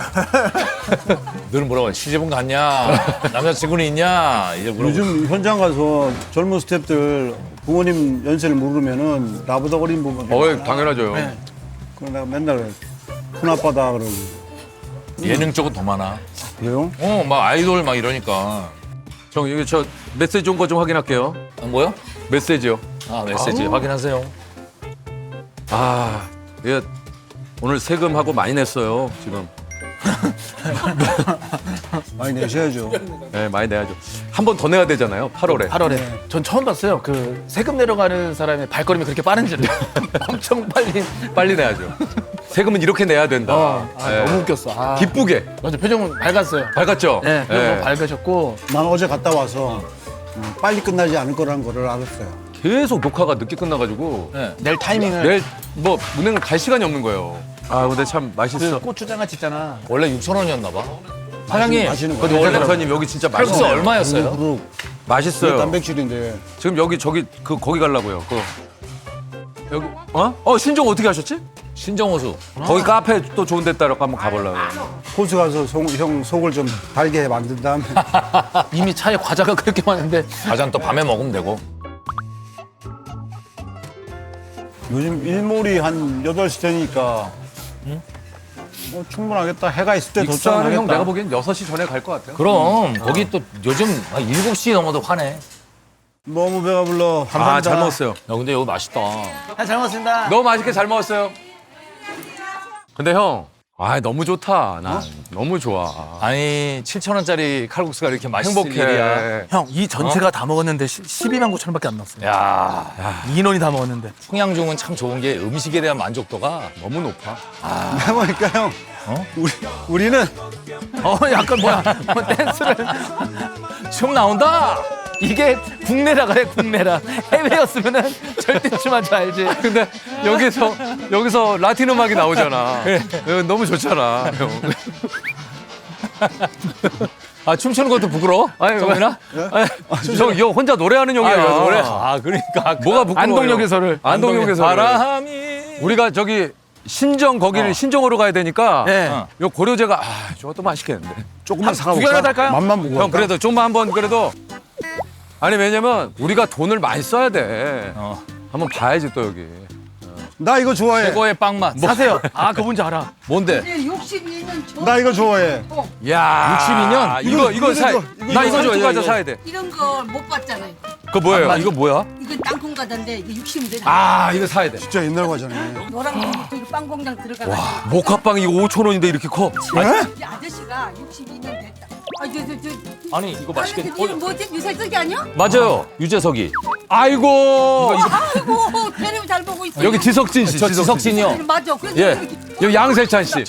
너는 뭐라고 시집은 갔냐? 남자친구는 있냐? 이제 물어보고.
요즘 현장 가서 젊은 스태프들 부모님 연세를 물으면은 나보다 어린 부분.
당연하죠.
그럼 내가 맨날 그래. 큰아빠다 그러고.
예능 쪽은 더 많아.
그래요?
막 아이돌 막 이러니까.
형 여기 저 메시지 온 거 좀 확인할게요.
뭐요?
메시지요.
메시지 확인하세요.
이게 오늘 세금하고 많이 냈어요 지금.
많이 내셔야죠.
네 많이 내야죠. 한 번 더 내야 되잖아요 8월에.
8월에. 전 처음 봤어요. 그 세금 내려가는 사람의 발걸음이 그렇게 빠른지를. 엄청
빨리 내야죠. 세금은 이렇게 내야 된다. 네.
너무 웃겼어.
기쁘게
맞아, 표정은 밝았어요.
밝았죠.
네, 표정 밝으셨고.
난 어제 갔다 와서 빨리 끝나지 않을 거라는 거를 알았어요.
계속 녹화가 늦게 끝나가지고
내일 타이밍을.
내일 뭐 은행을 갈 시간이 없는 거예요. 근데 참 맛있어.
그 고추장아찌 있잖아.
원래 6,000원이었나 봐. 사장님,
마시는
근데
거.
원래 대표님 여기 진짜
칼국수
맛있어요.
얼마였어요?
맛있어요.
단백질인데.
지금 여기 거기 가려고요. 여기 신종 어떻게 하셨지?
신정호수.
거기 카페 또 좋은 데 따라고 한번 가보려고.
호수 가서 형 속을 좀 달게 만든 다음에
이미 차에 과자가 그렇게 많은데.
가장 또 밤에 먹으면 되고.
요즘 일몰이 한 8시 되니까 충분하겠다. 해가 있을 때
익산은
도착하겠다.
형 내가 보기엔 6시 전에 갈 것 같아요.
그럼 거기 또 요즘 7시 넘어도 화내.
너무 배가 불러.
아, 잘 먹었어요.
야 근데 이거 맛있다.
잘 먹었습니다.
너무 맛있게 잘 먹었어요. 근데 형, 아 너무 좋다. 난 너무 좋아.
아니 7,000원짜리 칼국수가 이렇게 맛있을 일이야.
행복해.
형, 이 전체가 다 먹었는데 12만 9천 원밖에 안 나왔어요.
야
인원이 다 먹었는데.
통양중은 참 좋은 게 음식에 대한 만족도가
너무 높아.
해보니까 형. 우리는
약간 뭐야, 뭐 댄스를. 춤 나온다! 이게 국내라 그래, 국내라. 해외였으면은 절대 춤한 줄 알지.
근데 여기서 라틴 음악이 나오잖아. 너무 좋잖아. 형.
아 춤추는 것도 부끄러워?
아니,
정민아?
형 혼자 노래하는 형이야.
노래. 아 그러니까
뭐가 부끄러워?
안동역에서를.
안동역에서.
바람이
우리가 저기 신정 거기를 신정으로 가야 되니까
네.
요 고려제가 저것도 맛있겠는데.
조금만 사가
두 개나
볼까?
달까요?
맛만 보고.
형 그래도 좀만 한번 그래도 아니 왜냐면 우리가 돈을 많이 써야 돼. 한번 봐야지 또 여기.
나 이거 좋아해.
최고의 빵맛.
사세요. 아, 그거 뭔지 알아.
뭔데?
62년
나 이거 좋아해.
야
62년?
이거 사.
이거
나 이거 두
이거,
과자
이거.
사야 돼.
이런 거 못 봤잖아요.
그거 뭐예요? 이거 뭐야?
이건 땅콩 과자인데 이거 60년.
아 이거 사야 돼.
진짜 옛날 과자네.
노란 거 이거 빵 공장 들어가가지고
모카빵 이거 5,000원인데 이렇게 커.
이 아저씨가 62년 됐다. 저
아니 이거 맛있겠다.
이거 뭐지? 유색석이 아니야?
맞아요. 유재석이.
아이고
아이고 테레비 잘 보고 있어.
여기 지석진 씨.
저 지석진이요.
맞아. 그래서
예.
여기
여기 양세찬 씨.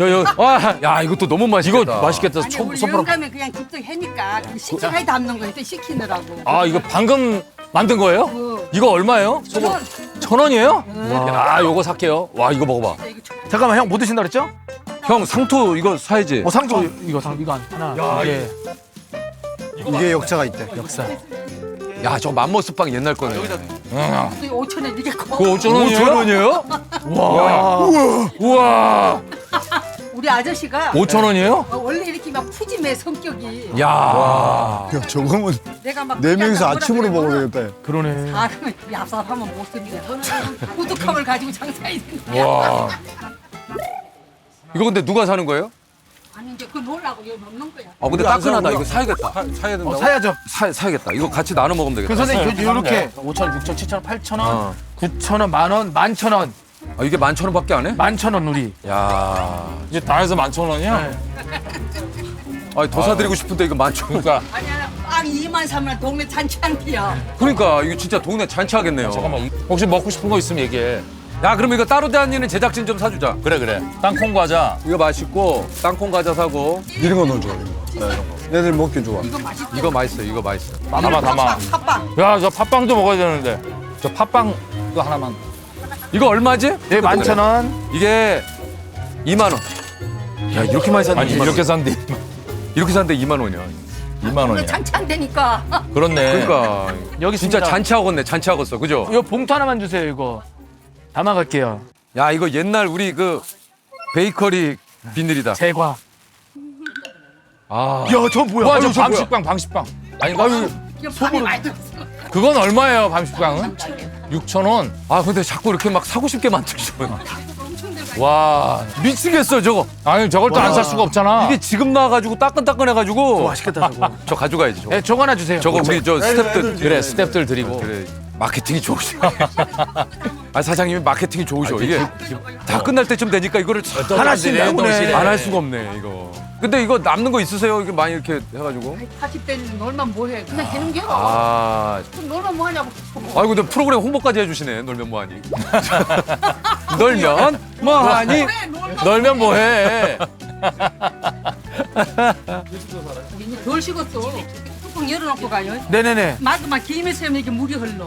야 이것도 너무 맛있겠다.
이거 맛있겠다.
아니 우리
손가락.
영감에 그냥 직접 해니까 식초까지 담는 거 해서 시키느라고.
아 이거 방금 만든 거예요? 이거 얼마예요?
저건
1,000원이에요? 야 요거 살게요. 와 이거 먹어봐.
이거
잠깐만, 형 뭐 드신다 그랬죠?
형 상토 이거 사야지.
상조 이거 하나. 예.
이게 역사가 있대.
역사.
야 저 맘모스빵 옛날 거네.
5,000원 이게 커.
그거 5,000원이에요?
5,000원이에요? 우와.
우리 아저씨가
5,000원이에요?
원래 이렇게 막 푸짐해 성격이.
야.
야, 저거면
내가 막
네 명이서
뭐라
아침으로
그러면
먹어도 되겠다.
그러네.
사람은 얍삽하면 못 씁니다. 저는 우뚝함을 가지고 장사해야 되는 거야.
와. 이거 근데 누가 사는 거예요?
아니 이제 그걸 뭐라고 여기 먹는 거야.
아 근데 따끈하다. 이거 사야겠다. 사야 된다고?
사야죠.
사야겠다. 이거 같이 나눠 먹으면 되겠다.
그 선생님, 이렇게 5,000원, 6,000원, 7,000원, 8,000원,
어.
9,000원, 만원, 11,000원,
아, 이게 11,000원밖에 안 해?
11,000원 우리.
야.
이제 다 해서 11,000원이야?
아, 더 사드리고 싶은데 이거 11,000원.
그러니까
아니야 빵 2만 사면 동네 잔치한테야.
그러니까 이거 진짜 동네 잔치하겠네요.
잠깐만 혹시 먹고 싶은 거 있으면 얘기해.
야, 그럼 이거 따로 다니는 제작진 좀 사주자.
그래. 땅콩 과자.
이거 맛있고 땅콩 과자 사고.
이런 거 너무 좋아. 이런 거. 애들 먹기 좋아.
이거 맛있어.
이거 맛있어. 이거 맛있어.
담아.
팥빵.
야 저 팥빵도 먹어야 되는데. 저 팥빵 또 하나만.
이거 얼마지?
네, 11,000원.
이게 2만 원. 야, 이렇게 많이 샀는데
아니
2만 원.
이렇게 산데
이렇게 샀는데 2만 원이야.
2만
오늘
원이야.
잔치한다니까.
그렇네.
그러니까
여기
진짜
있습니다.
잔치하겠네. 잔치하겠어. 그죠?
이거 봉투 하나만 주세요, 이거. 담아갈게요.
야, 이거 옛날 우리 그 베이커리 비늘이다.
제과.
아.
야, 저 뭐야?
와, 저
아유, 저 뭐야?
밤식빵. 아니, 아유,
이거 밥이 많이 들었어.
그건 얼마예요, 밤식빵은? 6,000원.
아, 근데 자꾸 이렇게 막 사고 싶게 만드셔.
엄청 들어가.
와.
미치겠어, 저거.
아니, 저걸 또 안 살 수가 없잖아.
이게 지금 나와가지고 따끈따끈해가지고.
맛있겠다, 저거.
저 가져가야지. 저거,
네, 저거 하나 주세요.
저거 우리 저 스탭들.
그래, 스탭들 드리고.
그래. 마케팅이 좋으셔. 아, 사장님이 마케팅이 좋으셔. 이게 다 끝날 때쯤 되니까 이거를
하나씩 나오네.
안 할 수가 없네, 이거. 근데 이거 남는 거 있으세요? 이게 많이 이렇게 해가지고.
40대는 놀면 뭐해. 그냥 해는 게 뭐.
아.
그럼 놀면 뭐하냐고.
아이고, 근데 프로그램 홍보까지 해주시네. 놀면 뭐하니. 놀면 뭐하니.
그래 놀면
널면 뭐해.
우리 이제 덜 식었어. 뚜껑 열어놓고 가요.
네네네.
마지막 김에 세우면 이게 물이 흘러.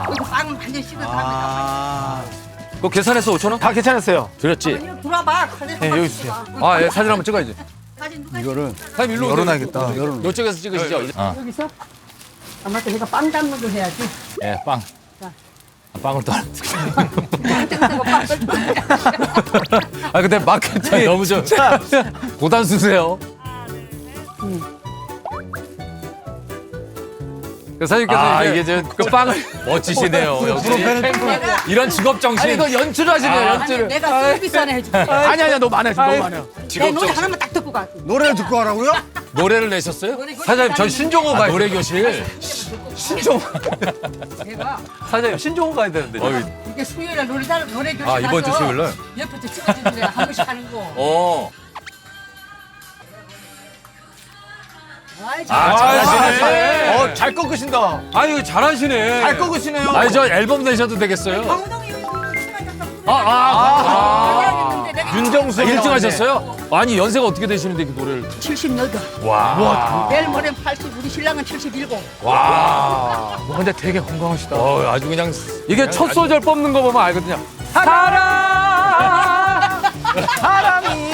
그리고 빵은 완전 식어서 하면
그거 계산해서 5,000원?
다 괜찮았어요.
그렇지.
이거 들어와봐.
네, 여기 있어요.
아, 예, 사진 한번 찍어야지.
사진 누가
이거를
사장님, 일로 오세요.
열어놔야겠다. 열어놔.
이쪽에서 찍으시죠.
여기서? 아마 또 내가 빵 담는 거 해야지.
예, 빵. 빵을 또 하나.
아, 근데 마케팅
너무 좀. 고단 쓰세요.
그 사장님께서
아,
이제
이게
그 빵을
멋지시네요. 역시. 이런 직업 정신.
아니, 이거 연출을 하시네요,
아니
연출을.
내가 서비스 하나 해줄게.
아니, 아니야, 너무 많아요, 너무 많아요.
내 노래 하나만 딱 듣고 가.
노래를 듣고 하라고요?
노래를 내셨어요?
사장님, 저 신종호
아,
가요.
노래 교실. 신종.
제가
사장님 신종호 가야 되는데.
이게 수요일에 노래 교실
아 이번 주 수요일 날.
옆에서 찍어주길래 한 번씩 하는 거.
어.
아이,
잘하시네.
잘 꺾으신다.
아 이거 잘하시네.
잘 꺾으시네요.
아니 저 앨범 내셔도 되겠어요?
강호동이 아,
윤정수
1등 하셨어요? 아니 연세가 어떻게 되시는데 그 노래를?
78.
와.
내일 모레 80, 우리 신랑은 77.
와.
근데 되게 건강하시다.
아주 그냥
이게 첫 소절 뽑는 거 보면 알거든요.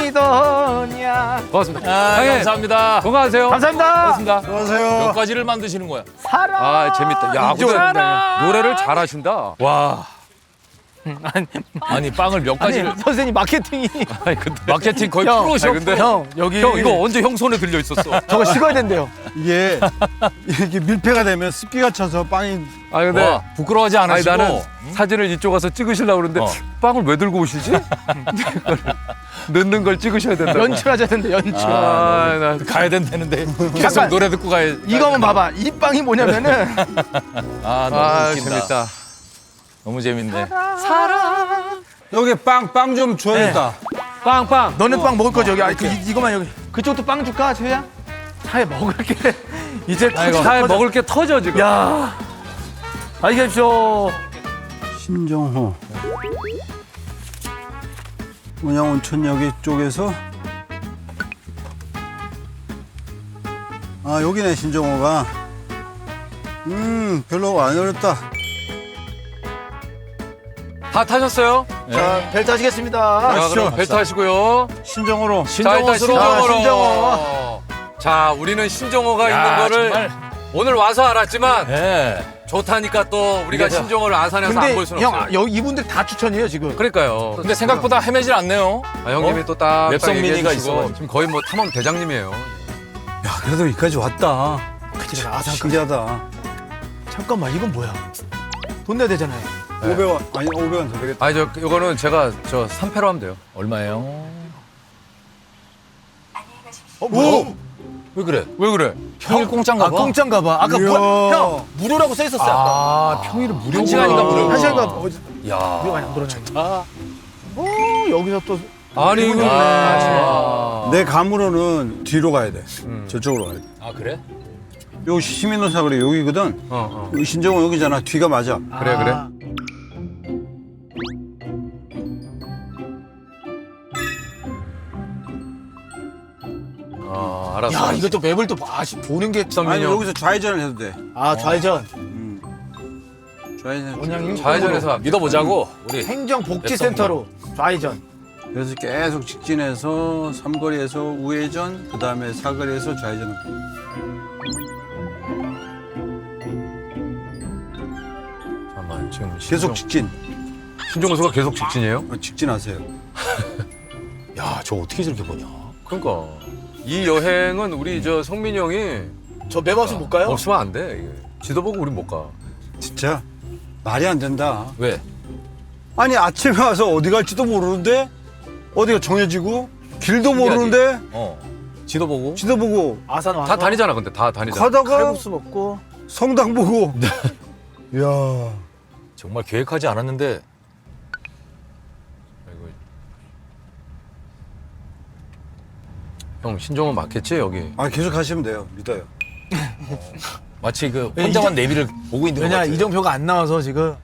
사랑이더냐.
고맙습니다.
아,
형님,
감사합니다.
건강하세요.
감사합니다.
고맙습니다.
안녕하세요.
몇 가지를 만드시는 거야?
사랑.
아 재밌다. 야
이쪽은
근데 노래를 잘하신다.
와. 아니 빵을 몇
아니
가지를
선생님 마케팅이.
아니 근데
마케팅 거의
형,
프로셔.
아니, 근데
형 여기
형 이거 언제 형 손에 들려 있었어?
저거 식어야 된대요.
이게 밀폐가 되면 습기가 차서 빵이
아 근데
와, 부끄러워하지
아니
않으시고.
나는 사진을 이쪽 와서 찍으시려고 그러는데
어.
빵을 왜 들고 오시지? 넣는 걸 찍으셔야 된다.
연출하셔야 된대 연출.
나
가야 된다는데 계속
잠깐.
노래 듣고 가야.
이거만 봐봐. 이 빵이 뭐냐면은
아 너무
아
웃긴다.
재밌다.
너무 재밌네.
여기 빵 좀 줘야겠다.
빵빵.
너는 빵 먹을 거지 여기. 아, 이거만 여기. 그쪽도 빵 줄까 재야? 차에 먹을 게 이제
차에 먹을 게 터져 지금.
야. 안녕히 계십시오.
신정호 운양온천여기 쪽에서 아 여기네 신정호가 별로 안 어렵다.
다 타셨어요?
자, 벨트 하시겠습니다.
자 그럼 벨트 하시고요.
신정호로
자 일단
신정호스러워.
신정호로.
신정호.
자 우리는 신정호가
야,
있는 거를
정말.
오늘 와서 알았지만
예.
좋다니까 또 우리가
그래서-
신정호를 아산에서 안
근데
볼 수는
형
없어요.
여기 이분들 다 추천이에요 지금.
그러니까요.
근데 생각보다 헤매질 않네요.
아, 형님이 또 딱
맵성 미니가 있어.
지금 거의 뭐 탐험 대장님이에요.
야 그래도 여기까지 왔다.
그치, 아산까지.
신기하다.
잠깐만 이건 뭐야? 돈 내야 되잖아요.
500원 아니 500원 더 되겠다.
아니 저 이거는 제가 저 3패로 하면 돼요.
얼마예요?
뭐?
왜 그래?
왜 그래?
평일 공짜인가
아
봐.
공짜인가 봐. 아까
이야.
형 무료라고 써 있었어요. 아까.
아 평일에 무료.
한 시간인가 무료.
한 시간가 어디
야.
무료가 안 들어나. 여기서 또
아니 이거.
아.
내 감으로는 뒤로 가야 돼. 저쪽으로 가야 돼.
아 그래?
여기 시민노사거리 여기거든. 여기 신정호 여기잖아. 뒤가 맞아.
그래 그래. 알았어.
야 이거 또 맵을 또 보는 게.
아니 여기서 좌회전을 해도 돼.
아 좌회전.
좌회전.
원양이
좌회전해서
믿어보자고 우리.
행정복지센터로 좌회전.
그래서 계속 직진해서 삼거리에서 우회전, 그 다음에 사거리에서 좌회전.
잠깐만 지금
계속 직진.
신종호수가 계속 직진이에요?
직진하세요.
야, 저 어떻게 저렇게 보냐?
그러니까 이 여행은 우리 저 성민이 형이
저 맵 없이 못 가요?
없으면 안 돼. 이게. 지도 보고 우린 못 가.
진짜 말이 안 된다.
왜?
아니 아침에 와서 어디 갈지도 모르는데 어디가 정해지고 길도 모르는데
지도 보고.
지도 보고
아산 와서
다 다니잖아 근데 다 다니잖아.
가다가
칼국수 먹고.
성당 보고. 이야.
정말 계획하지 않았는데
아이고. 형 신종호 맞겠지 여기?
아 계속 가시면 돼요. 믿어요.
마치 그 혼자만 내비를 보고 있는 것
왜냐
같아.
이정표가 안 나와서 지금.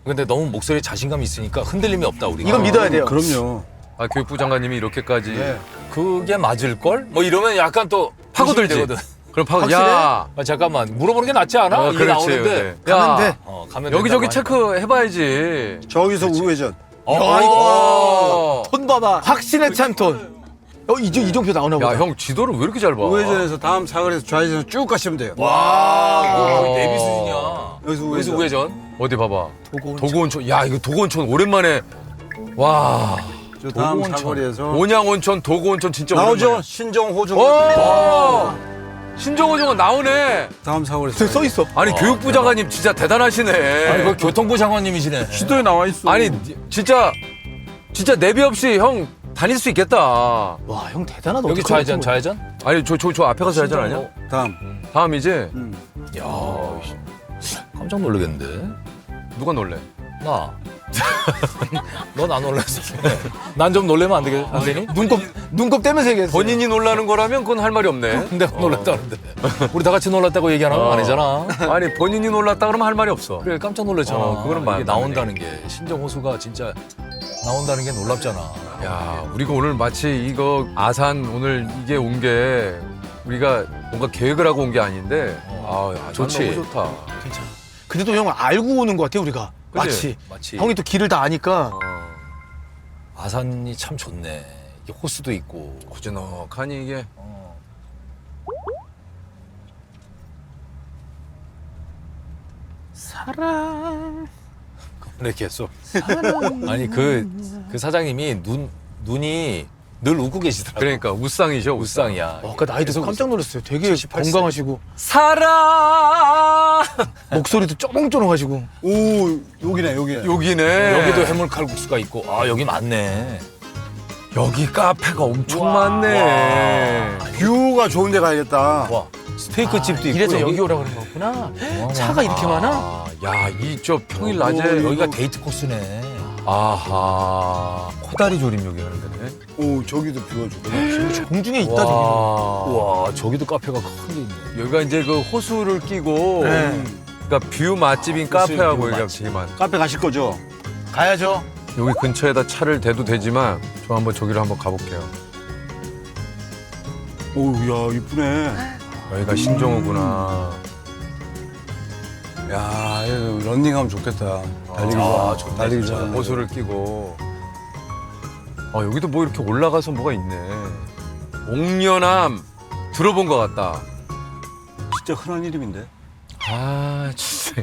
근데 너무 목소리에 자신감이 있으니까 흔들림이 없다 우리가.
이건 믿어야 돼요.
그럼요.
아 교육부 장관님이 이렇게까지.
네.
그게 맞을 걸? 뭐 이러면 약간 또
파고들지.
되거든.
그럼 파고
확실해?
야.
아, 잠깐만 물어보는 게 낫지 않아? 이게
그렇지.
나오는데.
그래.
가면
야,
돼.
가면
여기저기
된다고
체크 해봐야지.
저기서 우회전.
야 이거
어.
톤 봐봐. 확신에 찬 톤. 이정표 나오나 보다.
야 형 지도를 왜 이렇게 잘 봐?
우회전에서 다음 사거리에서 좌회전 쭉 가시면 돼요.
와, 이거 거의 내비 수준이야.
여기서
여기서
우회전.
우회전.
어디 봐봐.
도고온천.
도고온천. 야 이거 도고온천 오랜만에. 와.
저 다음
도구온천.
사거리에서
온양온천, 도고온천 진짜
나오죠.
오랜만에.
신정호종.
오! 신정호정은 나오네.
다음 사거리에서
써 있어.
아니 교육부 장관님 진짜 대단하시네.
아니, 그 교통부 장관님이시네.
지도에 나와 있어.
아니 진짜 내비 없이 형 다닐 수 있겠다.
와 형 대단하다.
여기
어떡하지,
좌회전,
뭐.
좌회전?
아니 저 앞에 가서 해야지 않냐? 다음이지?
야, 깜짝 놀라겠는데.
누가 놀래?
나. 넌 안 놀랐어. 난 좀 놀래면 안 되니?
눈곱 떼면서 얘기했어.
본인이 놀라는 거라면 그건 할 말이 없네.
내가 놀랐다는데. 우리 다 같이 놀랐다고 얘기하는 건 아니잖아.
아니 본인이 놀랐다 그러면 할 말이 없어.
그래 깜짝 놀랐잖아.
그거는
이게
맞네.
나온다는 게 신정 호수가 진짜 나온다는 게 놀랍잖아.
야, 우리가 오늘 마치 이거 아산 오늘 이게 온 게 우리가 뭔가 계획을 하고 온 게 아닌데 아산
좋지.
너무 좋다.
괜찮아. 근데도 형 알고 오는 것 같아 우리가.
그치?
마치
형이 또 길을 다 아니까.
아산이 참 좋네. 이게 호수도 있고.
고즈넉하니 이게.
사랑.
그래 계속. 아니 그 사장님이 눈이 늘 웃고 계시더라고.
그러니까 우상이죠.
웃상이야.
아까 나이 들어서 깜짝 놀랐어요. 되게
78세.
건강하시고
사랑
목소리도 쪼롱쪼롱하시고.
오 여기네.
여기네.
여기도 해물 칼국수가 있고. 아 여기 많네.
여기 카페가 엄청 많네.
뷰가 좋은 데 가야겠다.
와 스테이크 집도 있고.
이래서 여기 오라고 그런 거구나. 차가 이렇게 많아?
야, 이 저 평일 낮에
여기가 데이트 코스네.
아하. 코다리 조림 여기 하는 데네.
오 저기도 뷰가 좋다.
공중에 있다 저기.
와 저기도 카페가 큰 게 있네.
여기가 이제 그 호수를 끼고
네.
그러니까 뷰 맛집인 카페하고
뷰
여기가
맛집.
되게 많아.
카페 가실 거죠?
가야죠.
여기 근처에다 차를 대도 되지만 저 한번 저기로 한번 가볼게요.
오야 이쁘네.
여기가 신정호구나.
야 이거 런닝하면 좋겠다. 달리기
좋네,
달리기
진짜.
좋아.
호수를 끼고. 여기도 뭐 이렇게 올라가서 뭐가 있네. 옥녀남 들어본 것 같다.
진짜 흔한 이름인데.
아 진짜.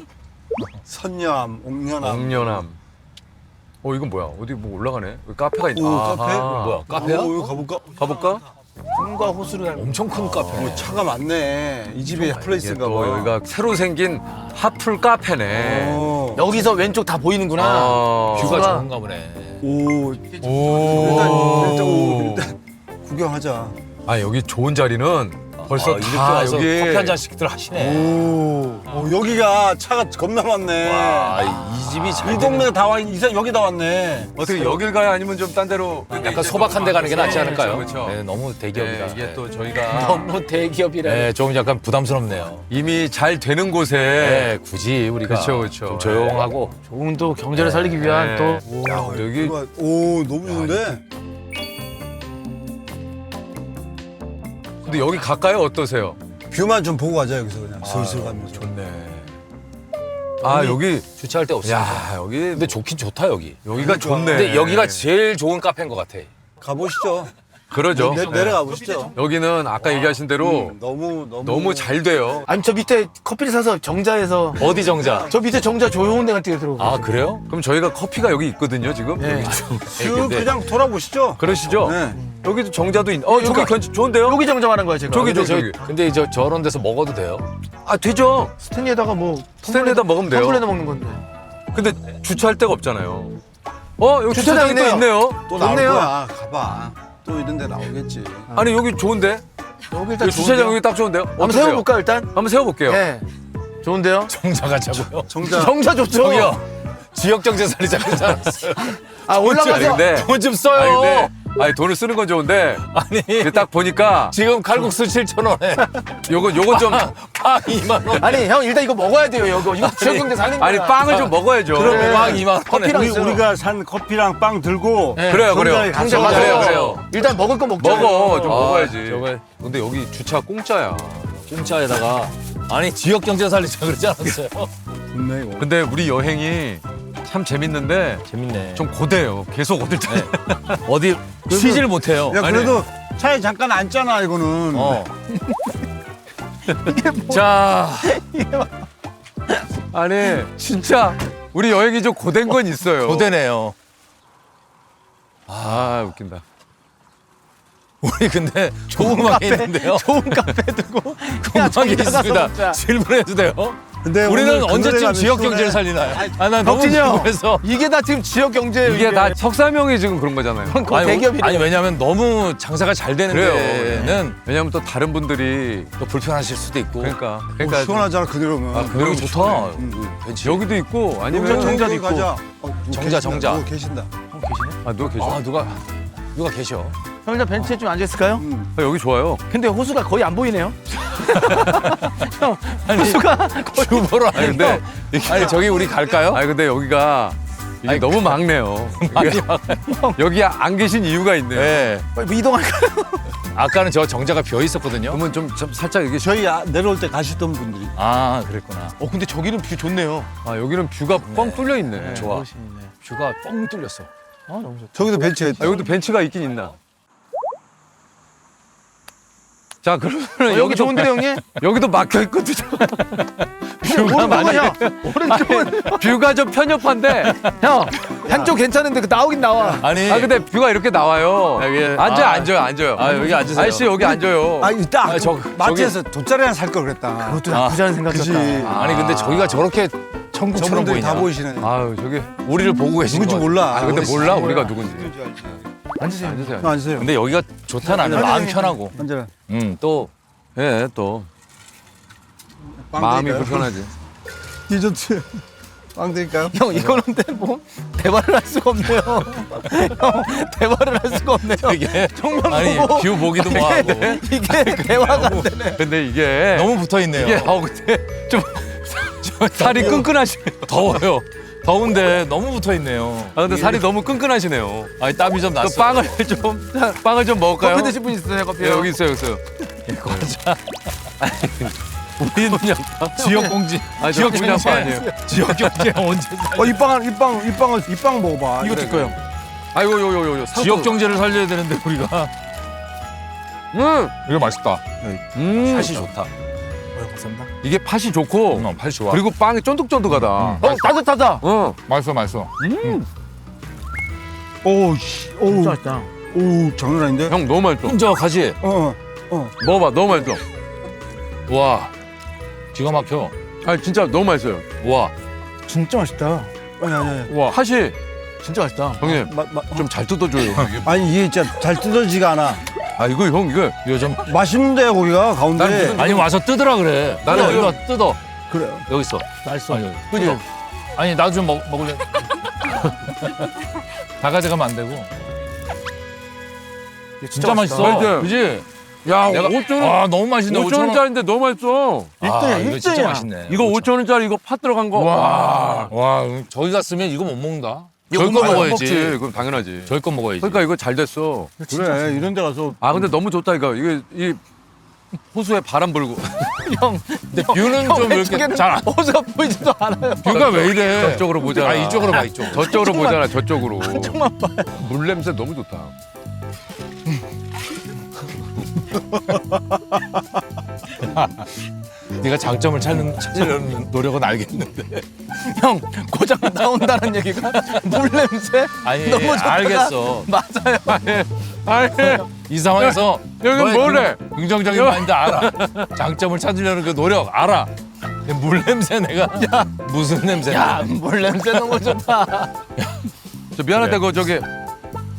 선녀암, 옥녀암.
옥녀남. 이건 뭐야? 어디 뭐 올라가네? 여기 카페가 있다.
오, 카페?
뭐야 카페야?
오, 여기 가볼까?
가볼까?
꿈과 호수를 닮은.
엄청 큰 카페네.
차가 많네. 이 집이
이게
플레이스인가
또
봐.
여기가 새로 생긴 핫플 카페네.
여기서 왼쪽 다 보이는구나.
뷰가
뷰가.
좋은가 보네.
오. 일단 구경하자.
아 여기 좋은 자리는 벌써
이렇게
다
와서
여기
커피 한 잔씩들 하시네.
오. 여기가 차가 겁나 많네.
이 집이 잘
이 동네 다 와, 여기 다 왔네.
어떻게 여길 가야 아니면 좀 딴 데로
약간 소박한 데 가는 게 낫지 않을까요?
그렇죠.
네, 너무 대기업이라.
이게 또 저희가
너무 대기업이라.
네, 좀 약간 부담스럽네요.
이미 잘 되는 곳에
네, 굳이 우리가
그쵸, 그쵸.
좀 조용하고
좋은 또 경제를 살리기 위한
네.
또.
야, 여기
오, 너무 좋은데?
근데 여기 가까이 어떠세요?
뷰만 좀 보고 가자, 여기서 그냥. 슬슬 가면서.
좋네. 아 여기
주차할 데 없습니다.
야 여기
근데 좋긴 좋다 여기.
여기가 좋네.
근데 여기가 제일 좋은 카페인 것 같아.
가보시죠.
그러죠.
내려가 보시죠.
여기는 아까 얘기하신 대로 너무 잘 돼요.
아니 저 밑에 커피를 사서 정자에서
어디 정자?
저 밑에 정자 조용한 데 같은 데 들어오고.
아 그래요?
그럼 저희가 커피가 여기 있거든요 지금.
네.
쭉 그냥 돌아보시죠.
그러시죠?
네.
여기도 정자도 있. 저기 좋은데요?
여기 정자 말한 거야 제가.
저기
근데
저기.
근데 저런 데서 먹어도 돼요?
아 되죠.
스탠리에다가 뭐
스탠드에다 먹으면 돼요.
텀블러에다 먹는 건데.
근데 주차할 데가 없잖아요. 여기
주차장이
주차장이 또
있네요.
있네요.
또 나올
좋네요.
거야. 가봐. 또 이런 데 나오겠지.
아니 여기 좋은데?
여기 일단
여기 주차장 여기 딱 좋은데요?
한번
어떠세요?
세워볼까 일단?
한번 세워볼게요.
네. 좋은데요?
정자 가자고요.
정자 좋죠.
저기요. 지역 정자 살리자 그러지 않았어요?
아 올라가서
아니, 근데
돈 좀
아니,
써요.
근데 돈을 쓰는 건 좋은데
아니
근데 딱 보니까
지금 칼국수 7,000원에
요건 좀
빵 2만 원.
아니 형 일단 이거 먹어야 돼요. 이거 지역 경제 살린 거야.
아니 빵을 좀 먹어야죠.
그럼 빵 2만 원에.
커피랑 있어요.
우리가 산 커피랑 빵 들고
네.
그래요.
정자에 가서
정자 가서
그래요, 그래요.
일단 먹을 거 먹자.
먹어 좀
아,
먹어야지.
저거
근데 여기 주차 공짜야.
공짜에다가 아니 지역 경제 살리자 그러지 않았어요?
좋네 이거.
근데 우리 여행이 참 재밌는데
재밌네.
좀 고대요. 계속 어딜 타.
어디 쉬질 못해요.
야 그래도 차에 잠깐 앉잖아 이거는.
자,
아니 진짜 우리 여행이 좀 고된 건 있어요.
고대네요.
아 웃긴다.
우리 근데 좋은 음악이 있는데요.
좋은 카페 두고 그냥
음악이
정자 가서
있습니다.
먹자.
질문해도 돼요?
근데
우리는
오늘 그
언제쯤
노래가
지역
시원해.
경제를 살리나요? 아, 난 너무
덕진이 형,
궁금해서.
이게 다 지금 지역 경제예요.
이게 다 석사명이 지금 그런 거잖아요.
대기업이래요.
아니 왜냐면 너무 장사가 잘 되는
그래요.
데는
왜냐면 또 다른 분들이
또 불편하실 수도 있고.
그러니까
시원하잖아 그대로면.
아, 그리고 좋다. 벤치.
여기도 있고 아니면
여기가
정자도 있고.
가자.
정자, 정자.
누구 계신다.
아 누가 계셔?
아 누가 계셔?
형 일단 벤치에 좀 앉아 있을까요?
아, 여기 좋아요.
근데 호수가 거의 안 보이네요.
아니 뷰보러
아니 근데
아니 저기 우리 갈까요?
아니 근데 여기가 이게
아니,
너무 막네요. 여기 안 계신 이유가 있네요.
네.
빨리 이동할까요?
아까는 저 정자가 비어 있었거든요.
그러면 좀 살짝 이게
저희 내려올 때 가시던 분들이.
아 그랬구나.
근데 저기는 뷰 좋네요.
아 여기는 뷰가 뻥 뚫려 있네.
좋아.
멋있네.
뷰가 뻥 뚫렸어.
아 너무 좋다.
저기도 벤치가 있다.
아, 여기도 벤치가 있긴 있나? 자 그러면
여기 좋은데 형님?
여기도 막혀 있거든요.
뷰가 많이 오른쪽은
뷰가 좀 편협한데.
형 한쪽 괜찮은데 그 나오긴 나와.
아니
아 근데 뷰가 이렇게 나와요.
여기
앉아요.
아 여기 앉으세요.
아저씨 여기 앉아요.
아 이따
아니,
마트에서 돗자리 하나 살 걸 그랬다.
그것도 나쁘지 않은
그지.
생각이었다.
아니 근데 저기가 저렇게 천국처럼
저분들이
보이냐?
다 보이시네.
아유 저기.
우리를 보고 계신
누군지
거.
몰라.
아 근데
우리
몰라
친구야.
우리가 누군지.
앉으세요.
앉으세요.
앉으세요.
근데 여기가 좋다 나는 마음 편하고.
앉아라.
또
예, 또 마음이 불편하지.
디저트 빵 드릴까요?
형 이거는 뭐 대화를 할 수가 없네요. 형 대화를 할 수가 없네요.
이게
정말
아니
보고
뷰 보기도 뭐하고
이게 대화가 안 되네.
근데 이게
너무 붙어 있네요.
이게 근데 좀 살이 끈끈하시네요.
더워요. 더운데 너무 붙어 있네요.
아 근데 살이 너무 끈끈하시네요.
아니 땀이 좀
또
났어.
빵을 좀 먹을까요?
커피 드실 분 있으세요? 커피.
예, 여기 있어요, 여기 있어요. 우리는 그냥
지역 공지.
아, 지역 경제 아니에요.
지역 경제 언제?
이빵 먹어봐.
이거 줄 거예요.
아이고 요
지역 경제를 살려야 되는데 우리가. 이거 맛있다. 팥이 좋다.
감사합니다.
이게 팥이 좋고
팥이 좋아.
그리고 빵이 쫀득쫀득하다.
따뜻하다.
맛있어.
오우씨.
진짜
오우.
맛있다.
오우 장난 아닌데?
형 너무 맛있어.
끈적하지?
먹어봐, 너무 맛있어.
와. 기가 막혀.
아 진짜 너무 맛있어요.
와.
진짜 맛있다.
아니.
와 팥이
진짜 맛있다.
형님 좀 잘 뜯어줘요.
아니 이게 진짜 잘 뜯어지가 않아.
아 이거 형 이거
요즘
맛있는데 거기가 가운데.
아니 와서 뜯으라 그래.
나는
나는
이거-
이거 뜯어.
그래.
여기 있어.
맛있어.
아니, 그지? 아니 나도 좀 먹을래. 다 가져가면 안 되고. 진짜 맛있어.
맛있지?
그지?
야
내가
5천 원.
아 너무 맛있네.
5천 원짜리인데 너무 맛있어.
아, 이거 진짜
1등이야.
맛있네.
이거 5천 원짜리 이거 팥 들어간 거. 와.
와 저기 갔으면 이거 못 먹는다.
이거
저희 거 먹어야지.
먹지. 그럼 당연하지.
저희 거 먹어야지.
그러니까 이거 잘 됐어.
그래 이런 데 가서
아 근데 너무 좋다 이거. 이게 이 호수에 바람 불고.
형,
근데 뷰는 좀 이렇게 잘 안.
호수가 보이지도 않아요.
뷰가 왜 이래?
저쪽으로 보잖아.
아 이쪽으로 봐 이쪽.
저쪽으로 보잖아. 저쪽으로.
한쪽만 봐요.
물 냄새 너무 좋다.
네가 장점을 찾으려는 노력은 알겠는데.
형 고장 나온다는 얘기가 물 냄새
아니
너무 좋다가
알겠어.
맞아요.
아니
이 상황에서
여기
너의
뭐래?
긍정적인 마인드 알아. 장점을 찾으려는 그 노력 알아. 근데 물 냄새 내가 무슨 냄새야?
야, 물 냄새 너무 좋다.
저 미안한데 그 저기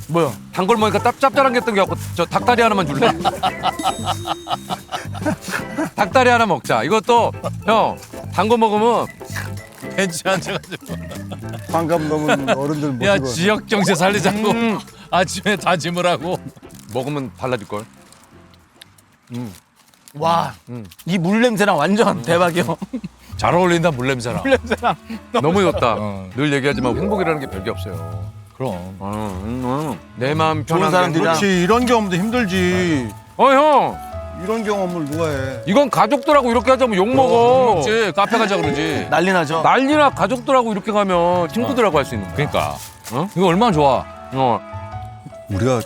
뭐요?
단골 먹으니까 짭짤한 게 뜬게 갖고 저 닭다리 하나만 줄래? 닭다리 하나 먹자. 이것도 형 단 거 먹으면
벤치 앉아가지고.
반감 넘은 어른들 모시고.
야 지역 경제 살리자고 아침에 다짐을 하고.
먹으면 달라질 걸.
와, 이 물 냄새랑 완전 대박이요.
잘 어울린다 물 냄새랑.
물 냄새랑
너무 좋다.
어.
늘 얘기하지만 행복이라는 게 별게 없어요.
그럼.
내 마음
좋은
편한
사람들이랑-
그렇지 이런 경험도 힘들지.
형
이런 경험을 누가 해?
이건 가족들하고 이렇게 하자면 욕 먹어.
먹지 카페 가자 그러지.
난리 나죠.
난리나 가족들하고 이렇게 가면 친구들하고 할 수 있는 거야.
그러니까.
어?
이거 얼마나 좋아.
우리가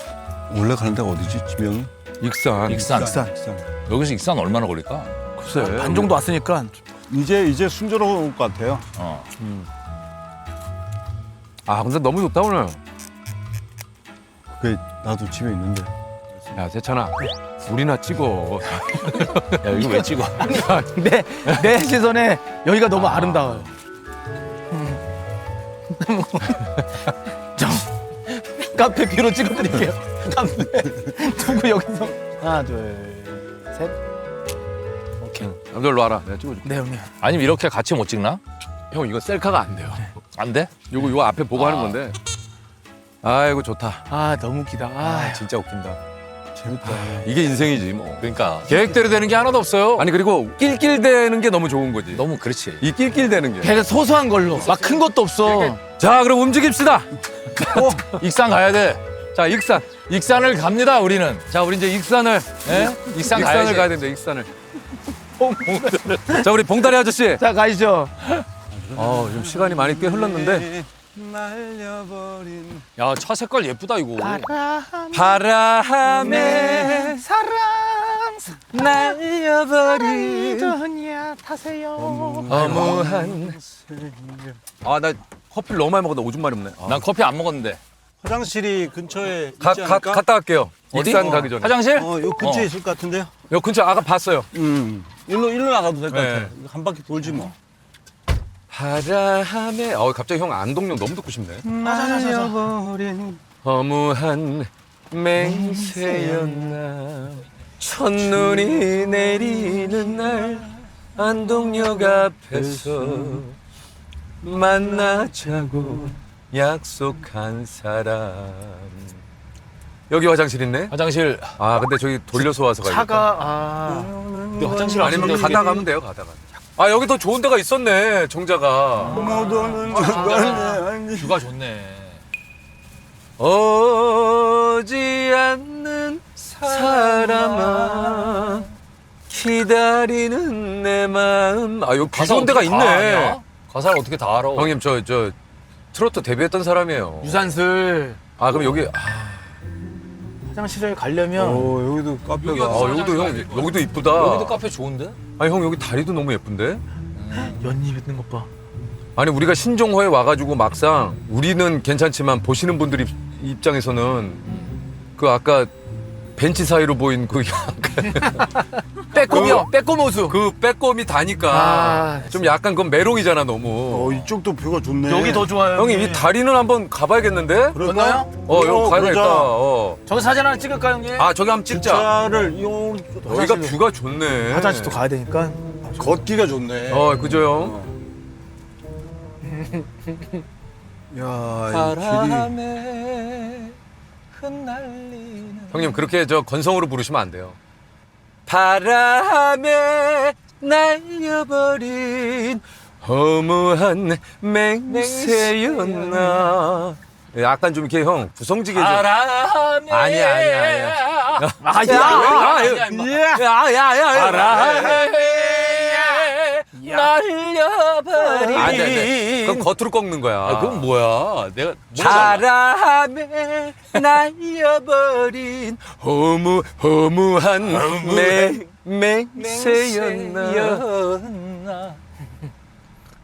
원래 가는 데가 어디지? 지명이?
익산.
익산.
익산.
여기서 익산 얼마나 걸릴까?
글쎄.
반 정도 왔으니까
이제 순조로울 것 같아요.
어.
아 근데 너무 좋다 오늘.
그 나도 집에 있는데.
야 세찬아 우리나 찍어.
야, 이거 왜 찍어?
내 시선에 여기가 너무 아름다워요. 저 카페 뷰로 찍어드릴게요. 카페 두고 여기서 하나 둘 셋. 오케이.
남들 와라. 내가 찍어줄게.
네 형님.
아니면 이렇게 같이 못 찍나?
형 이거 셀카가 안 돼요.
안 돼?
요거 앞에 보고 하는 건데. 아이고 좋다.
아 너무 웃기다. 아
진짜 웃긴다.
재밌다.
이게 인생이지 뭐.
그러니까 계획대로 되는 게 하나도 없어요.
아니 그리고 낄낄대는 게 너무 좋은 거지.
너무 그렇지.
이 낄낄대는 게.
걔가 소소한 걸로 막 큰 것도 없어.
자 그럼 움직입시다.
익산 가야 돼.
자 익산.
익산을 갑니다, 우리는.
자 우리 이제 익산을.
예? 익산
익산을
가야지.
가야 된다. 익산을. 자 우리 봉다리 아저씨.
자 가시죠.
좀 시간이 많이 꽤 흘렀는데.
날려버린
야, 차 색깔 예쁘다, 이거.
바람에
사랑
날려버린
전야 타세요.
허무한. 나 커피를 너무 많이 먹었다. 오줌 마이 없네.
난 커피 안 먹었는데.
화장실이 근처에 있지 않을까?
갔다 갈게요.
어디?
익산 가기 전에.
화장실?
요 근처에 있을 것 같은데요?
여 근처 아까 봤어요.
일로 나가도 될 것
네.
같아. 한 바퀴 돌지 뭐.
바람에 갑자기 형 안동역 너무 듣고 싶네.
날려버린
허무한 맹세였나 첫눈이 내리는 날 안동역 앞에서 만나자고 약속한 사람. 여기 화장실 있네.
화장실.
근데 저기 돌려서 와서 가야
차가
근데 화장실
아니면
앞인데
가다 가면 돼요. 가다가. 여기 더 좋은 데가 있었네. 정자가.
모두는
뷰가 좋네.
오지 않는 사람아 기다리는 내 마음. 여기 비 좋은 데가
어떻게 다
있네.
아냐? 가사를 어떻게 다 알아?
형님 저 트로트 데뷔했던 사람이에요.
유산슬
그럼 여기
화장실을 가려면
여기도 카페가.
여기도 형 여기도 이쁘다.
여기도 카페 좋은데?
형 여기 다리도 너무 예쁜데.
연잎 있는 것 봐.
아니 우리가 신종호에 와가지고 막상 우리는 괜찮지만 보시는 분들 입장에서는 그 아까 벤치 사이로 보인 그
빼꼼이요. 빼꼼 호수.
그 빼꼼이 다니까 좀 약간 그건 메롱이잖아 너무.
이쪽도 뷰가 좋네.
여기 더 좋아요.
형님 이 다리는 한번 가봐야겠는데?
건너요?
여기 가야겠다.
그러자.
저기 사진 하나 찍을까 형님?
저기 한번 찍자.
차를
여기가 뷰가 좋네.
화장실도 가야 되니까.
걷기가 좋네.
그죠 형?
야, 이
바람에 흩날리는. 형님 그렇게 건성으로 부르시면 안 돼요. 바람에 날려버린 허무한 맹세였나. 약간 좀 이렇게 형 구성지게 좀.
바람에.
아니야.
날려버린.
아니. 그럼 겉으로 꺾는 거야.
그건 뭐야? 내가
바람에 날려버린 허무한 맹세였나.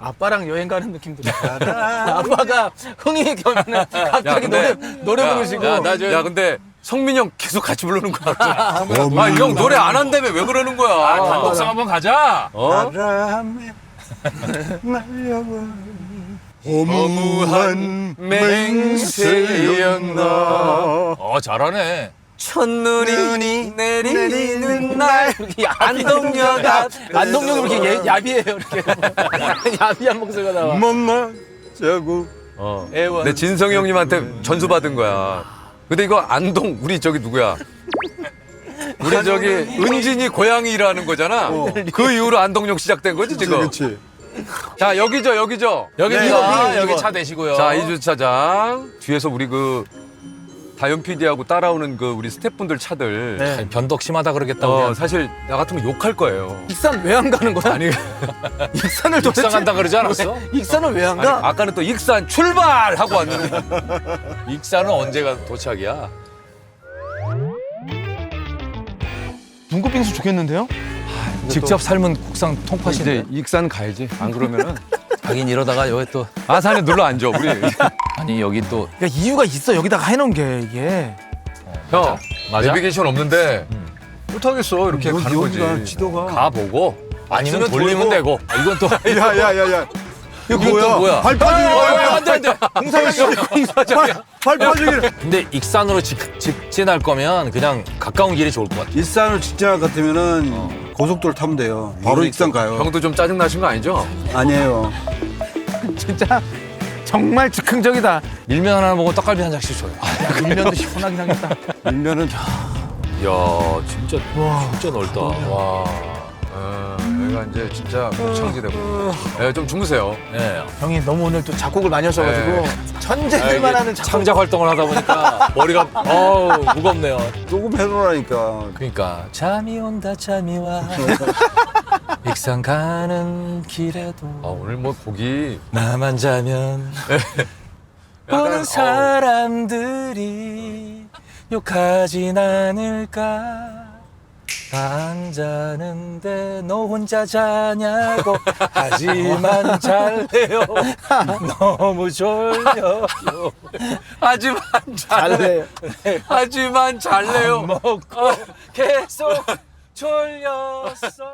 아빠랑 여행 가는 느낌 들어. 아빠가 흥이 겨면은 갑자기 노래 부르시고.
야 근데 성민이 형 계속 같이 부르는 거 같아. 이 형 노래 안 한다며 왜 그러는 거야?
단독성 한번 가자.
바람에 날려버린 허무한
맹세였나.
잘하네.
첫눈이 내리는 날 안동역 앞.
안동역은 이렇게 야비해요 이렇게. 야비한 목소리가 나와.
만나자고.
내 진성이 형님한테 전수 받은 거야. 근데 이거 안동 우리 저기 누구야? 우리 저기 은진이 고양이라는 거잖아. 그 이후로 안동역 시작된 거지 지금.
그렇지.
자 여기죠.
여기입니다. 여기 차 대시고요.
자 2주차장 뒤에서 우리 다현 PD하고 따라오는 우리 스태프분들 차들.
아니, 변덕 심하다 그러겠다. 우리.
사실 나 같으면 욕할 거예요.
익산 왜 안 가는 거야?
아니
익산을 도대체
익산 간다 그러지 않았어?
익산을 왜 안 가?
아까는 또 익산 출발 하고 왔는데.
익산은 언제가 도착이야?
눈꽃빙수 좋겠는데요?
직접 삶은 국산 통팥인데.
이제 익산 가야지. 안 그러면은
하긴 이러다가 여기 또
아산에 눌러 앉아 우리.
아니 여기 또
이유가 있어 여기다가 해놓은 게 이게.
형
맞아?
내비게이션 없는데 못하겠어 이렇게 가는
여기가
거지.
지도가.
가보고 아니면
없으면
돌리면
돌고.
되고. 이건 또
야야야야. 이거
이건 또 뭐야?
발파죽이야.
공사장.
발파죽이래.
근데 익산으로 직진할 거면 그냥 가까운 길이 좋을 것 같아.
일산을 직진할 것 같으면은 고속도로 타면 돼요. 바로 익산 가요.
형도 좀 짜증 나신 거 아니죠?
아니에요.
진짜 정말 즉흥적이다.
밀면 하나 먹고 떡갈비 한 장씩 줘요.
밀면도 시원하긴 하겠다.
밀면은
이야, 진짜 넓다. 와.
여기가 이제 진짜 창지되고. 네, 좀 주무세요.
네.
형이 너무 오늘 또 작곡을 많이 하셔가지고
네.
천재들만 하는 작곡.
창작 활동을 하다 보니까 머리가 무겁네요.
조금 해놓으라니까.
그러니까 잠이 온다 잠이 와. 익산 가는 길에도
오늘 뭐 곡이
나만 자면 보는 사람들이 욕하진 않을까. 나 안 자는데 너 혼자 자냐고. 하지만 잘래요. 너무 졸려요. 하지만
잘래.
하지만 잘래요. 먹고 계속 졸렸어.